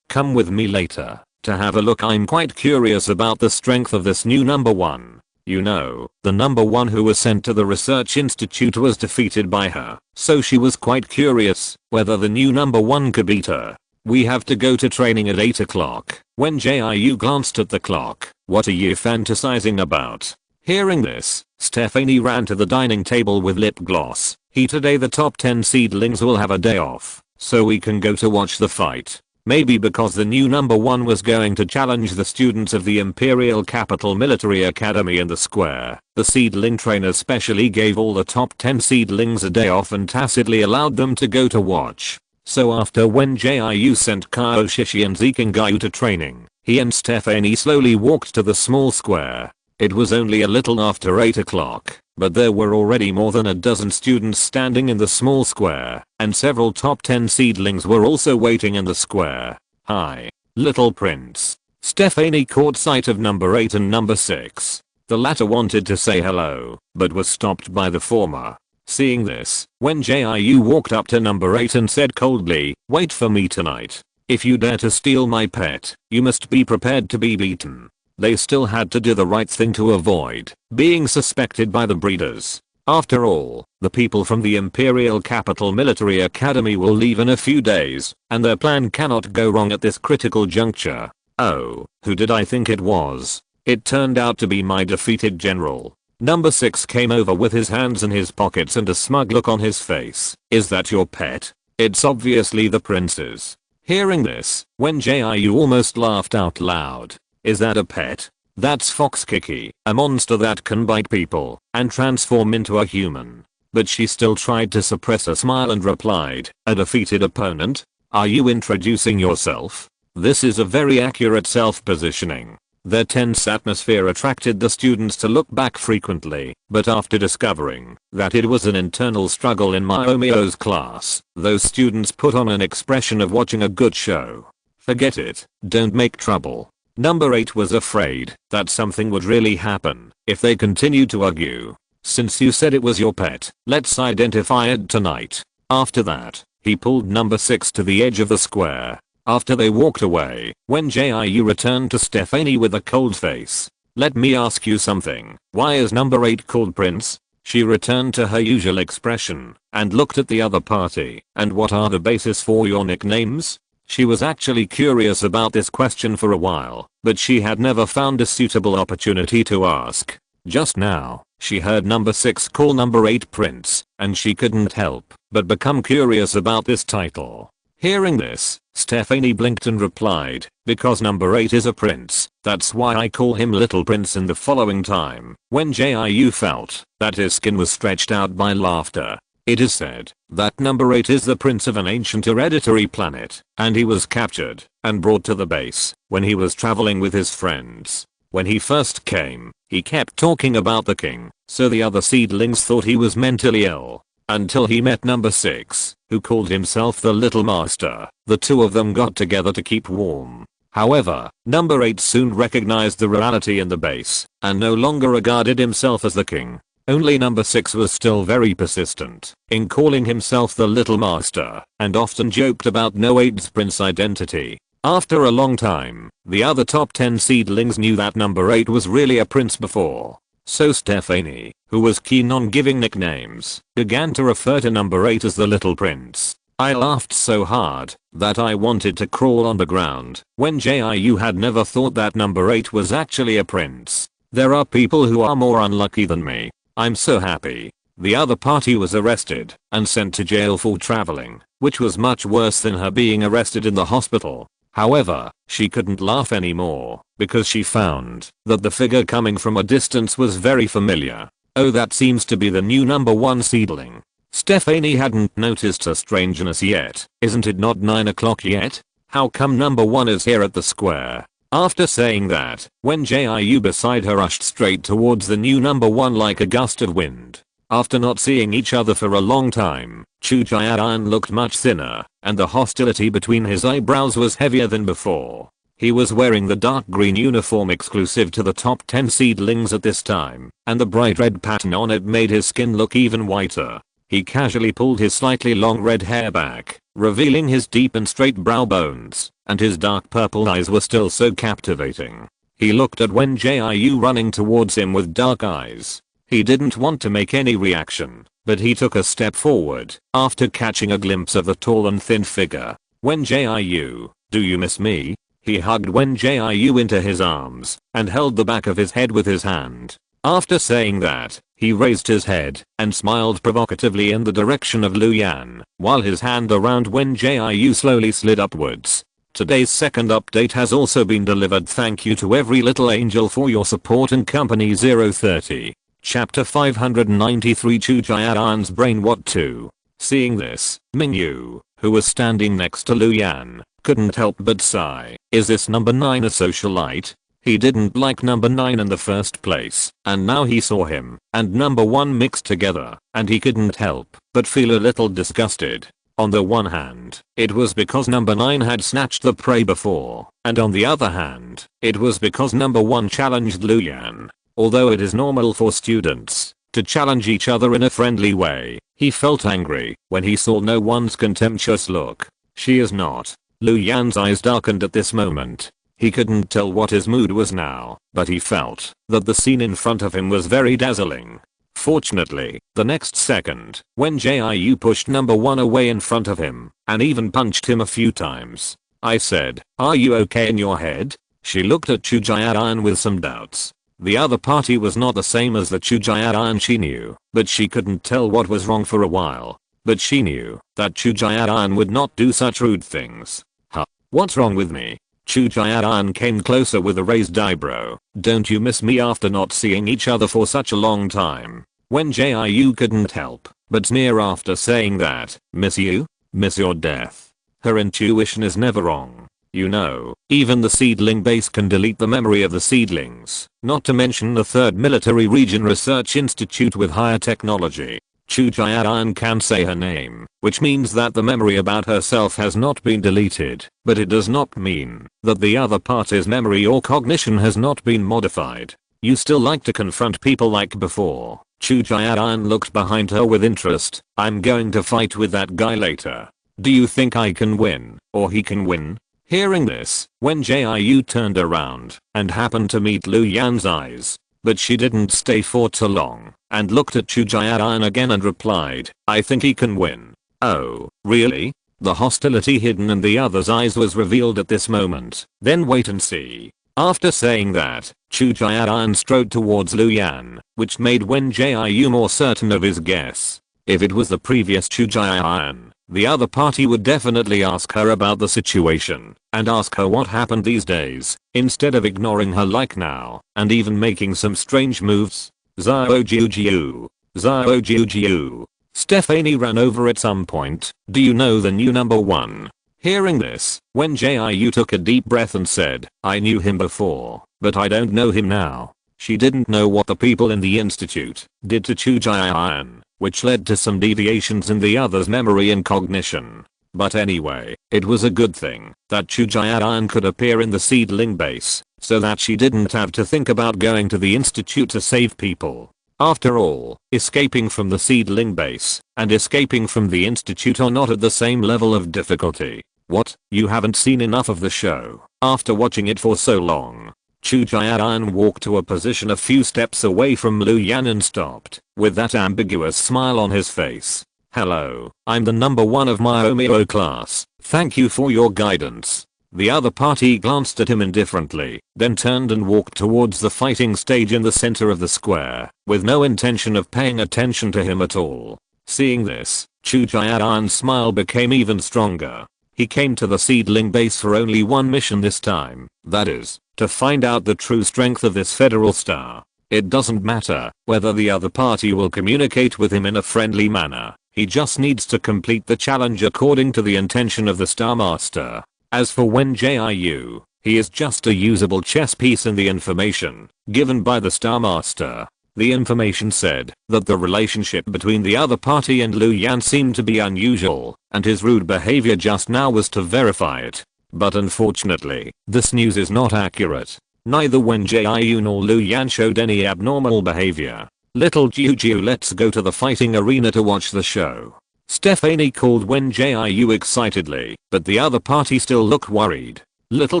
Speaker 1: come with me later to have a look. I'm quite curious about the strength of this new number 1. You know, the number 1 who was sent to the research institute was defeated by her, so she was quite curious whether the new number 1 could beat her. We have to go to training at 8 o'clock. When Jiu glanced at the clock, what are you fantasizing about? Hearing this, Stephanie ran to the dining table with lip gloss. Today the top 10 seedlings will have a day off, so we can go to watch the fight. Maybe because the new number 1 was going to challenge the students of the Imperial Capital Military Academy in the square, the seedling trainer specially gave all the top 10 seedlings a day off and tacitly allowed them to go to watch. So after when Jiu sent Kaioshishi and Zikingayu to training, He and Stephanie slowly walked to the small square. It was only a little after 8 o'clock, but there were already more than a dozen students standing in the small square, and several top 10 seedlings were also waiting in the square. "Hi, little prince." Stephanie caught sight of number 8 and number 6. The latter wanted to say hello, but was stopped by the former. Seeing this, Wen Jiu walked up to number 8 and said coldly, "Wait for me tonight. If you dare to steal my pet, you must be prepared to be beaten." They still had to do the right thing to avoid being suspected by the breeders. After all, the people from the Imperial Capital Military Academy will leave in a few days, and their plan cannot go wrong at this critical juncture. Oh, who did I think it was? It turned out to be my defeated general. Number 6 came over with his hands in his pockets and a smug look on his face. "Is that your pet?" "It's obviously the prince's." Hearing this, Wen Jiu almost laughed out loud. "Is that a pet? That's Fox Kiki, a monster that can bite people and transform into a human." But she still tried to suppress a smile and replied, "A defeated opponent? Are you introducing yourself?" This is a very accurate self-positioning. Their tense atmosphere attracted the students to look back frequently, but after discovering that it was an internal struggle in Miomio's class, those students put on an expression of watching a good show. Forget it, don't make trouble. Number 8 was afraid that something would really happen if they continued to argue. "Since you said it was your pet, let's identify it tonight." After that, he pulled number 6 to the edge of the square. After they walked away, Wen Jiu returned to Stephanie with a cold face. "Let me ask you something. Why is number 8 called Prince?" She returned to her usual expression and looked at the other party. "And what are the basis for your nicknames?" She was actually curious about this question for a while, but she had never found a suitable opportunity to ask. Just now, she heard number 6 call number 8 Prince, and she couldn't help but become curious about this title. Hearing this, Stephanie blinked and replied, "Because number 8 is a prince, that's why I call him Little Prince." In the following time, when Jiu felt that his skin was stretched out by laughter. It is said that number 8 is the prince of an ancient hereditary planet, and he was captured and brought to the base when he was traveling with his friends. When he first came, he kept talking about the king, so the other seedlings thought he was mentally ill. Until he met number 6, who called himself the Little Master. The two of them got together to keep warm. However, number 8 soon recognized the reality in the base, and no longer regarded himself as the king. Only number 6 was still very persistent in calling himself the Little Master, and often joked about no 8's prince identity. After a long time, the other top 10 seedlings knew that number 8 was really a prince before. So Stephanie, who was keen on giving nicknames, began to refer to number 8 as the Little Prince. I laughed so hard that I wanted to crawl on the ground. When Jiu had never thought that number 8 was actually a prince. There are people who are more unlucky than me. I'm so happy. The other party was arrested and sent to jail for traveling, which was much worse than her being arrested in the hospital. However, she couldn't laugh anymore because she found that the figure coming from a distance was very familiar. Oh, that seems to be the new number 1 seedling. Stephanie hadn't noticed her strangeness yet. Isn't it not 9 o'clock yet? How come number 1 is here at the square? After saying that, Wen Jiu beside her rushed straight towards the new number 1 like a gust of wind. After not seeing each other for a long time, Chu Jian looked much thinner, and the hostility between his eyebrows was heavier than before. He was wearing the dark green uniform exclusive to the top 10 seedlings at this time, and the bright red pattern on it made his skin look even whiter. He casually pulled his slightly long red hair back, revealing his deep and straight brow bones, and his dark purple eyes were still so captivating. He looked at Wen Jiu running towards him with dark eyes. He didn't want to make any reaction, but he took a step forward after catching a glimpse of the tall and thin figure. Wen Jiu, do you miss me? He hugged Wen Jiu into his arms and held the back of his head with his hand. After saying that, he raised his head and smiled provocatively in the direction of Lu Yan, while his hand around Wen Jiu slowly slid upwards. Today's second update has also been delivered. Thank you to every little angel for your support and company. 030. Chapter 593 Chu Jian's brain. What to? Seeing this, Mingyu, who was standing next to Lu Yan, couldn't help but sigh. Is this number 9 a socialite? He didn't like number 9 in the first place, and now he saw him and number 1 mixed together, and he couldn't help but feel a little disgusted. On the one hand, it was because number 9 had snatched the prey before, and on the other hand, it was because number 1 challenged Lu Yan. Although it is normal for students to challenge each other in a friendly way, he felt angry when he saw no one's contemptuous look. She is not. Lu Yan's eyes darkened at this moment. He couldn't tell what his mood was now, but he felt that the scene in front of him was very dazzling. Fortunately, the next second, Wen Jiu pushed number 1 away in front of him and even punched him a few times. I said, "Are you okay in your head?" She looked at Chu Jian with some doubts. The other party was not the same as the Chu Jian she knew, but she couldn't tell what was wrong for a while. But she knew that Chu Jian would not do such rude things. Huh? What's wrong with me? Chu Jian came closer with a raised eyebrow. Don't you miss me after not seeing each other for such a long time? Wen Jiu couldn't help but sneer after saying that. Miss you? Miss your death. Her intuition is never wrong. You know, even the seedling base can delete the memory of the seedlings, not to mention the 3rd Military Region Research Institute with higher technology. Chu Jian can say her name, which means that the memory about herself has not been deleted, but it does not mean that the other party's memory or cognition has not been modified. You still like to confront people like before. Chu Jian looked behind her with interest. I'm going to fight with that guy later. Do you think I can win, or he can win? Hearing this, Wen Jiu turned around and happened to meet Lu Yan's eyes. But she didn't stay for too long and looked at Chu Jian again and replied, I think he can win. Oh, really? The hostility hidden in the other's eyes was revealed at this moment. Then wait and see. After saying that, Chu Jian strode towards Lu Yan, which made Wen Jiu more certain of his guess. If it was the previous Chu Jian, the other party would definitely ask her about the situation and ask her what happened these days, instead of ignoring her like now and even making some strange moves. Wen Jiu. Wen Jiu. Stephanie ran over at some point. Do you know the new number 1? Hearing this, Wen Jiu took a deep breath and said, I knew him before, but I don't know him now. She didn't know what the people in the institute did to Chu Jian, which led to some deviations in the other's memory and cognition. But anyway, it was a good thing that Chu Jian could appear in the seedling base, so that she didn't have to think about going to the institute to save people. After all, escaping from the seedling base and escaping from the institute are not at the same level of difficulty. What? You haven't seen enough of the show after watching it for so long? Chu Jian walked to a position a few steps away from Lu Yan and stopped, with that ambiguous smile on his face. Hello, I'm the number 1 of my Omeo class. Thank you for your guidance. The other party glanced at him indifferently, then turned and walked towards the fighting stage in the center of the square, with no intention of paying attention to him at all. Seeing this, Chu Jian's smile became even stronger. He came to the seedling base for only one mission this time, that is, to find out the true strength of this federal star. It doesn't matter whether the other party will communicate with him in a friendly manner, he just needs to complete the challenge according to the intention of the Star Master. As for Wen Jiu, he is just a usable chess piece in the information given by the Star Master. The information said that the relationship between the other party and Lu Yan seemed to be unusual, and his rude behavior just now was to verify it. But unfortunately, this news is not accurate. Neither Wen Jiu nor Lu Yan showed any abnormal behavior. Little Jiu, let's go to the fighting arena to watch the show. Stephanie called Wen Jiu excitedly, but the other party still looked worried. Little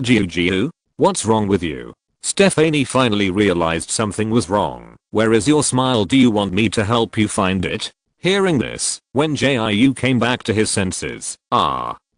Speaker 1: Jiu, what's wrong with you? Stephanie finally realized something was wrong. Where is your smile? Do you want me to help you find it? Hearing this, Wen Jiu came back to his senses.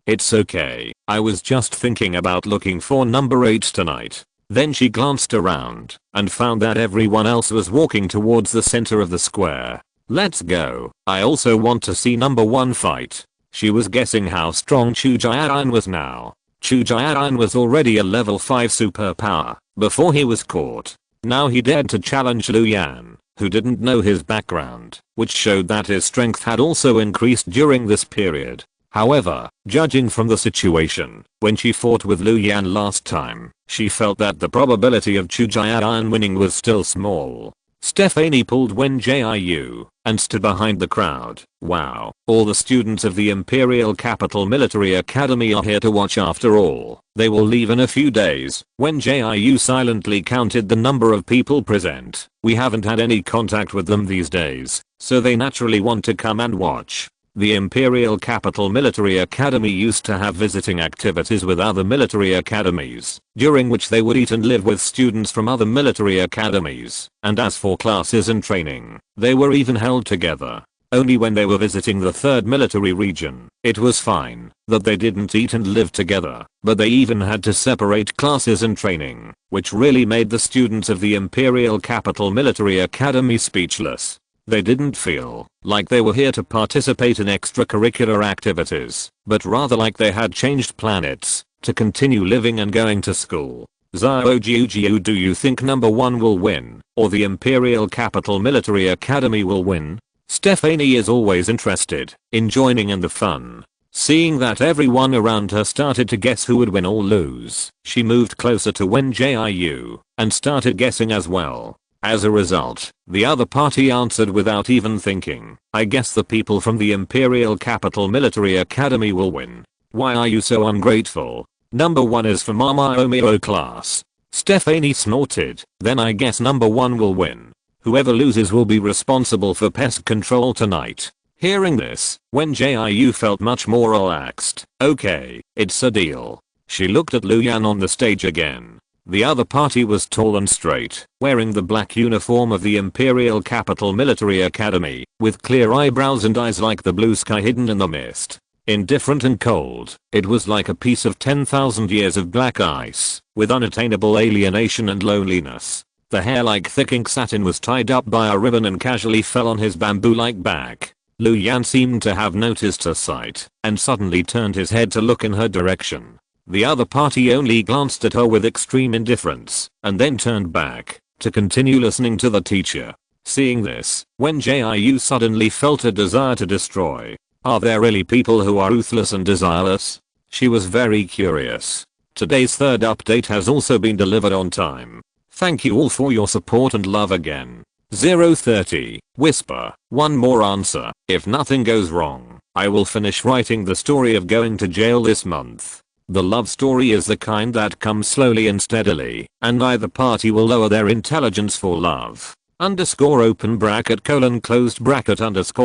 Speaker 1: It's okay. I was just thinking about looking for number 8 tonight. Then she glanced around and found that everyone else was walking towards the center of the square. Let's go. I also want to see number 1 fight. She was guessing how strong Chu Jian was now. Chu Jian was already a level 5 superpower before he was caught. Now he dared to challenge Lu Yan, who didn't know his background, which showed that his strength had also increased during this period. However, judging from the situation, when she fought with Lu Yan last time, she felt that the probability of Chu Jian winning was still small. Stephanie pulled Wen Jiu and stood behind the crowd. Wow, all the students of the Imperial Capital Military Academy are here to watch after all. They will leave in a few days. Wen Jiu silently counted the number of people present. We haven't had any contact with them these days, so they naturally want to come and watch. The Imperial Capital Military Academy used to have visiting activities with other military academies, during which they would eat and live with students from other military academies, and as for classes and training, they were even held together. Only when they were visiting the 3rd military region, it was fine that they didn't eat and live together, but they even had to separate classes and training, which really made the students of the Imperial Capital Military Academy speechless. They didn't feel like they were here to participate in extracurricular activities, but rather like they had changed planets to continue living and going to school. Wen Jiu, do you think number 1 will win, or the Imperial Capital Military Academy will win? Stephanie is always interested in joining in the fun. Seeing that everyone around her started to guess who would win or lose, she moved closer to Wen Jiu and started guessing as well. As a result, the other party answered without even thinking. I guess the people from the Imperial Capital Military Academy will win. Why are you so ungrateful? Number 1 is for Mama Omeo class. Stephanie snorted. Then I guess number 1 will win. Whoever loses will be responsible for pest control tonight. Hearing this, Wen Jiu felt much more relaxed. Okay, it's a deal. She looked at Lu Yan on the stage again. The other party was tall and straight, wearing the black uniform of the Imperial Capital Military Academy, with clear eyebrows and eyes like the blue sky hidden in the mist. Indifferent and cold, it was like a piece of 10,000 years of black ice, with unattainable alienation and loneliness. The hair like thick ink satin was tied up by a ribbon and casually fell on his bamboo-like back. Lu Yan seemed to have noticed her sight, and suddenly turned his head to look in her direction. The other party only glanced at her with extreme indifference, and then turned back to continue listening to the teacher. Seeing this, Wen Jiu suddenly felt a desire to destroy. Are there really people who are ruthless and desireless? She was very curious. Today's 3rd update has also been delivered on time. Thank you all for your support and love again. 030, Whisper, one more answer. If nothing goes wrong, I will finish writing the story of going to jail this month. The love story is the kind that comes slowly and steadily, and neither party will lower their intelligence for love. Open bracket closed bracket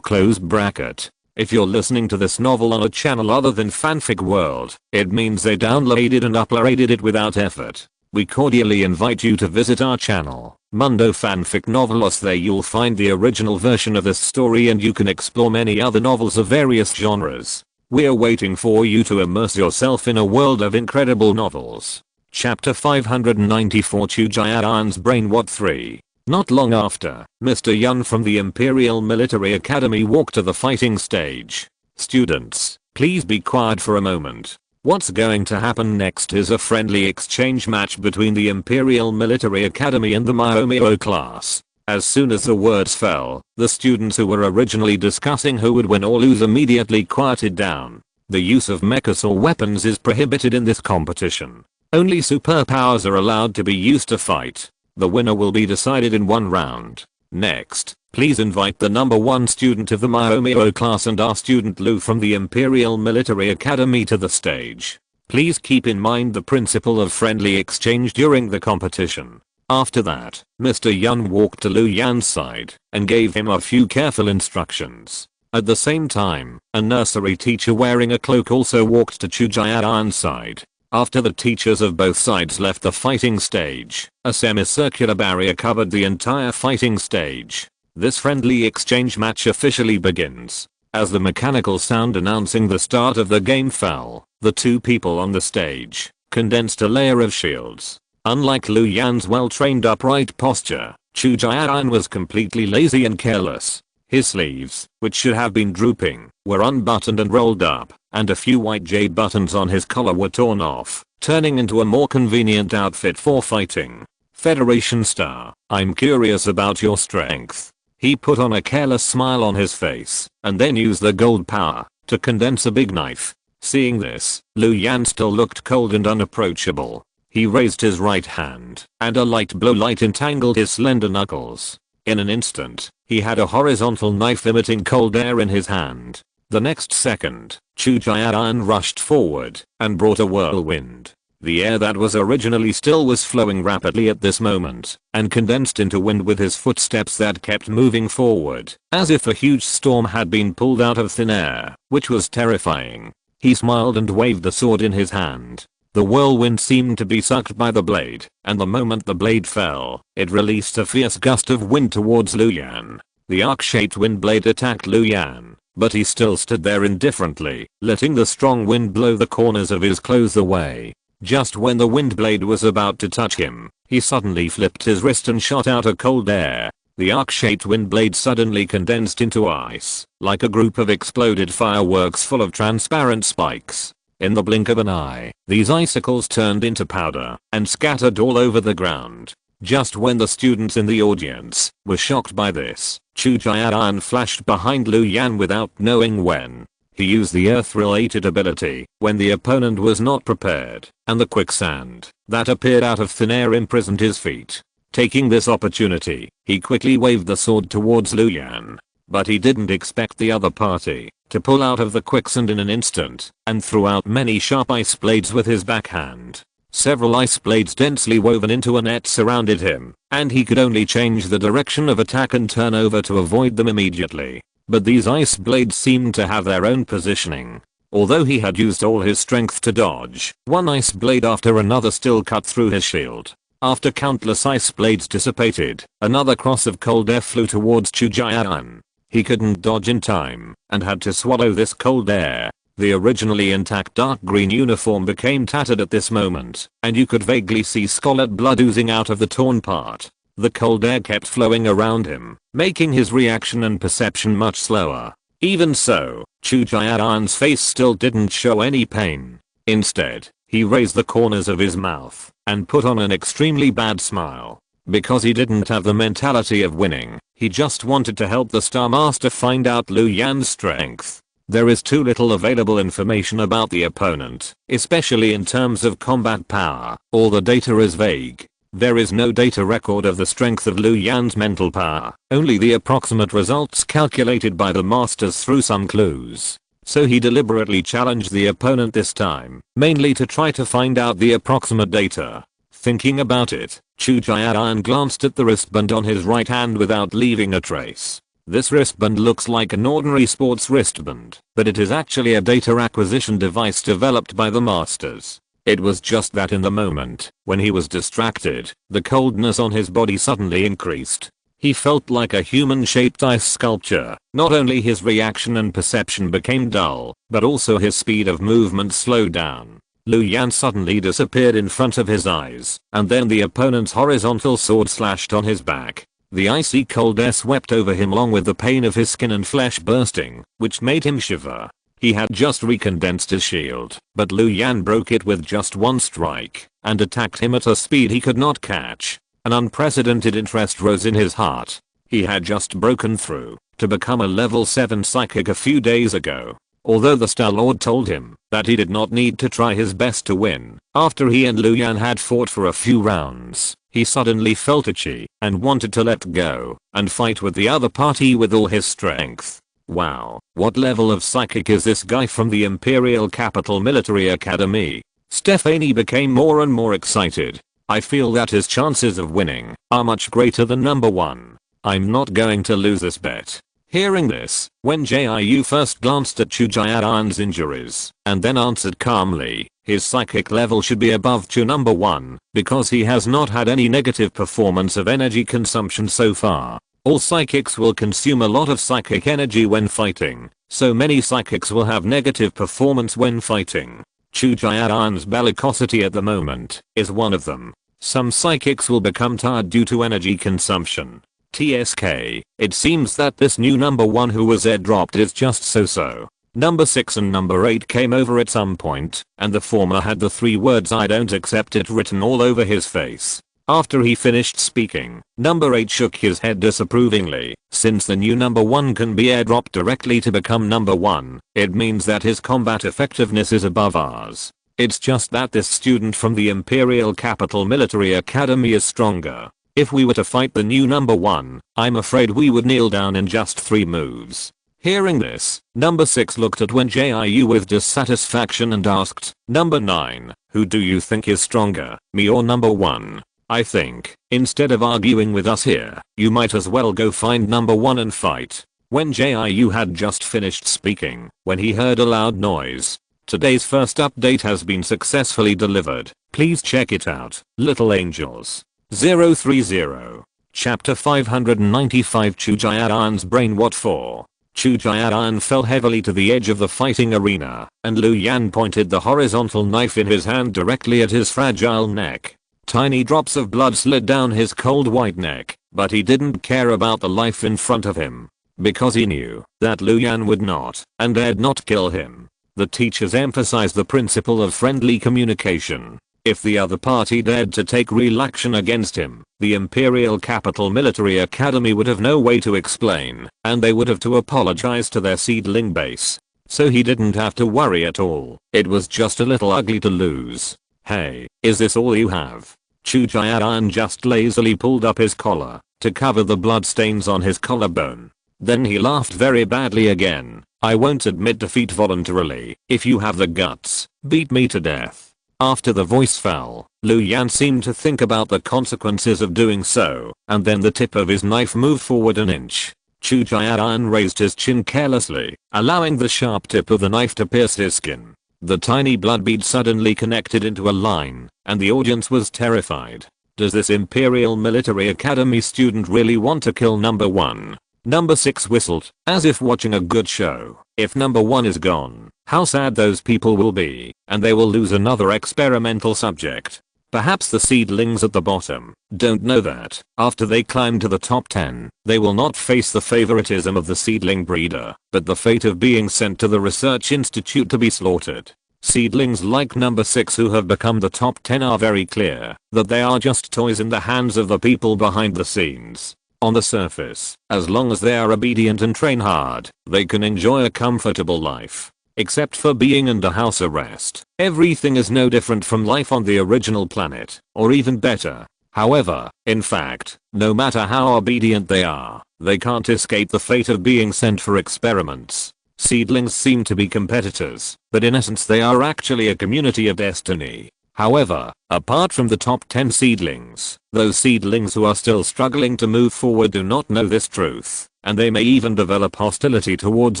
Speaker 1: closed bracket. If you're listening to this novel on a channel other than Fanfic World, it means they downloaded and uploaded it without effort. We cordially invite you to visit our channel, Mundo Fanfic Novelos. There you'll find the original version of this story and you can explore many other novels of various genres. We're waiting for you to immerse yourself in a world of incredible novels. Chapter 594, Chu Jian's Brain. What 3? Not long after, Mr. Yun from the Imperial Military Academy walked to the fighting stage. Students, please be quiet for a moment. What's going to happen next is a friendly exchange match between the Imperial Military Academy and the Myomio class. As soon as the words fell, the students who were originally discussing who would win or lose immediately quieted down. The use of mechas or weapons is prohibited in this competition. Only superpowers are allowed to be used to fight. The winner will be decided in 1 round. Next, please invite the number 1 student of the Myomio class and our student Lu from the Imperial Military Academy to the stage. Please keep in mind the principle of friendly exchange during the competition. After that, Mr. Yun walked to Lu Yan's side and gave him a few careful instructions. At the same time, a nursery teacher wearing a cloak also walked to Chu Jian's side. After the teachers of both sides left the fighting stage, a semicircular barrier covered the entire fighting stage. This friendly exchange match officially begins. As the mechanical sound announcing the start of the game fell, the 2 people on the stage condensed a layer of shields. Unlike Lu Yan's well-trained upright posture, Chu Jian was completely lazy and careless. His sleeves, which should have been drooping, were unbuttoned and rolled up, and a few white jade buttons on his collar were torn off, turning into a more convenient outfit for fighting. Federation Star, I'm curious about your strength. He put on a careless smile on his face, and then used the gold power to condense a big knife. Seeing this, Lu Yan still looked cold and unapproachable. He raised his right hand, and a light blue light entangled his slender knuckles. In an instant, he had a horizontal knife emitting cold air in his hand. The next second, Chu Jian rushed forward and brought a whirlwind. The air that was originally still was flowing rapidly at this moment, and condensed into wind with his footsteps that kept moving forward, as if a huge storm had been pulled out of thin air, which was terrifying. He smiled and waved the sword in his hand. The whirlwind seemed to be sucked by the blade, and the moment the blade fell, it released a fierce gust of wind towards Lu Yan. The arc-shaped wind blade attacked Lu Yan, but he still stood there indifferently, letting the strong wind blow the corners of his clothes away. Just when the wind blade was about to touch him, he suddenly flipped his wrist and shot out a cold air. The arc-shaped wind blade suddenly condensed into ice, like a group of exploded fireworks full of transparent spikes. In the blink of an eye, these icicles turned into powder and scattered all over the ground. Just when the students in the audience were shocked by this, Chu Jian flashed behind Lu Yan without knowing when. He used the earth-related ability when the opponent was not prepared, and the quicksand that appeared out of thin air imprisoned his feet. Taking this opportunity, he quickly waved the sword towards Lu Yan. But he didn't expect the other party to pull out of the quicksand in an instant and threw out many sharp ice blades with his backhand. Several ice blades densely woven into a net surrounded him, and he could only change the direction of attack and turn over to avoid them immediately. But these ice blades seemed to have their own positioning. Although he had used all his strength to dodge, one ice blade after another still cut through his shield. After countless ice blades dissipated, another cross of cold air flew towards Chu Jian. He couldn't dodge in time, and had to swallow this cold air. The originally intact dark green uniform became tattered at this moment, and you could vaguely see scarlet blood oozing out of the torn part. The cold air kept flowing around him, making his reaction and perception much slower. Even so, Chu Jian's face still didn't show any pain. Instead, he raised the corners of his mouth and put on an extremely bad smile. Because he didn't have the mentality of winning, he just wanted to help the Star Master find out Lu Yan's strength. There is too little available information about the opponent, especially in terms of combat power. All the data is vague. There is no data record of the strength of Lu Yan's mental power, only the approximate results calculated by the masters through some clues. So he deliberately challenged the opponent this time, mainly to try to find out the approximate data. Thinking about it, Chu Jian glanced at the wristband on his right hand without leaving a trace. This wristband looks like an ordinary sports wristband, but it is actually a data acquisition device developed by the masters. It was just that in the moment, when he was distracted, the coldness on his body suddenly increased. He felt like a human-shaped ice sculpture. Not only his reaction and perception became dull, but also his speed of movement slowed down. Lu Yan suddenly disappeared in front of his eyes, and then the opponent's horizontal sword slashed on his back. The icy cold air swept over him along with the pain of his skin and flesh bursting, which made him shiver. He had just recondensed his shield, but Lu Yan broke it with just one strike, and attacked him at a speed he could not catch. An unprecedented interest rose in his heart. He had just broken through to become a level 7 psychic a few days ago. Although the Star Lord told him that he did not need to try his best to win, after he and Lu Yan had fought for a few rounds, he suddenly felt itchy and wanted to let go and fight with the other party with all his strength. Wow, what level of psychic is this guy from the Imperial Capital Military Academy? Stephanie became more and more excited. I feel that his chances of winning are much greater than number 1. I'm not going to lose this bet. Hearing this, Wen Jiu first glanced at Chu Jian's injuries, and then answered calmly, his psychic level should be above Chu number 1, because he has not had any negative performance of energy consumption so far. All psychics will consume a lot of psychic energy when fighting, so many psychics will have negative performance when fighting. Chu Jian's bellicosity at the moment is one of them. Some psychics will become tired due to energy consumption. TSK, it seems that this new number 1 who was airdropped is just so-so. Number 6 and number 8 came over at some point, and the former had the 3 words "I don't accept it" written all over his face. After he finished speaking, number 8 shook his head disapprovingly. Since the new number 1 can be airdropped directly to become number 1, it means that his combat effectiveness is above ours. It's just that this student from the Imperial Capital Military Academy is stronger. If we were to fight the new number 1, I'm afraid we would kneel down in just 3 moves. Hearing this, number 6 looked at Wen Jiu with dissatisfaction and asked, number 9, who do you think is stronger, me or number 1? I think, instead of arguing with us here, you might as well go find number 1 and fight. Wen Jiu had just finished speaking when he heard a loud noise. Today's first update has been successfully delivered. Please check it out, little angels. 030. Chapter 595 Chu Jiadan's brain. What for? Chu Jiadan fell heavily to the edge of the fighting arena, and Lu Yan pointed the horizontal knife in his hand directly at his fragile neck. Tiny drops of blood slid down his cold white neck, but he didn't care about the life in front of him, because he knew that Lu Yan would not and dared not kill him. The teachers emphasized the principle of friendly communication. If the other party dared to take real action against him, the Imperial Capital Military Academy would have no way to explain, and they would have to apologize to their seedling base. So he didn't have to worry at all. It was just a little ugly to lose. Hey, is this all you have? Chu Jiadan just lazily pulled up his collar to cover the bloodstains on his collarbone. Then he laughed very badly again. I won't admit defeat voluntarily. If you have the guts, beat me to death. After the voice fell, Lu Yan seemed to think about the consequences of doing so, and then the tip of his knife moved forward an inch. Chu Jiadan raised his chin carelessly, allowing the sharp tip of the knife to pierce his skin. The tiny blood bead suddenly connected into a line, and the audience was terrified. Does this Imperial Military Academy student really want to kill number 1? Number 6 whistled, as if watching a good show. If number 1 is gone, how sad those people will be, and they will lose another experimental subject. Perhaps the seedlings at the bottom don't know that after they climb to the top 10, they will not face the favoritism of the seedling breeder, but the fate of being sent to the research institute to be slaughtered. Seedlings like number 6 who have become the top 10 are very clear that they are just toys in the hands of the people behind the scenes. On the surface, as long as they are obedient and train hard, they can enjoy a comfortable life. Except for being under house arrest, everything is no different from life on the original planet, or even better. However, in fact, no matter how obedient they are, they can't escape the fate of being sent for experiments. Seedlings seem to be competitors, but in essence they are actually a community of destiny. However, apart from the top 10 seedlings, those seedlings who are still struggling to move forward do not know this truth, and they may even develop hostility towards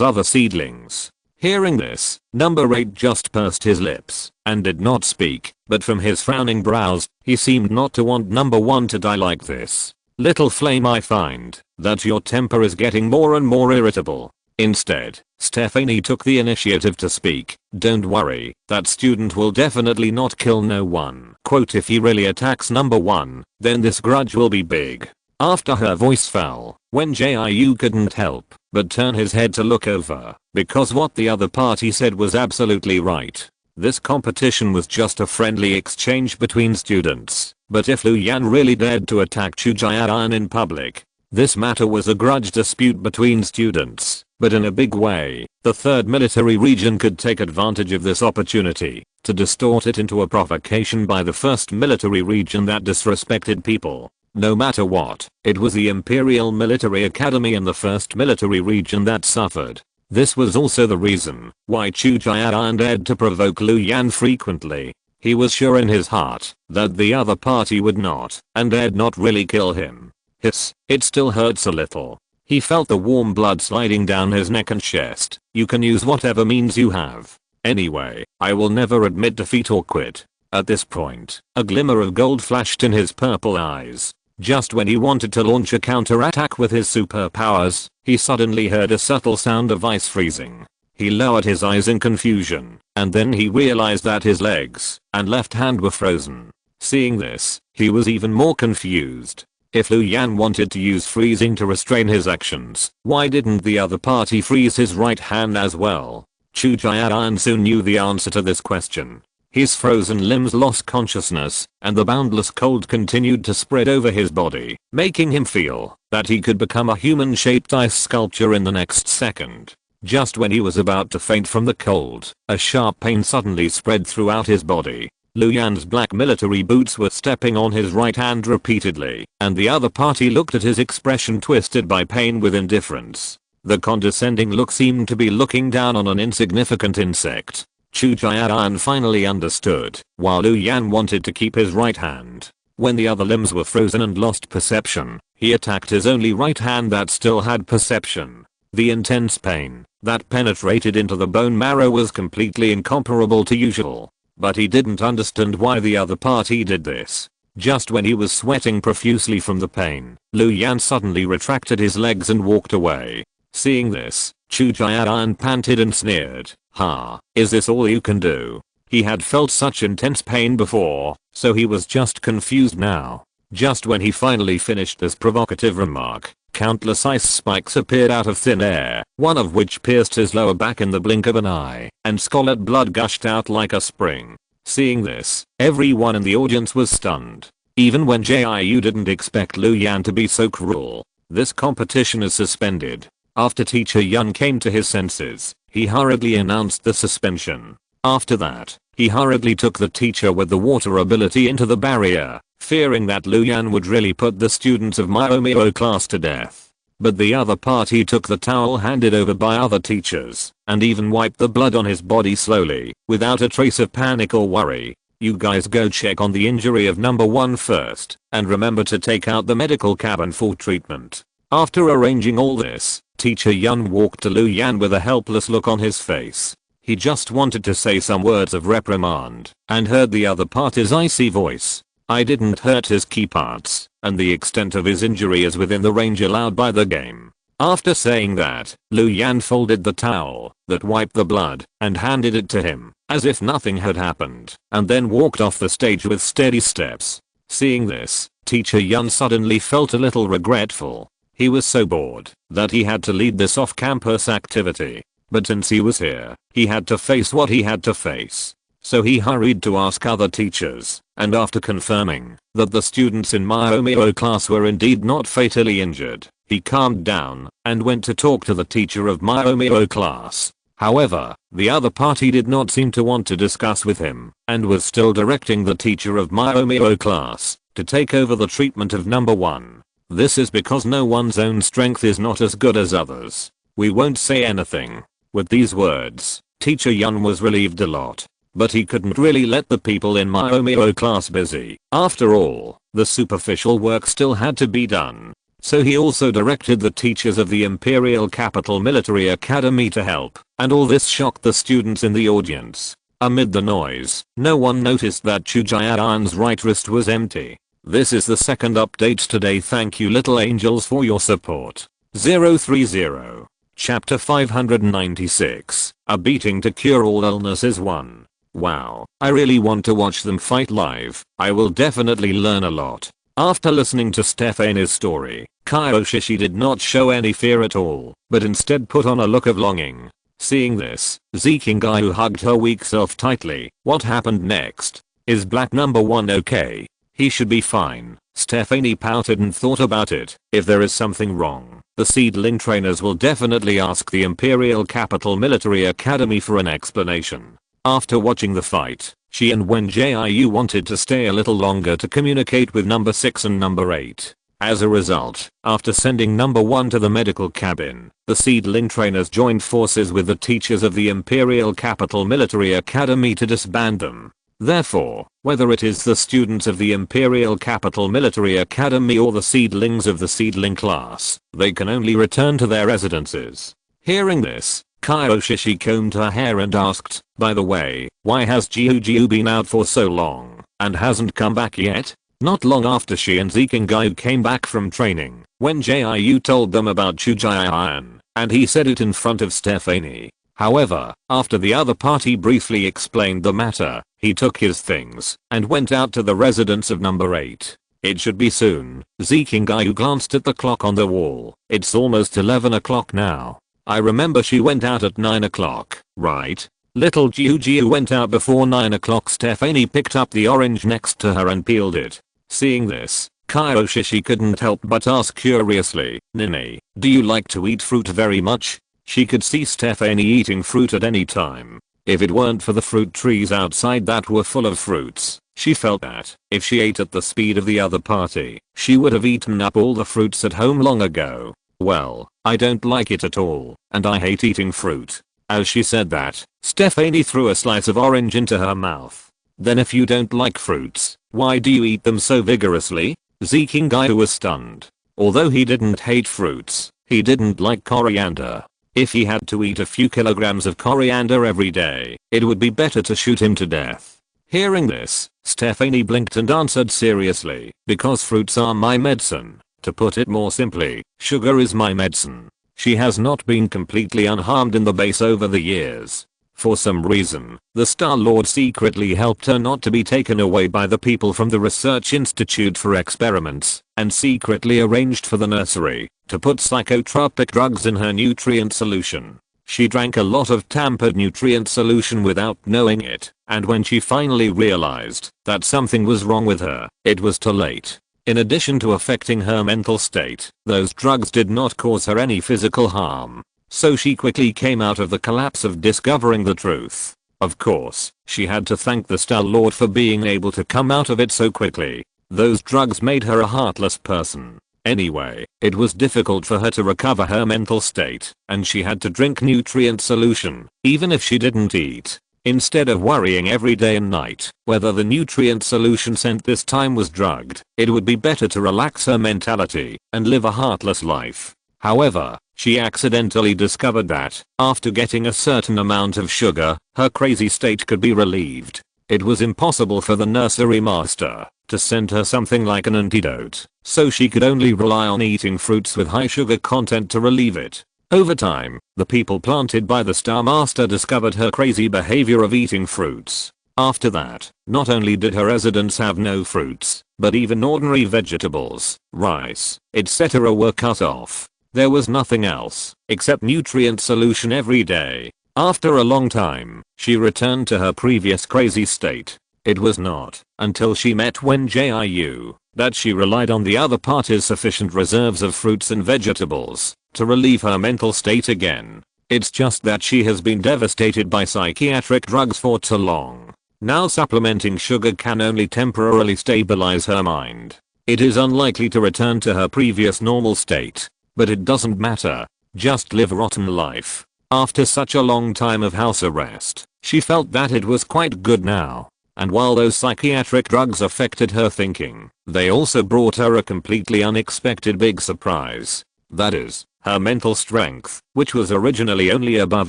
Speaker 1: other seedlings. Hearing this, number 8 just pursed his lips and did not speak, but from his frowning brows, he seemed not to want number 1 to die like this. Little flame, I find that your temper is getting more and more irritable. Instead, Stephanie took the initiative to speak. Don't worry, that student will definitely not kill no one. Quote, if he really attacks number 1, then this grudge will be big. After her voice fell, Wen Jiu couldn't help but turn his head to look over, because what the other party said was absolutely right. This competition was just a friendly exchange between students, but if Lu Yan really dared to attack Chu Jiadan in public, this matter was a grudge dispute between students. But in a big way, the 3rd military region could take advantage of this opportunity to distort it into a provocation by the 1st military region that disrespected people. No matter what, it was the Imperial Military Academy and the 1st military region that suffered. This was also the reason why Chu Jiadan dared to provoke Lu Yan frequently. He was sure in his heart that the other party would not and dared not really kill him. Hiss, it still hurts a little. He felt the warm blood sliding down his neck and chest. You can use whatever means you have. Anyway, I will never admit defeat or quit. At this point, a glimmer of gold flashed in his purple eyes. Just when he wanted to launch a counterattack with his superpowers, he suddenly heard a subtle sound of ice freezing. He lowered his eyes in confusion, and then he realized that his legs and left hand were frozen. Seeing this, he was even more confused. If Lu Yan wanted to use freezing to restrain his actions, why didn't the other party freeze his right hand as well? Chu Jiadan soon knew the answer to this question. His frozen limbs lost consciousness, and the boundless cold continued to spread over his body, making him feel that he could become a human-shaped ice sculpture in the next second. Just when he was about to faint from the cold, a sharp pain suddenly spread throughout his body. Lu Yan's black military boots were stepping on his right hand repeatedly, and the other party looked at his expression twisted by pain with indifference. The condescending look seemed to be looking down on an insignificant insect. Chu Jian finally understood, while Lu Yan wanted to keep his right hand. When the other limbs were frozen and lost perception, he attacked his only right hand that still had perception. The intense pain that penetrated into the bone marrow was completely incomparable to usual. But he didn't understand why the other party did this. Just when he was sweating profusely from the pain, Lu Yan suddenly retracted his legs and walked away. Seeing this, Chu Jian panted and sneered, "Ha, is this all you can do?" He had felt such intense pain before, so he was just confused now. Just when he finally finished this provocative remark, countless ice spikes appeared out of thin air, one of which pierced his lower back in the blink of an eye, and scarlet blood gushed out like a spring. Seeing this, everyone in the audience was stunned. Even Wen Jiu didn't expect Lu Yan to be so cruel. This competition is suspended. After Teacher Yun came to his senses, he hurriedly announced the suspension. After that, he hurriedly took the teacher with the water ability into the barrier, fearing that Lu Yan would really put the students of Miao class to death. But the other party took the towel handed over by other teachers, and even wiped the blood on his body slowly, without a trace of panic or worry. "You guys go check on the injury of number 1 first, and remember to take out the medical cabin for treatment." After arranging all this, Teacher Yun walked to Lu Yan with a helpless look on his face. He just wanted to say some words of reprimand, and heard the other party's icy voice. "I didn't hurt his key parts, and the extent of his injury is within the range allowed by the game." After saying that, Lu Yan folded the towel that wiped the blood and handed it to him, as if nothing had happened, and then walked off the stage with steady steps. Seeing this, Teacher Yun suddenly felt a little regretful. He was so bored that he had to lead this off-campus activity. But since he was here, he had to face what he had to face. So he hurried to ask other teachers, and after confirming that the students in Miao class were indeed not fatally injured, he calmed down and went to talk to the teacher of Miao class. However, the other party did not seem to want to discuss with him, and was still directing the teacher of Miao class to take over the treatment of number 1. This is because no one's own strength is not as good as others. "We won't say anything." With these words, Teacher Yun was relieved a lot. But he couldn't really let the people in Miao class busy. After all, the superficial work still had to be done. So he also directed the teachers of the Imperial Capital Military Academy to help, and all this shocked the students in the audience. Amid the noise, no one noticed that Chu Jian's right wrist was empty. This is the second update today. Thank you little angels for your support. 030. Chapter 596. A beating to cure all illnesses 1. Wow, I really want to watch them fight live. I will definitely learn a lot. After listening to Stephanie's story, Kyoshi did not show any fear at all, but instead put on a look of longing. Seeing this, Zikingai hugged her weak self tightly. What happened next? Is black number 1 okay? He should be fine. Stephanie pouted and thought about it. If there is something wrong, the seedling trainers will definitely ask the Imperial Capital Military Academy for an explanation. After watching the fight, she and Wen Jiu wanted to stay a little longer to communicate with number 6 and number 8. As a result, after sending number 1 to the medical cabin, the seedling trainers joined forces with the teachers of the Imperial Capital Military Academy to disband them. Therefore, whether it is the students of the Imperial Capital Military Academy or the seedlings of the seedling class, they can only return to their residences. Hearing this, Kyoshi combed her hair and asked, "By the way, why has Jiu been out for so long, and hasn't come back yet?" Not long after she and Zikingai came back from training, Wen Jiu told them about Chu Jian, and he said it in front of Stephanie. However, after the other party briefly explained the matter, he took his things and went out to the residence of number 8. It should be soon. Zikingai glanced at the clock on the wall. It's almost 11 o'clock now. I remember she went out at 9 o'clock, right? Little Jiu went out before 9 o'clock. Stephanie picked up the orange next to her and peeled it. Seeing this, Kyoshi couldn't help but ask curiously, "Nini, do you like to eat fruit very much?" She could see Stephanie eating fruit at any time. If it weren't for the fruit trees outside that were full of fruits, she felt that if she ate at the speed of the other party, she would have eaten up all the fruits at home long ago. "Well, I don't like it at all, and I hate eating fruit." As she said that, Stephanie threw a slice of orange into her mouth. "Then if you don't like fruits, why do you eat them so vigorously?" Zikingai was stunned. Although he didn't hate fruits, he didn't like coriander. If he had to eat a few kilograms of coriander every day, it would be better to shoot him to death. Hearing this, Stephanie blinked and answered seriously, "Because fruits are my medicine. To put it more simply, sugar is my medicine." She has not been completely unharmed in the base over the years. For some reason, the Star Lord secretly helped her not to be taken away by the people from the Research Institute for experiments, and secretly arranged for the nursery to put psychotropic drugs in her nutrient solution. She drank a lot of tampered nutrient solution without knowing it, and when she finally realized that something was wrong with her, it was too late. In addition to affecting her mental state, those drugs did not cause her any physical harm. So she quickly came out of the collapse of discovering the truth. Of course, she had to thank the Star Lord for being able to come out of it so quickly. Those drugs made her a heartless person. Anyway, it was difficult for her to recover her mental state, and she had to drink nutrient solution, even if she didn't eat. Instead of worrying every day and night whether the nutrient solution sent this time was drugged, it would be better to relax her mentality and live a heartless life. However, she accidentally discovered that, after getting a certain amount of sugar, her crazy state could be relieved. It was impossible for the nursery master to send her something like an antidote, so she could only rely on eating fruits with high sugar content to relieve it. Over time, the people planted by the Star Master discovered her crazy behavior of eating fruits. After that, not only did her residents have no fruits, but even ordinary vegetables, rice, etc. were cut off. There was nothing else except nutrient solution every day. After a long time, she returned to her previous crazy state. It was not until she met Wen Jiu that she relied on the other party's sufficient reserves of fruits and vegetables to relieve her mental state again. It's just that she has been devastated by psychiatric drugs for too long. Now supplementing sugar can only temporarily stabilize her mind. It is unlikely to return to her previous normal state. But it doesn't matter. Just live a rotten life. After such a long time of house arrest, she felt that it was quite good now. And while those psychiatric drugs affected her thinking, they also brought her a completely unexpected big surprise. That is, her mental strength, which was originally only above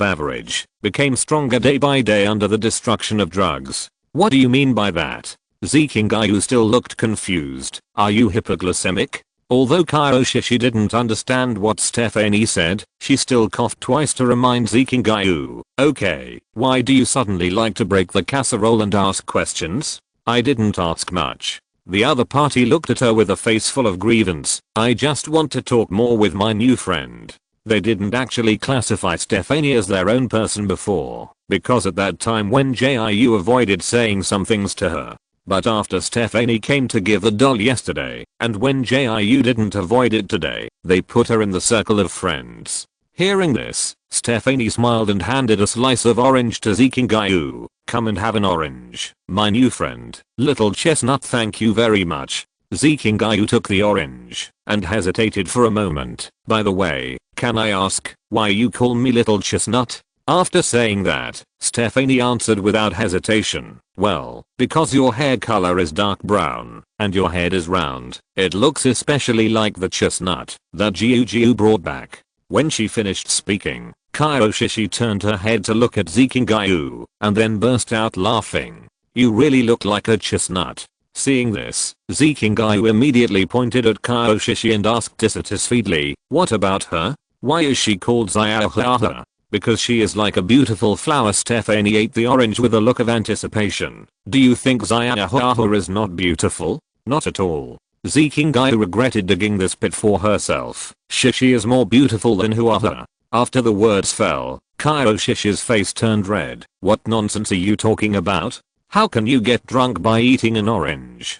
Speaker 1: average, became stronger day by day under the destruction of drugs. What do you mean by that? Zikingai still looked confused. Are you hypoglycemic? Although Kyoshi didn't understand what Stephanie said, she still coughed twice to remind Zikingai. "Okay, why do you suddenly like to break the casserole and ask questions?" "I didn't ask much." The other party looked at her with a face full of grievance. "I just want to talk more with my new friend." They didn't actually classify Stephanie as their own person before, because at that time Wen Jiu avoided saying some things to her. But after Stephanie came to give the doll yesterday, and when Jiu didn't avoid it today, they put her in the circle of friends. Hearing this, Stephanie smiled and handed a slice of orange to Zikingai. "Come and have an orange, my new friend, little chestnut, thank you very much." Zikingai took the orange, and hesitated for a moment. "By the way, can I ask, why you call me little chestnut?" After saying that, Stephanie answered without hesitation, "Well, because your hair color is dark brown, and your head is round, it looks especially like the chestnut that Jiu brought back." When she finished speaking, Kyoshi turned her head to look at Zikingai, and then burst out laughing. "You really look like a chestnut." Seeing this, Zikingai immediately pointed at Kyoshi and asked dissatisfiedly, "What about her? Why is she called Ziahaha?" "Because she is like a beautiful flower." Stephanie ate the orange with a look of anticipation. "Do you think Ziahaha is not beautiful?" "Not at all." Zikingai regretted digging this pit for herself. She is more beautiful than Huaha." After the words fell, Kyoshishi's face turned red. What nonsense are you talking about? How can you get drunk by eating an orange?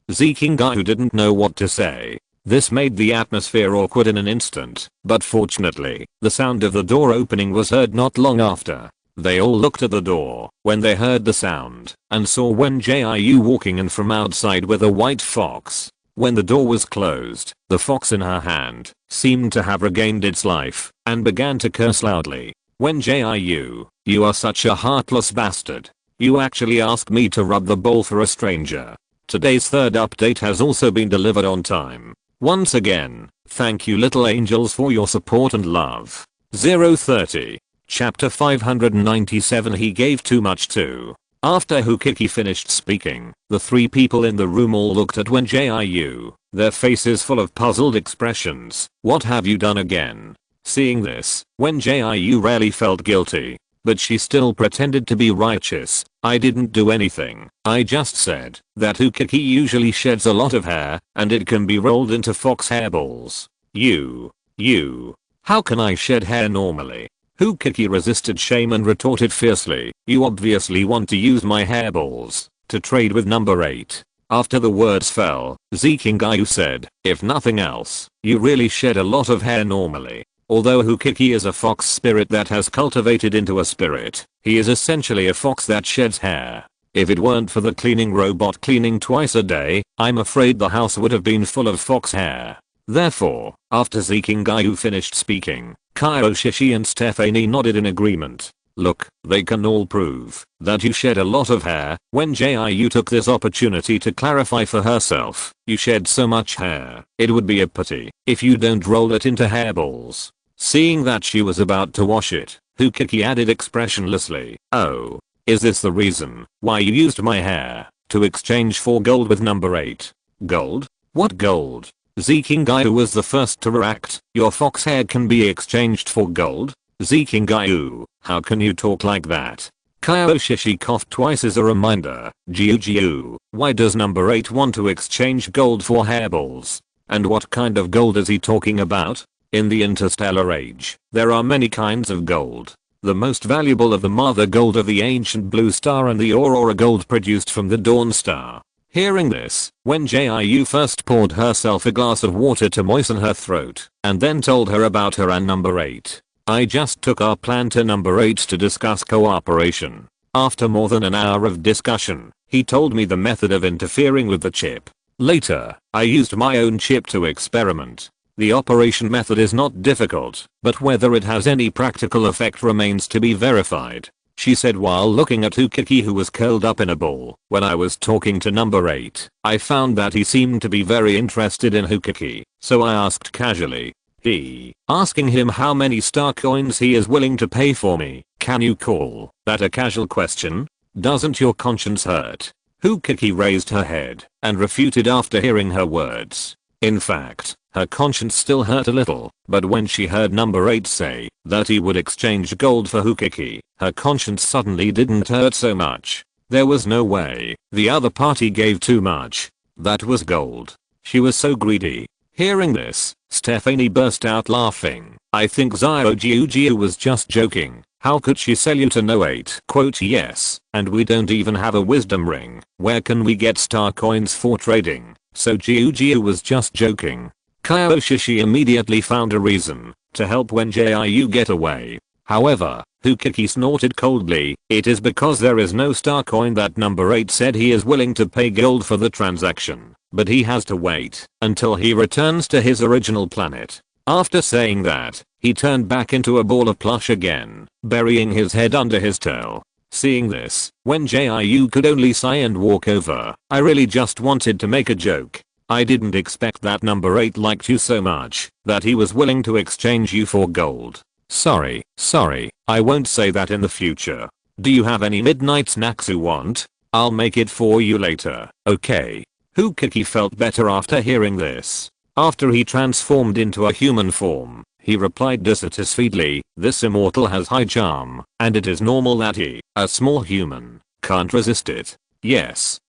Speaker 1: Zikingayu didn't know what to say. This made the atmosphere awkward in an instant, but fortunately, the sound of the door opening was heard not long after. They all looked at the door when they heard the sound and saw Wen Jiu walking in from outside with a white fox. When the door was closed, the fox in her hand seemed to have regained its life and began to curse loudly. Wen Jiu, you are such a heartless bastard. You actually asked me to rub the bowl for a stranger. Today's third update has also been delivered on time. Once again, thank you little angels for your support and love. 030. Chapter 597 He gave too much to. After Hukiki finished speaking, the three people in the room all looked at Wen Jiu, their faces full of puzzled expressions. What have you done again? Seeing this, Wen Jiu rarely felt guilty, but she still pretended to be righteous. I didn't do anything. I just said that Hukiki usually sheds a lot of hair and it can be rolled into fox hairballs. How can I shed hair normally? Hukiki resisted shame and retorted fiercely, you obviously want to use my hairballs to trade with number 8. After the words fell, Zikingayu said, if nothing else, you really shed a lot of hair normally. Although Hukiki is a fox spirit that has cultivated into a spirit, he is essentially a fox that sheds hair. If it weren't for the cleaning robot cleaning twice a day, I'm afraid the house would have been full of fox hair. Therefore, after Zikingayu finished speaking, Kyoshishi and Stephanie nodded in agreement. Look, they can all prove that you shed a lot of hair. When Jiu took this opportunity to clarify for herself, you shed so much hair, it would be a pity if you don't roll it into hairballs. Seeing that she was about to wash it, Hukiki added expressionlessly, oh, is this the reason why you used my hair to exchange for gold with number 8? Gold? What gold? Zikingayu was the first to react. Your fox hair can be exchanged for gold? Zikingayu, how can you talk like that? Kyoshishi coughed twice as a reminder. Jiu, why does number 8 want to exchange gold for hairballs? And what kind of gold is he talking about? In the interstellar age, there are many kinds of gold. The most valuable of them are the gold of the ancient blue star and the aurora gold produced from the dawn star. Hearing this, Wen Jiu first poured herself a glass of water to moisten her throat, and then told her about her and number 8. I just took our plan to number 8 to discuss cooperation. After more than an hour of discussion, he told me the method of interfering with the chip. Later, I used my own chip to experiment. The operation method is not difficult, but whether it has any practical effect remains to be verified, she said while looking at Hukiki who was curled up in a ball. When I was talking to number 8, I found that he seemed to be very interested in Hukiki, so I asked casually, asking him how many star coins he is willing to pay for me. Can you call that a casual question? Doesn't your conscience hurt? Hukiki raised her head and refuted after hearing her words. In fact, her conscience still hurt a little, but when she heard number 8 say that he would exchange gold for Hukiki, her conscience suddenly didn't hurt so much. There was no way the other party gave too much. That was gold. She was so greedy. Hearing this, Stephanie burst out laughing. I think Jiu was just joking. How could she sell you to no 8? Quote, yes, and we don't even have a wisdom ring. Where can we get star coins for trading? So Jiu was just joking. Kyoshishi immediately found a reason to help Wen Jiu get away. However, Hukiki snorted coldly. It is because there is no star coin that number 8 said he is willing to pay gold for the transaction, but he has to wait until he returns to his original planet. After saying that, he turned back into a ball of plush again, burying his head under his tail. Seeing this, Wen Jiu could only sigh and walk over. I really just wanted to make a joke. I didn't expect that number 8 liked you so much that he was willing to exchange you for gold. Sorry, I won't say that in the future. Do you have any midnight snacks you want? I'll make it for you later, okay? Hukiki felt better after hearing this. After he transformed into a human form, he replied dissatisfiedly, this immortal has high charm, and it is normal that he, a small human, can't resist it. Yes,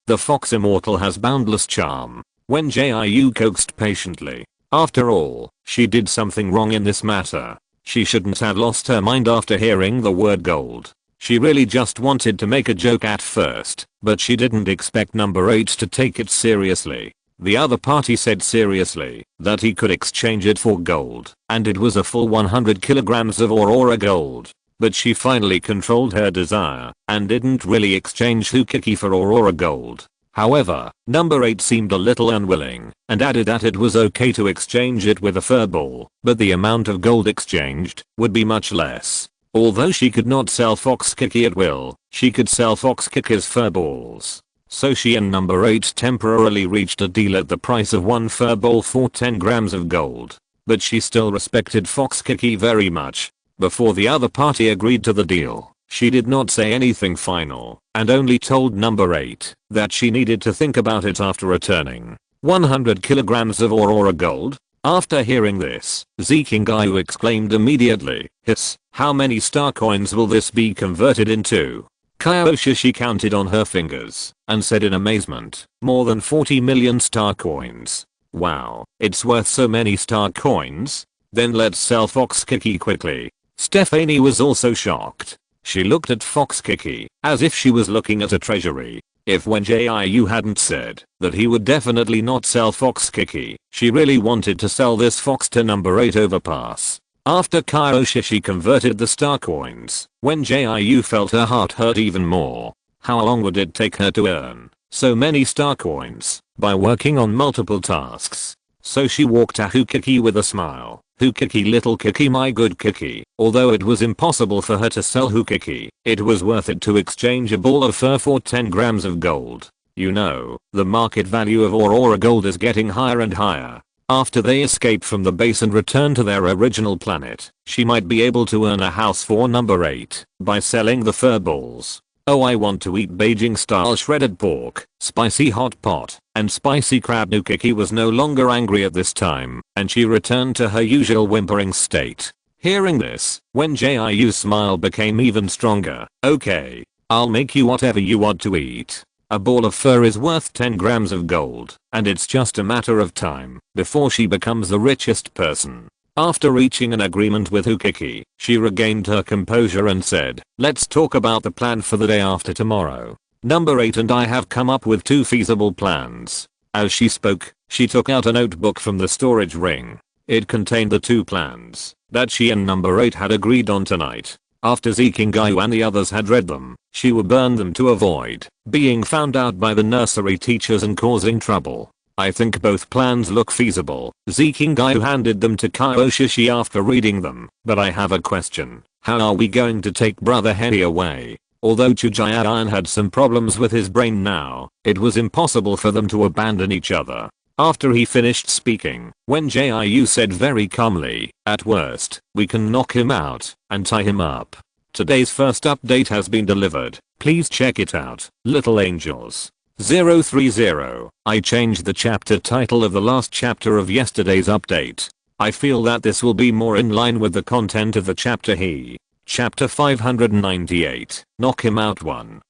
Speaker 1: the fox immortal has boundless charm. Wen Jiu coaxed patiently. After all, She did something wrong in this matter. She shouldn't have lost her mind after hearing the word gold. She really just wanted to make a joke at first, but she didn't expect number 8 to take it seriously. The other party said seriously that he could exchange it for gold, and it was a full 100 kilograms of Aurora gold. But she finally controlled her desire and didn't really exchange Hukiki for Aurora gold. However, number 8 seemed a little unwilling and added that it was okay to exchange it with a furball, but the amount of gold exchanged would be much less. Although she could not sell Fox Kiki at will, she could sell Fox Kiki's furballs. So she and number 8 temporarily reached a deal at the price of one furball for 10 grams of gold. But she still respected Fox Kiki very much. Before the other party agreed to the deal, she did not say anything final and only told number 8 that she needed to think about it after returning 100 kilograms of Aurora gold. After hearing this, Zikingayu exclaimed immediately, "Hiss, how many star coins will this be converted into?" Kyoshi counted on her fingers and said in amazement, "More than 40 million star coins. Wow, it's worth so many star coins? Then let's sell Fox Kiki quickly." Stephanie was also shocked. She looked at Fox Kiki as if she was looking at a treasury. If Wen Jiu hadn't said that he would definitely not sell Fox Kiki, she really wanted to sell this fox to number 8 overpass. After Kyoshi converted the star coins, Wen Jiu felt her heart hurt even more. How long would it take her to earn so many star coins by working on multiple tasks? So she walked to Hukiki with a smile. "Hukiki, little Kiki, my good Kiki." Although it was impossible for her to sell Hukiki, it was worth it to exchange a ball of fur for 10 grams of gold. You know, the market value of Aurora gold is getting higher and higher. After they escape from the base and return to their original planet, she might be able to earn a house for number 8 by selling the fur balls. Oh, I want to eat Beijing style shredded pork, spicy hot pot, and spicy crab. Hukiki was no longer angry at this time, and she returned to her usual whimpering state. Hearing this, Wen Jiu's smile became even stronger. "Okay, I'll make you whatever you want to eat. A ball of fur is worth 10 grams of gold, and it's just a matter of time before she becomes the richest person." After reaching an agreement with Hukiki, she regained her composure and said, "Let's talk about the plan for the day after tomorrow. Number 8 and I have come up with 2 feasible plans." As she spoke, she took out a notebook from the storage ring. It contained the 2 plans that she and number 8 had agreed on tonight. After Zikingayu and the others had read them, she would burn them to avoid being found out by the nursery teachers and causing trouble. "I think both plans look feasible." Zikingayu handed them to Kyoshi after reading them. "But I have a question. How are we going to take Brother Henry away?" Although Chujian had some problems with his brain now, it was impossible for them to abandon each other. After he finished speaking, Wen Jiu said very calmly, "At worst, we can knock him out and tie him up. Today's first update has been delivered. Please check it out, little angels. 030. I changed the chapter title of the last chapter of yesterday's update. I feel that this will be more in line with the content of the chapter Chapter 598. Knock him out 1.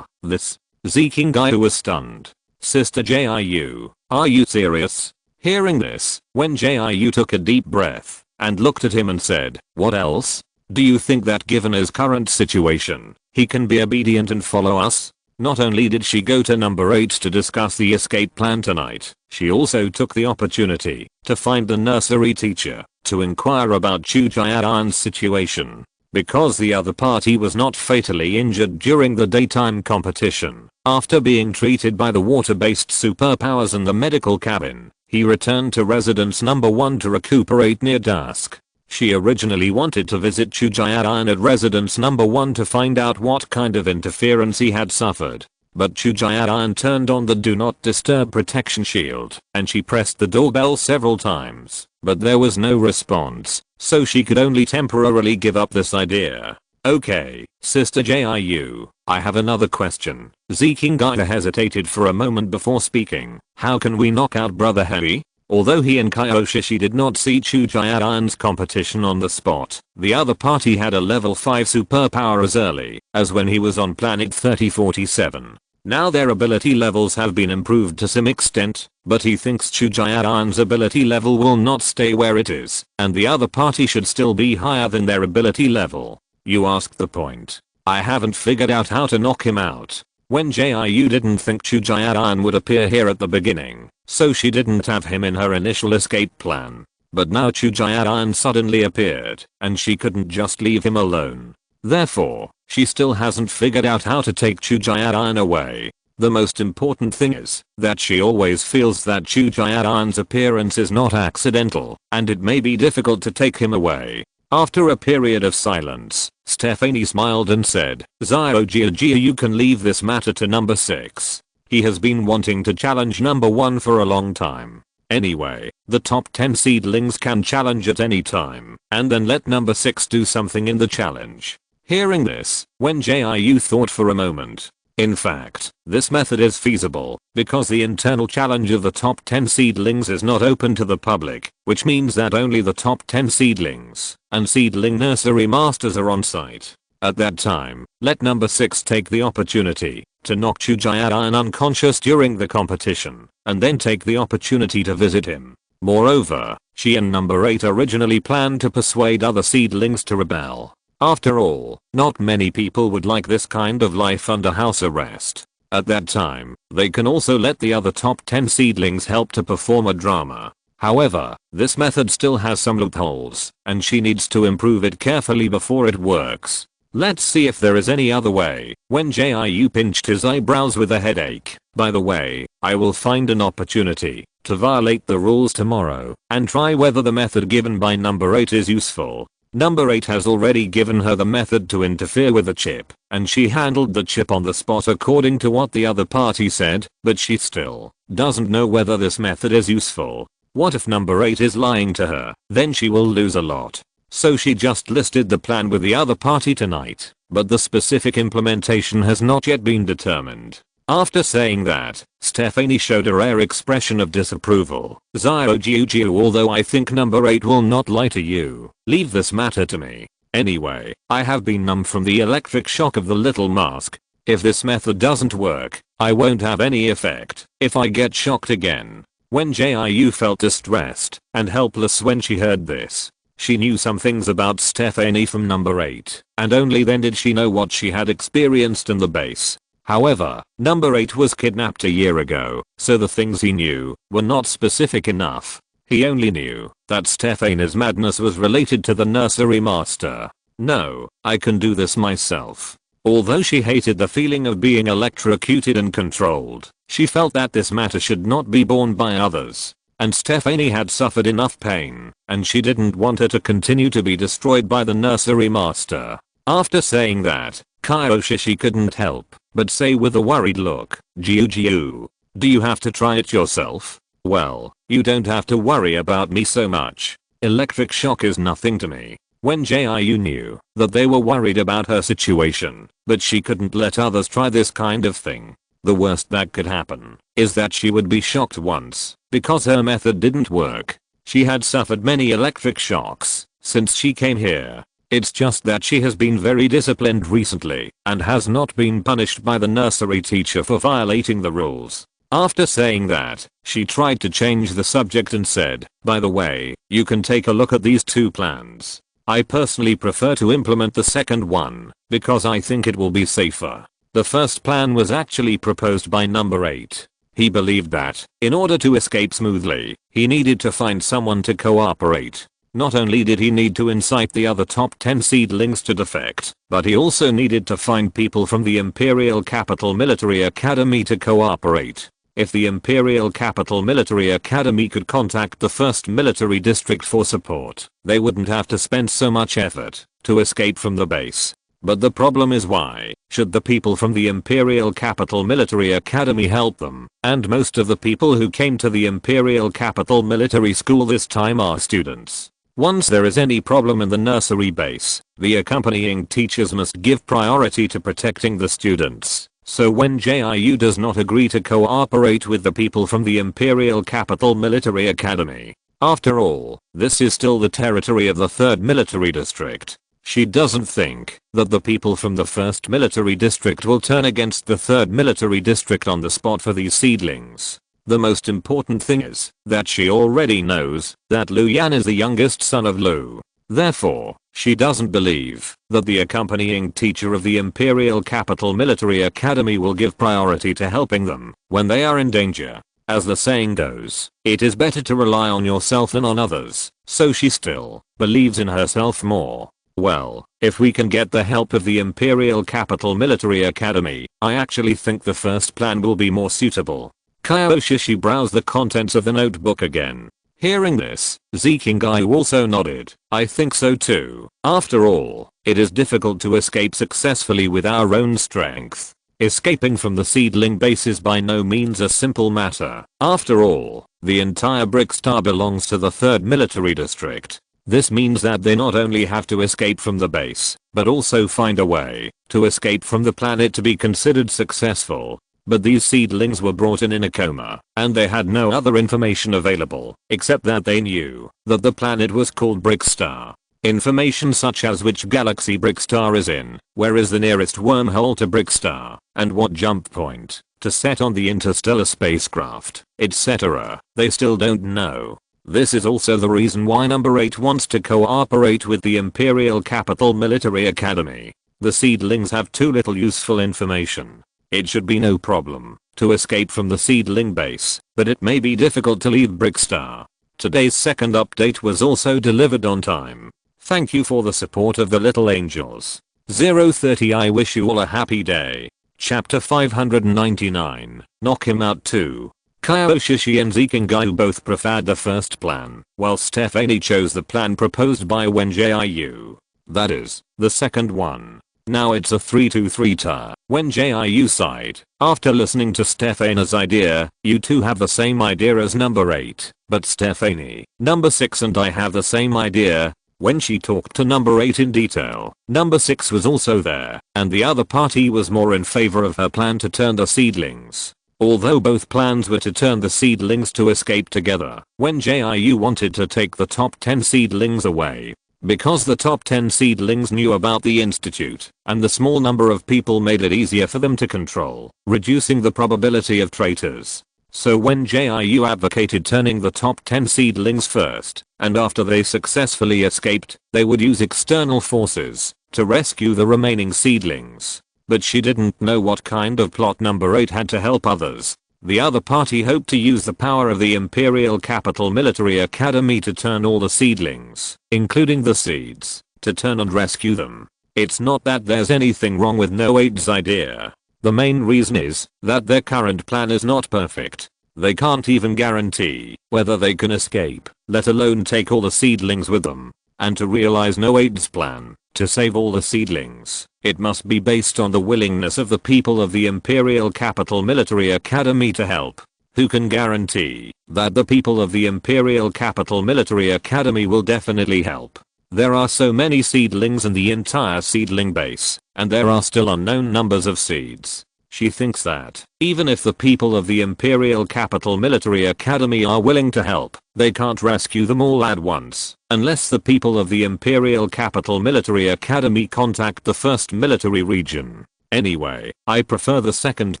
Speaker 1: This. Zikingayu was stunned. "Sister Jiu, are you serious?" Hearing this, Wen Jiu took a deep breath and looked at him and said, "What else? Do you think that given his current situation, he can be obedient and follow us?" Not only did she go to number 8 to discuss the escape plan tonight, she also took the opportunity to find the nursery teacher to inquire about Chujian's situation. Because the other party was not fatally injured during the daytime competition, after being treated by the water-based superpowers in the medical cabin, he returned to residence number 1 to recuperate near dusk. She originally wanted to visit Chujian at residence number 1 to find out what kind of interference he had suffered. But Chujian turned on the do not disturb protection shield and she pressed the doorbell several times, but there was no response, so she could only temporarily give up this idea. "Okay, Sister Jiu, I have another question." Zikingayu hesitated for a moment before speaking. "How can we knock out Brother Henry?" Although he and Kyoshi did not see Chujian's competition on the spot, the other party had a level 5 superpower as early as when he was on planet 3047. Now their ability levels have been improved to some extent, but he thinks Chujayan's ability level will not stay where it is, and the other party should still be higher than their ability level. You ask the point. I haven't figured out how to knock him out. Wen Jiu didn't think Chujayan would appear here at the beginning, so she didn't have him in her initial escape plan. But now Chujayan suddenly appeared, and she couldn't just leave him alone. Therefore, she still hasn't figured out how to take Chujayan away. The most important thing is that she always feels that Chujayan's appearance is not accidental, and it may be difficult to take him away. After a period of silence, Stephanie smiled and said, Xiao Jiu, you can leave this matter to number 6. He has been wanting to challenge number 1 for a long time. Anyway, the top 10 seedlings can challenge at any time, and then let number 6 do something in the challenge. Hearing this, Wen Jiu thought for a moment. In fact, this method is feasible, because the internal challenge of the top 10 seedlings is not open to the public, which means that only the top 10 seedlings and seedling nursery masters are on site. At that time, let number 6 take the opportunity to knock Chujayan unconscious during the competition, and then take the opportunity to visit him. Moreover, she and number 8 originally planned to persuade other seedlings to rebel. After all, not many people would like this kind of life under house arrest. At that time, they can also let the other top 10 seedlings help to perform a drama. However, this method still has some loopholes, and she needs to improve it carefully before it works. Let's see if there is any other way. Wen Jiu pinched his eyebrows with a headache. By the way, I will find an opportunity to violate the rules tomorrow and try whether the method given by number 8 is useful. Number 8 has already given her the method to interfere with the chip, and she handled the chip on the spot according to what the other party said, but she still doesn't know whether this method is useful. What if number 8 is lying to her? Then she will lose a lot. So she just listed the plan with the other party tonight, but the specific implementation has not yet been determined. After saying that, Stephanie showed a rare expression of disapproval. Xiao Jiu, although I think number 8 will not lie to you, leave this matter to me. Anyway, I have been numb from the electric shock of the little mask. If this method doesn't work, I won't have any effect if I get shocked again. Wen Jiu felt distressed and helpless when she heard this. She knew some things about Stephanie from number 8, and only then did she know what she had experienced in the base. However, number 8 was kidnapped a year ago, so the things he knew were not specific enough. He only knew that Stephanie's madness was related to the nursery master. No, I can do this myself. Although she hated the feeling of being electrocuted and controlled, she felt that this matter should not be borne by others. And Stephanie had suffered enough pain, and she didn't want her to continue to be destroyed by the nursery master. After saying that, Kyoshi couldn't help but say with a worried look, Jiu, do you have to try it yourself? Well, you don't have to worry about me so much. Electric shock is nothing to me. Wen Jiu knew that they were worried about her situation, but she couldn't let others try this kind of thing. The worst that could happen is that she would be shocked once, because her method didn't work. She had suffered many electric shocks since she came here. It's just that she has been very disciplined recently and has not been punished by the nursery teacher for violating the rules. After saying that, she tried to change the subject and said, by the way, you can take a look at these 2 plans. I personally prefer to implement the second one, because I think it will be safer. The first plan was actually proposed by number 8. He believed that, in order to escape smoothly, he needed to find someone to cooperate. Not only did he need to incite the other top 10 seedlings to defect, but he also needed to find people from the Imperial Capital Military Academy to cooperate. If the Imperial Capital Military Academy could contact the 1st Military District for support, they wouldn't have to spend so much effort to escape from the base. But the problem is, why should the people from the Imperial Capital Military Academy help them? And most of the people who came to the Imperial Capital Military School this time are students. Once there is any problem in the nursery base, the accompanying teachers must give priority to protecting the students. So when Jiu does not agree to cooperate with the people from the Imperial Capital Military Academy, after all, this is still the territory of the 3rd Military District. She doesn't think that the people from the 1st military district will turn against the 3rd military district on the spot for these seedlings. The most important thing is that she already knows that Lu Yan is the youngest son of Lu. Therefore, she doesn't believe that the accompanying teacher of the Imperial Capital Military Academy will give priority to helping them when they are in danger. As the saying goes, it is better to rely on yourself than on others, so she still believes in herself more. Well, if we can get the help of the Imperial Capital Military Academy, I actually think the first plan will be more suitable. Kyoshi browsed the contents of the notebook again. Hearing this, Zikingai also nodded. I think so too. After all, it is difficult to escape successfully with our own strength. Escaping from the seedling base is by no means a simple matter. After all, the entire Brickstar belongs to the 3rd military district. This means that they not only have to escape from the base, but also find a way to escape from the planet to be considered successful. But these seedlings were brought in a coma, and they had no other information available, except that they knew that the planet was called Brickstar. Information such as which galaxy Brickstar is in, where is the nearest wormhole to Brickstar, and what jump point to set on the interstellar spacecraft, etc. They still don't know. This is also the reason why number 8 wants to cooperate with the Imperial Capital Military Academy. The seedlings have too little useful information. It should be no problem to escape from the seedling base, but it may be difficult to leave Brickstar. Today's second update was also delivered on time. Thank you for the support of the little angels. 030 I wish you all a happy day. Chapter 599, Knock Him Out 2. Kyoshi and Zikingai both preferred the first plan, while Stephanie chose the plan proposed by Wen Jiu. That is, the second one. Now it's a 3-2-3 tie. Wen Jiu sighed. After listening to Stephanie's idea, you two have the same idea as number 8, but Stephanie, number 6 and I have the same idea. When she talked to number 8 in detail, number 6 was also there, and the other party was more in favor of her plan to turn the seedlings. Although both plans were to turn the seedlings to escape together, Wen Jiu wanted to take the top 10 seedlings away. Because the top 10 seedlings knew about the institute, and the small number of people made it easier for them to control, reducing the probability of traitors. So Wen Jiu advocated turning the top 10 seedlings first, and after they successfully escaped, they would use external forces to rescue the remaining seedlings. But she didn't know what kind of plot number 8 had to help others. The other party hoped to use the power of the Imperial Capital Military Academy to turn all the seedlings, including the seeds, to turn and rescue them. It's not that there's anything wrong with No 8's idea. The main reason is that their current plan is not perfect. They can't even guarantee whether they can escape, let alone take all the seedlings with them. And to realize No 8's plan, to save all the seedlings, it must be based on the willingness of the people of the Imperial Capital Military Academy to help. Who can guarantee that the people of the Imperial Capital Military Academy will definitely help? There are so many seedlings in the entire seedling base, and there are still unknown numbers of seeds. She thinks that, even if the people of the Imperial Capital Military Academy are willing to help, they can't rescue them all at once, unless the people of the Imperial Capital Military Academy contact the 1st military region. Anyway, I prefer the second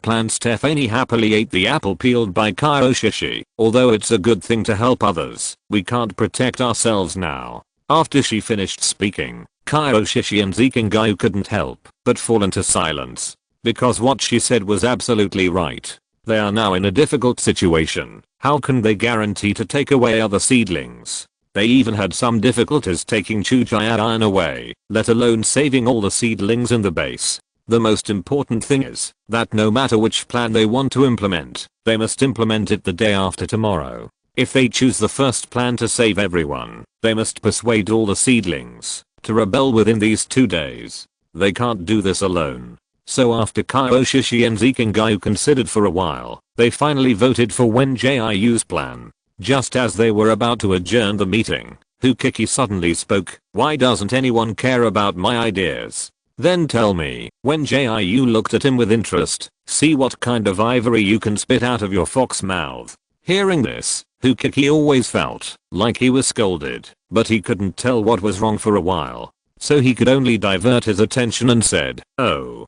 Speaker 1: plan. Stephanie happily ate the apple peeled by Kyoshi. Although it's a good thing to help others, we can't protect ourselves now. After she finished speaking, Kyoshi and Zikingai couldn't help but fall into silence. Because what she said was absolutely right. They are now in a difficult situation. How can they guarantee to take away other seedlings? They even had some difficulties taking Chujian away, let alone saving all the seedlings in the base. The most important thing is that no matter which plan they want to implement, they must implement it the day after tomorrow. If they choose the first plan to save everyone, they must persuade all the seedlings to rebel within these 2 days. They can't do this alone. So after Kyoshi and Zikingai considered for a while, they finally voted for Wen Jiu's plan. Just as they were about to adjourn the meeting, Hukiki suddenly spoke. Why doesn't anyone care about my ideas? Then tell me. Wen Jiu looked at him with interest. See what kind of ivory you can spit out of your fox mouth. Hearing this, Hukiki always felt like he was scolded, but he couldn't tell what was wrong for a while. so he could only divert his attention and said, oh,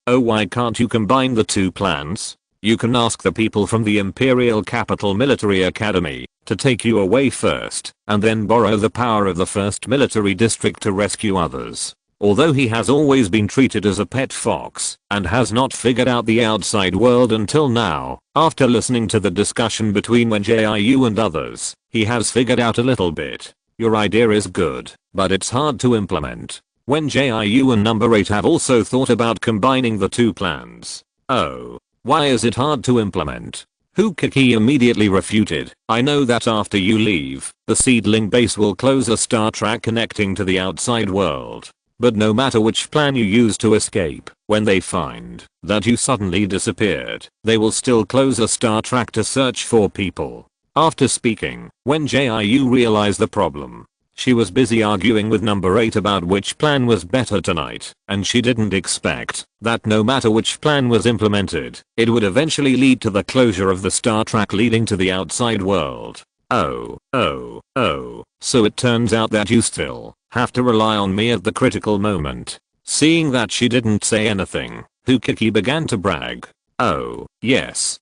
Speaker 1: why can't you combine the two plans? You can ask the people from the Imperial Capital Military Academy to take you away first, and then borrow the power of the 1st Military District to rescue others. Although he has always been treated as a pet fox and has not figured out the outside world until now, after listening to the discussion between Wen Jiu and others, he has figured out a little bit. Your idea is good, but it's hard to implement. Wen Jiu and number 8 have also thought about combining the two plans. Oh. Why is it hard to implement? Hukiki immediately refuted, I know that after you leave, the seedling base will close a star track connecting to the outside world. But no matter which plan you use to escape, when they find that you suddenly disappeared, they will still close a star track to search for people. After speaking, Wen Jiu realized the problem. She was busy arguing with number 8 about which plan was better tonight, and she didn't expect that no matter which plan was implemented, it would eventually lead to the closure of the star track leading to the outside world. Oh, so it turns out that you still have to rely on me at the critical moment. Seeing that she didn't say anything, Hukiki began to brag. Oh, yes,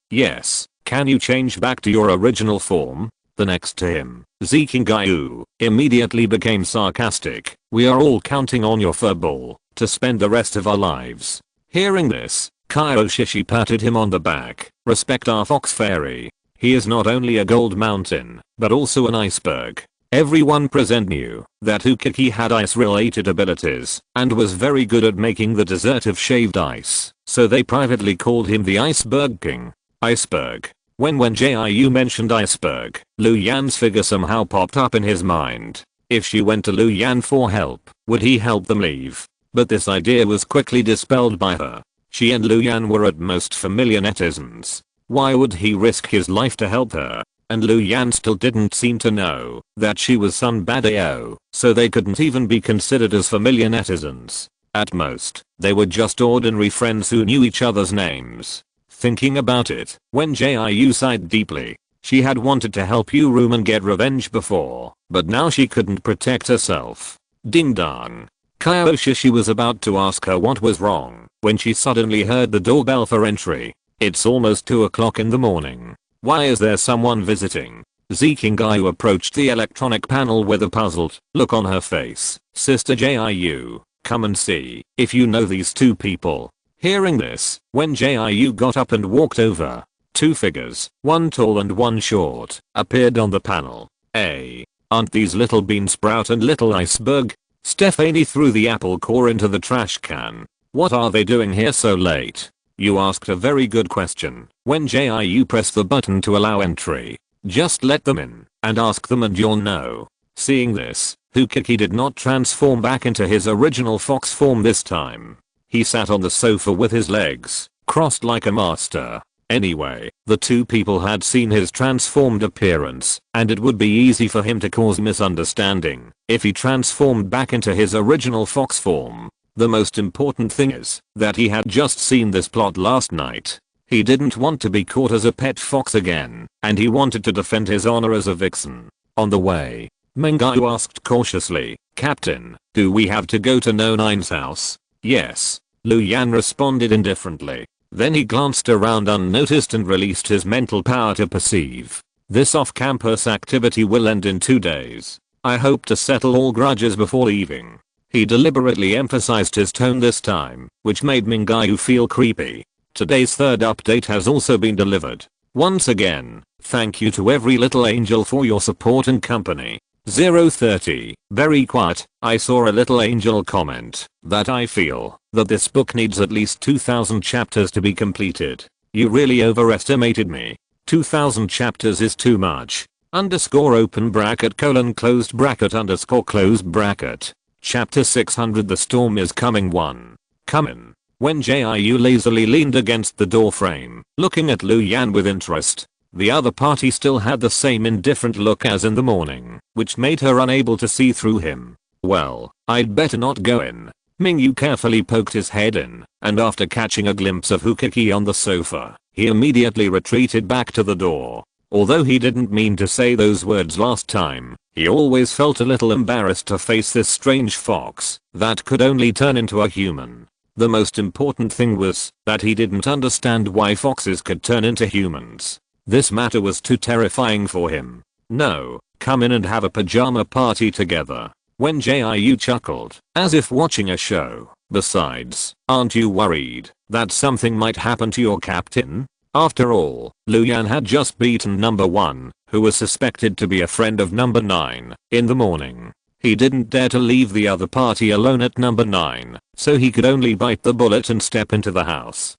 Speaker 1: can you change back to your original form? The next to him, Zikingayu, immediately became sarcastic. We are all counting on your furball to spend the rest of our lives. Hearing this, Kaioshishi patted him on the back. Respect our fox fairy. He is not only a gold mountain, but also an iceberg. Everyone present knew that Hukiki had ice-related abilities and was very good at making the dessert of shaved ice, so they privately called him the Iceberg King. Iceberg. When Wen Jiu mentioned iceberg, Lu Yan's figure somehow popped up in his mind. If she went to Lu Yan for help, would he help them leave? But this idea was quickly dispelled by her. She and Lu Yan were at most familiar netizens. Why would he risk his life to help her? And Lu Yan still didn't seem to know that she was Sun Badao, so they couldn't even be considered as familiar netizens. At most, they were just ordinary friends who knew each other's names. Thinking about it, Wen Jiu sighed deeply. She had wanted to help Yurum and get revenge before, but now she couldn't protect herself. Ding dong. Kaioshishi was about to ask her what was wrong when she suddenly heard the doorbell for entry. It's almost 2 o'clock in the morning. Why is there someone visiting? Zikingayu approached the electronic panel with a puzzled look on her face. Sister Jiu, come and see if you know these two people. Hearing this, Wen Jiu got up and walked over. Two figures, one tall and one short, appeared on the panel. Aren't these little bean sprout and little iceberg? Stephanie threw the apple core into the trash can. What are they doing here so late? You asked a very good question. Wen Jiu pressed the button to allow entry. Just let them in and ask them and you'll know. Seeing this, Hukiki did not transform back into his original fox form this time. He sat on the sofa with his legs crossed like a master. Anyway, the two people had seen his transformed appearance, and it would be easy for him to cause misunderstanding if he transformed back into his original fox form. The most important thing is that he had just seen this plot last night. He didn't want to be caught as a pet fox again, and he wanted to defend his honor as a vixen. On the way, Mengayu asked cautiously, Captain, do we have to go to No 9's house? Yes. Lu Yan responded indifferently. Then he glanced around unnoticed and released his mental power to perceive. This off-campus activity will end in 2 days. I hope to settle all grudges before leaving. He deliberately emphasized his tone this time, which made Mengayu feel creepy. Today's third update has also been delivered. Once again, thank you to every little angel for your support and company. 030, very quiet. I saw a little angel comment that I feel that this book needs at least 2000 chapters to be completed. You really overestimated me. 2000 chapters is too much. Underscore open bracket colon closed bracket underscore closed bracket. Chapter 600 The Storm is Coming 1. Come in. Wen Jiu lazily leaned against the door frame, looking at Lu Yan with interest. The other party still had the same indifferent look as in the morning, which made her unable to see through him. Well, I'd better not go in. Mingyu carefully poked his head in, and after catching a glimpse of Hukiki on the sofa, he immediately retreated back to the door. Although he didn't mean to say those words last time, he always felt a little embarrassed to face this strange fox that could only turn into a human. The most important thing was that he didn't understand why foxes could turn into humans. This matter was too terrifying for him. No, come in and have a pajama party together. Wen Jiu chuckled, as if watching a show. Besides, aren't you worried that something might happen to your captain? After all, Lu Yan had just beaten number 1, who was suspected to be a friend of number 9, in the morning. He didn't dare to leave the other party alone at number 9, so he could only bite the bullet and step into the house.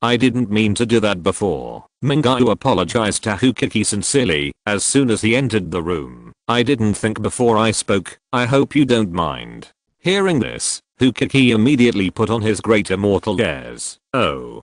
Speaker 1: I didn't mean to do that before. Mingyao apologized to Hukiki sincerely as soon as he entered the room. I didn't think before I spoke, I hope you don't mind. Hearing this, Hukiki immediately put on his great immortal airs. Oh,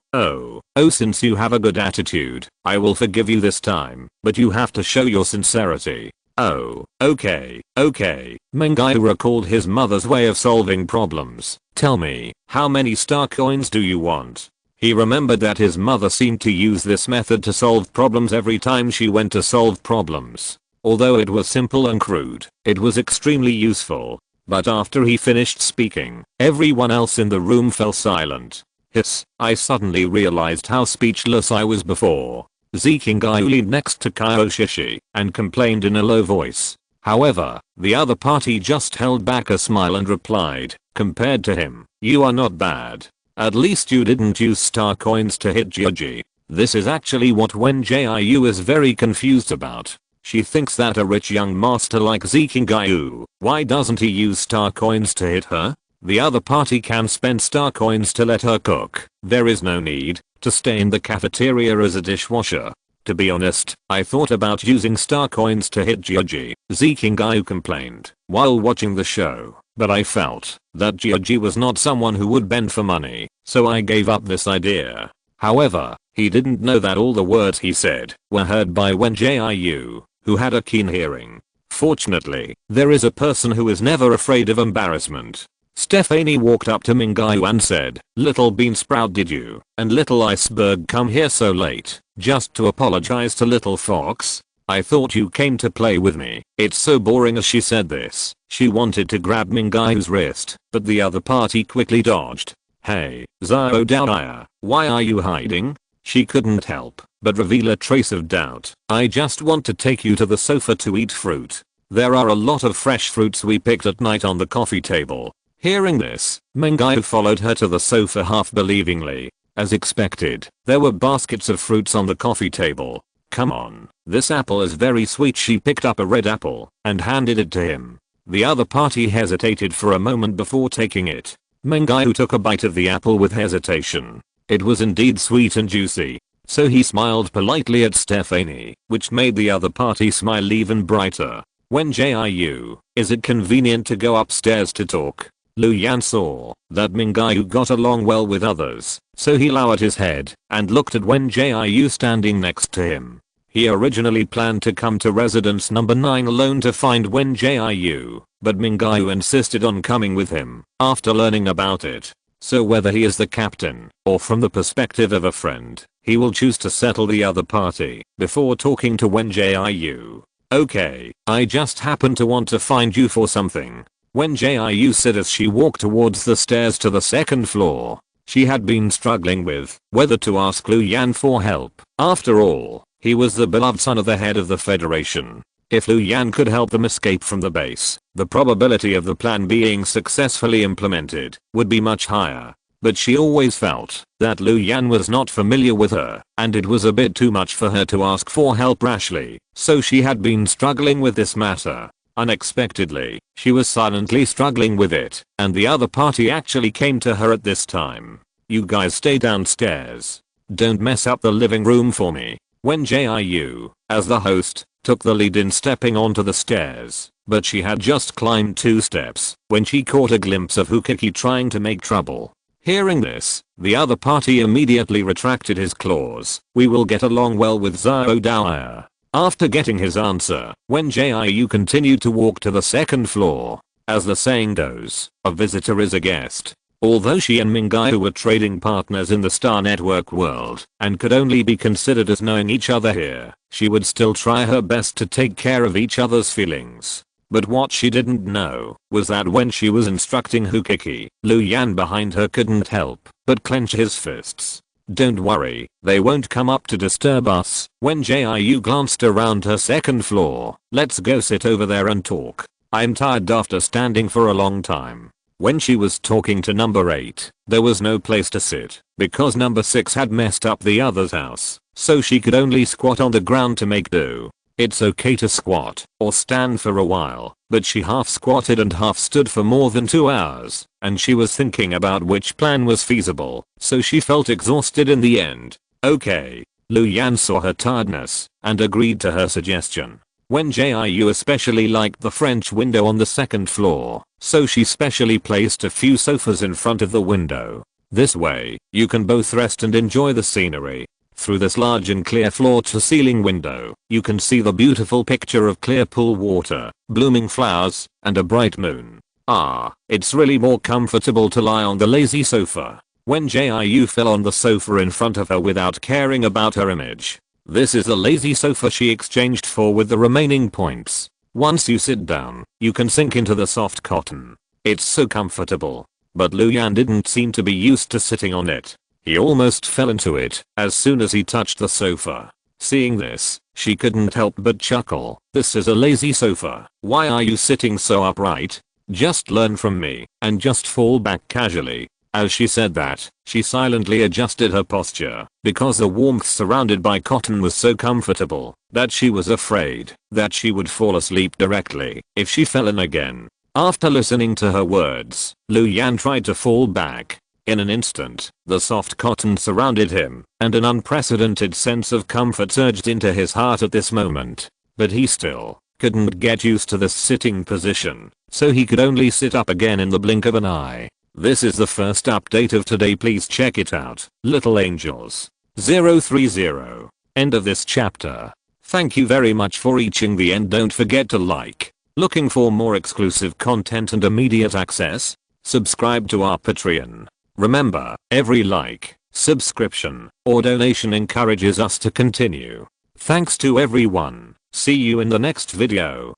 Speaker 1: since you have a good attitude, I will forgive you this time, but you have to show your sincerity. Oh, okay. Mingyao recalled his mother's way of solving problems. Tell me, how many star coins do you want? He remembered that his mother seemed to use this method to solve problems every time she went to solve problems. Although it was simple and crude, it was extremely useful. But after he finished speaking, everyone else in the room fell silent. Hiss, I suddenly realized how speechless I was before. Zikingai leaned next to Kaioshishi and complained in a low voice. However, the other party just held back a smile and replied, compared to him, you are not bad. At least you didn't use star coins to hit Gioji. This is actually what Wen Jiu is very confused about. She thinks that a rich young master like Zikingai, why doesn't he use star coins to hit her? The other party can spend star coins to let her cook. There is no need to stay in the cafeteria as a dishwasher. To be honest, I thought about using star coins to hit Gioji, Zikingai complained, while watching the show, but I felt that Gioji was not someone who would bend for money, so I gave up this idea. However, he didn't know that all the words he said were heard by Wen Jiu, who had a keen hearing. Fortunately, there is a person who is never afraid of embarrassment. Stephanie walked up to Mingyao and said, Little Bean Sprout, did you and Little Iceberg come here so late just to apologize to Little Fox? I thought you came to play with me. It's so boring. As she said this, she wanted to grab Mingyao's wrist, but the other party quickly dodged. Hey, Zhao Daoya, why are you hiding? She couldn't help but reveal a trace of doubt. I just want to take you to the sofa to eat fruit. There are a lot of fresh fruits we picked at night on the coffee table. Hearing this, Mingyao followed her to the sofa half believingly. As expected, there were baskets of fruits on the coffee table. Come on, this apple is very sweet. She picked up a red apple and handed it to him. The other party hesitated for a moment before taking it. Mingyao took a bite of the apple with hesitation. It was indeed sweet and juicy, so he smiled politely at Stephanie, which made the other party smile even brighter. Wen Jiu, is it convenient to go upstairs to talk? Lu Yan saw that Mingyao got along well with others, so he lowered his head and looked at Wen Jiu standing next to him. He originally planned to come to residence number 9 alone to find Wen Jiu, but Mingyao insisted on coming with him after learning about it. So whether he is the captain or from the perspective of a friend, he will choose to settle the other party before talking to Wen Jiu. Okay, I just happen to want to find you for something, Wen Jiu said as she walked towards the stairs to the second floor. She had been struggling with whether to ask Lu Yan for help. After all, he was the beloved son of the head of the Federation. If Lu Yan could help them escape from the base, the probability of the plan being successfully implemented would be much higher. But she always felt that Lu Yan was not familiar with her, and it was a bit too much for her to ask for help rashly, so she had been struggling with this matter. Unexpectedly, she was silently struggling with it, and the other party actually came to her at this time. You guys stay downstairs. Don't mess up the living room for me. Wen Jiu, as the host, took the lead in stepping onto the stairs, but she had just climbed 2 steps when she caught a glimpse of Hukiki trying to make trouble. Hearing this, the other party immediately retracted his claws. We will get along well with Zhao Daoya. After getting his answer, Wen Jiu continued to walk to the second floor. As the saying goes, a visitor is a guest. Although she and Mingyue were trading partners in the Star Network world and could only be considered as knowing each other here, she would still try her best to take care of each other's feelings. But what she didn't know was that when she was instructing Hukiki, Lu Yan behind her couldn't help but clench his fists. Don't worry, they won't come up to disturb us. Wen Jiu glanced around her second floor. Let's go sit over there and talk. I'm tired after standing for a long time. When she was talking to number 8, there was no place to sit because number 6 had messed up the other's house, so she could only squat on the ground to make do. It's okay to squat or stand for a while, but she half squatted and half stood for more than 2 hours, and she was thinking about which plan was feasible, so she felt exhausted in the end. Okay. Lu Yan saw her tiredness and agreed to her suggestion. Wen Jiu especially liked the French window on the second floor, so she specially placed a few sofas in front of the window. This way, you can both rest and enjoy the scenery. Through this large and clear floor-to-ceiling window, you can see the beautiful picture of clear pool water, blooming flowers, and a bright moon. It's really more comfortable to lie on the lazy sofa. Wen Jiu fell on the sofa in front of her without caring about her image. This is the lazy sofa she exchanged for with the remaining points. Once you sit down, you can sink into the soft cotton. It's so comfortable. But Lu Yan didn't seem to be used to sitting on it. He almost fell into it as soon as he touched the sofa. Seeing this, she couldn't help but chuckle. This is a lazy sofa. Why are you sitting so upright? Just learn from me and just fall back casually. As she said that, she silently adjusted her posture because the warmth surrounded by cotton was so comfortable that she was afraid that she would fall asleep directly if she fell in again. After listening to her words, Lu Yan tried to fall back. In an instant, the soft cotton surrounded him, and an unprecedented sense of comfort surged into his heart at this moment. But he still couldn't get used to this sitting position, so he could only sit up again in the blink of an eye. This is the first update of today, please check it out. Little Angels 030. End of this chapter. Thank you very much for reaching the end. Don't forget to like. Looking for more exclusive content and immediate access? Subscribe to our Patreon. Remember, every like, subscription, or donation encourages us to continue. Thanks to everyone. See you in the next video.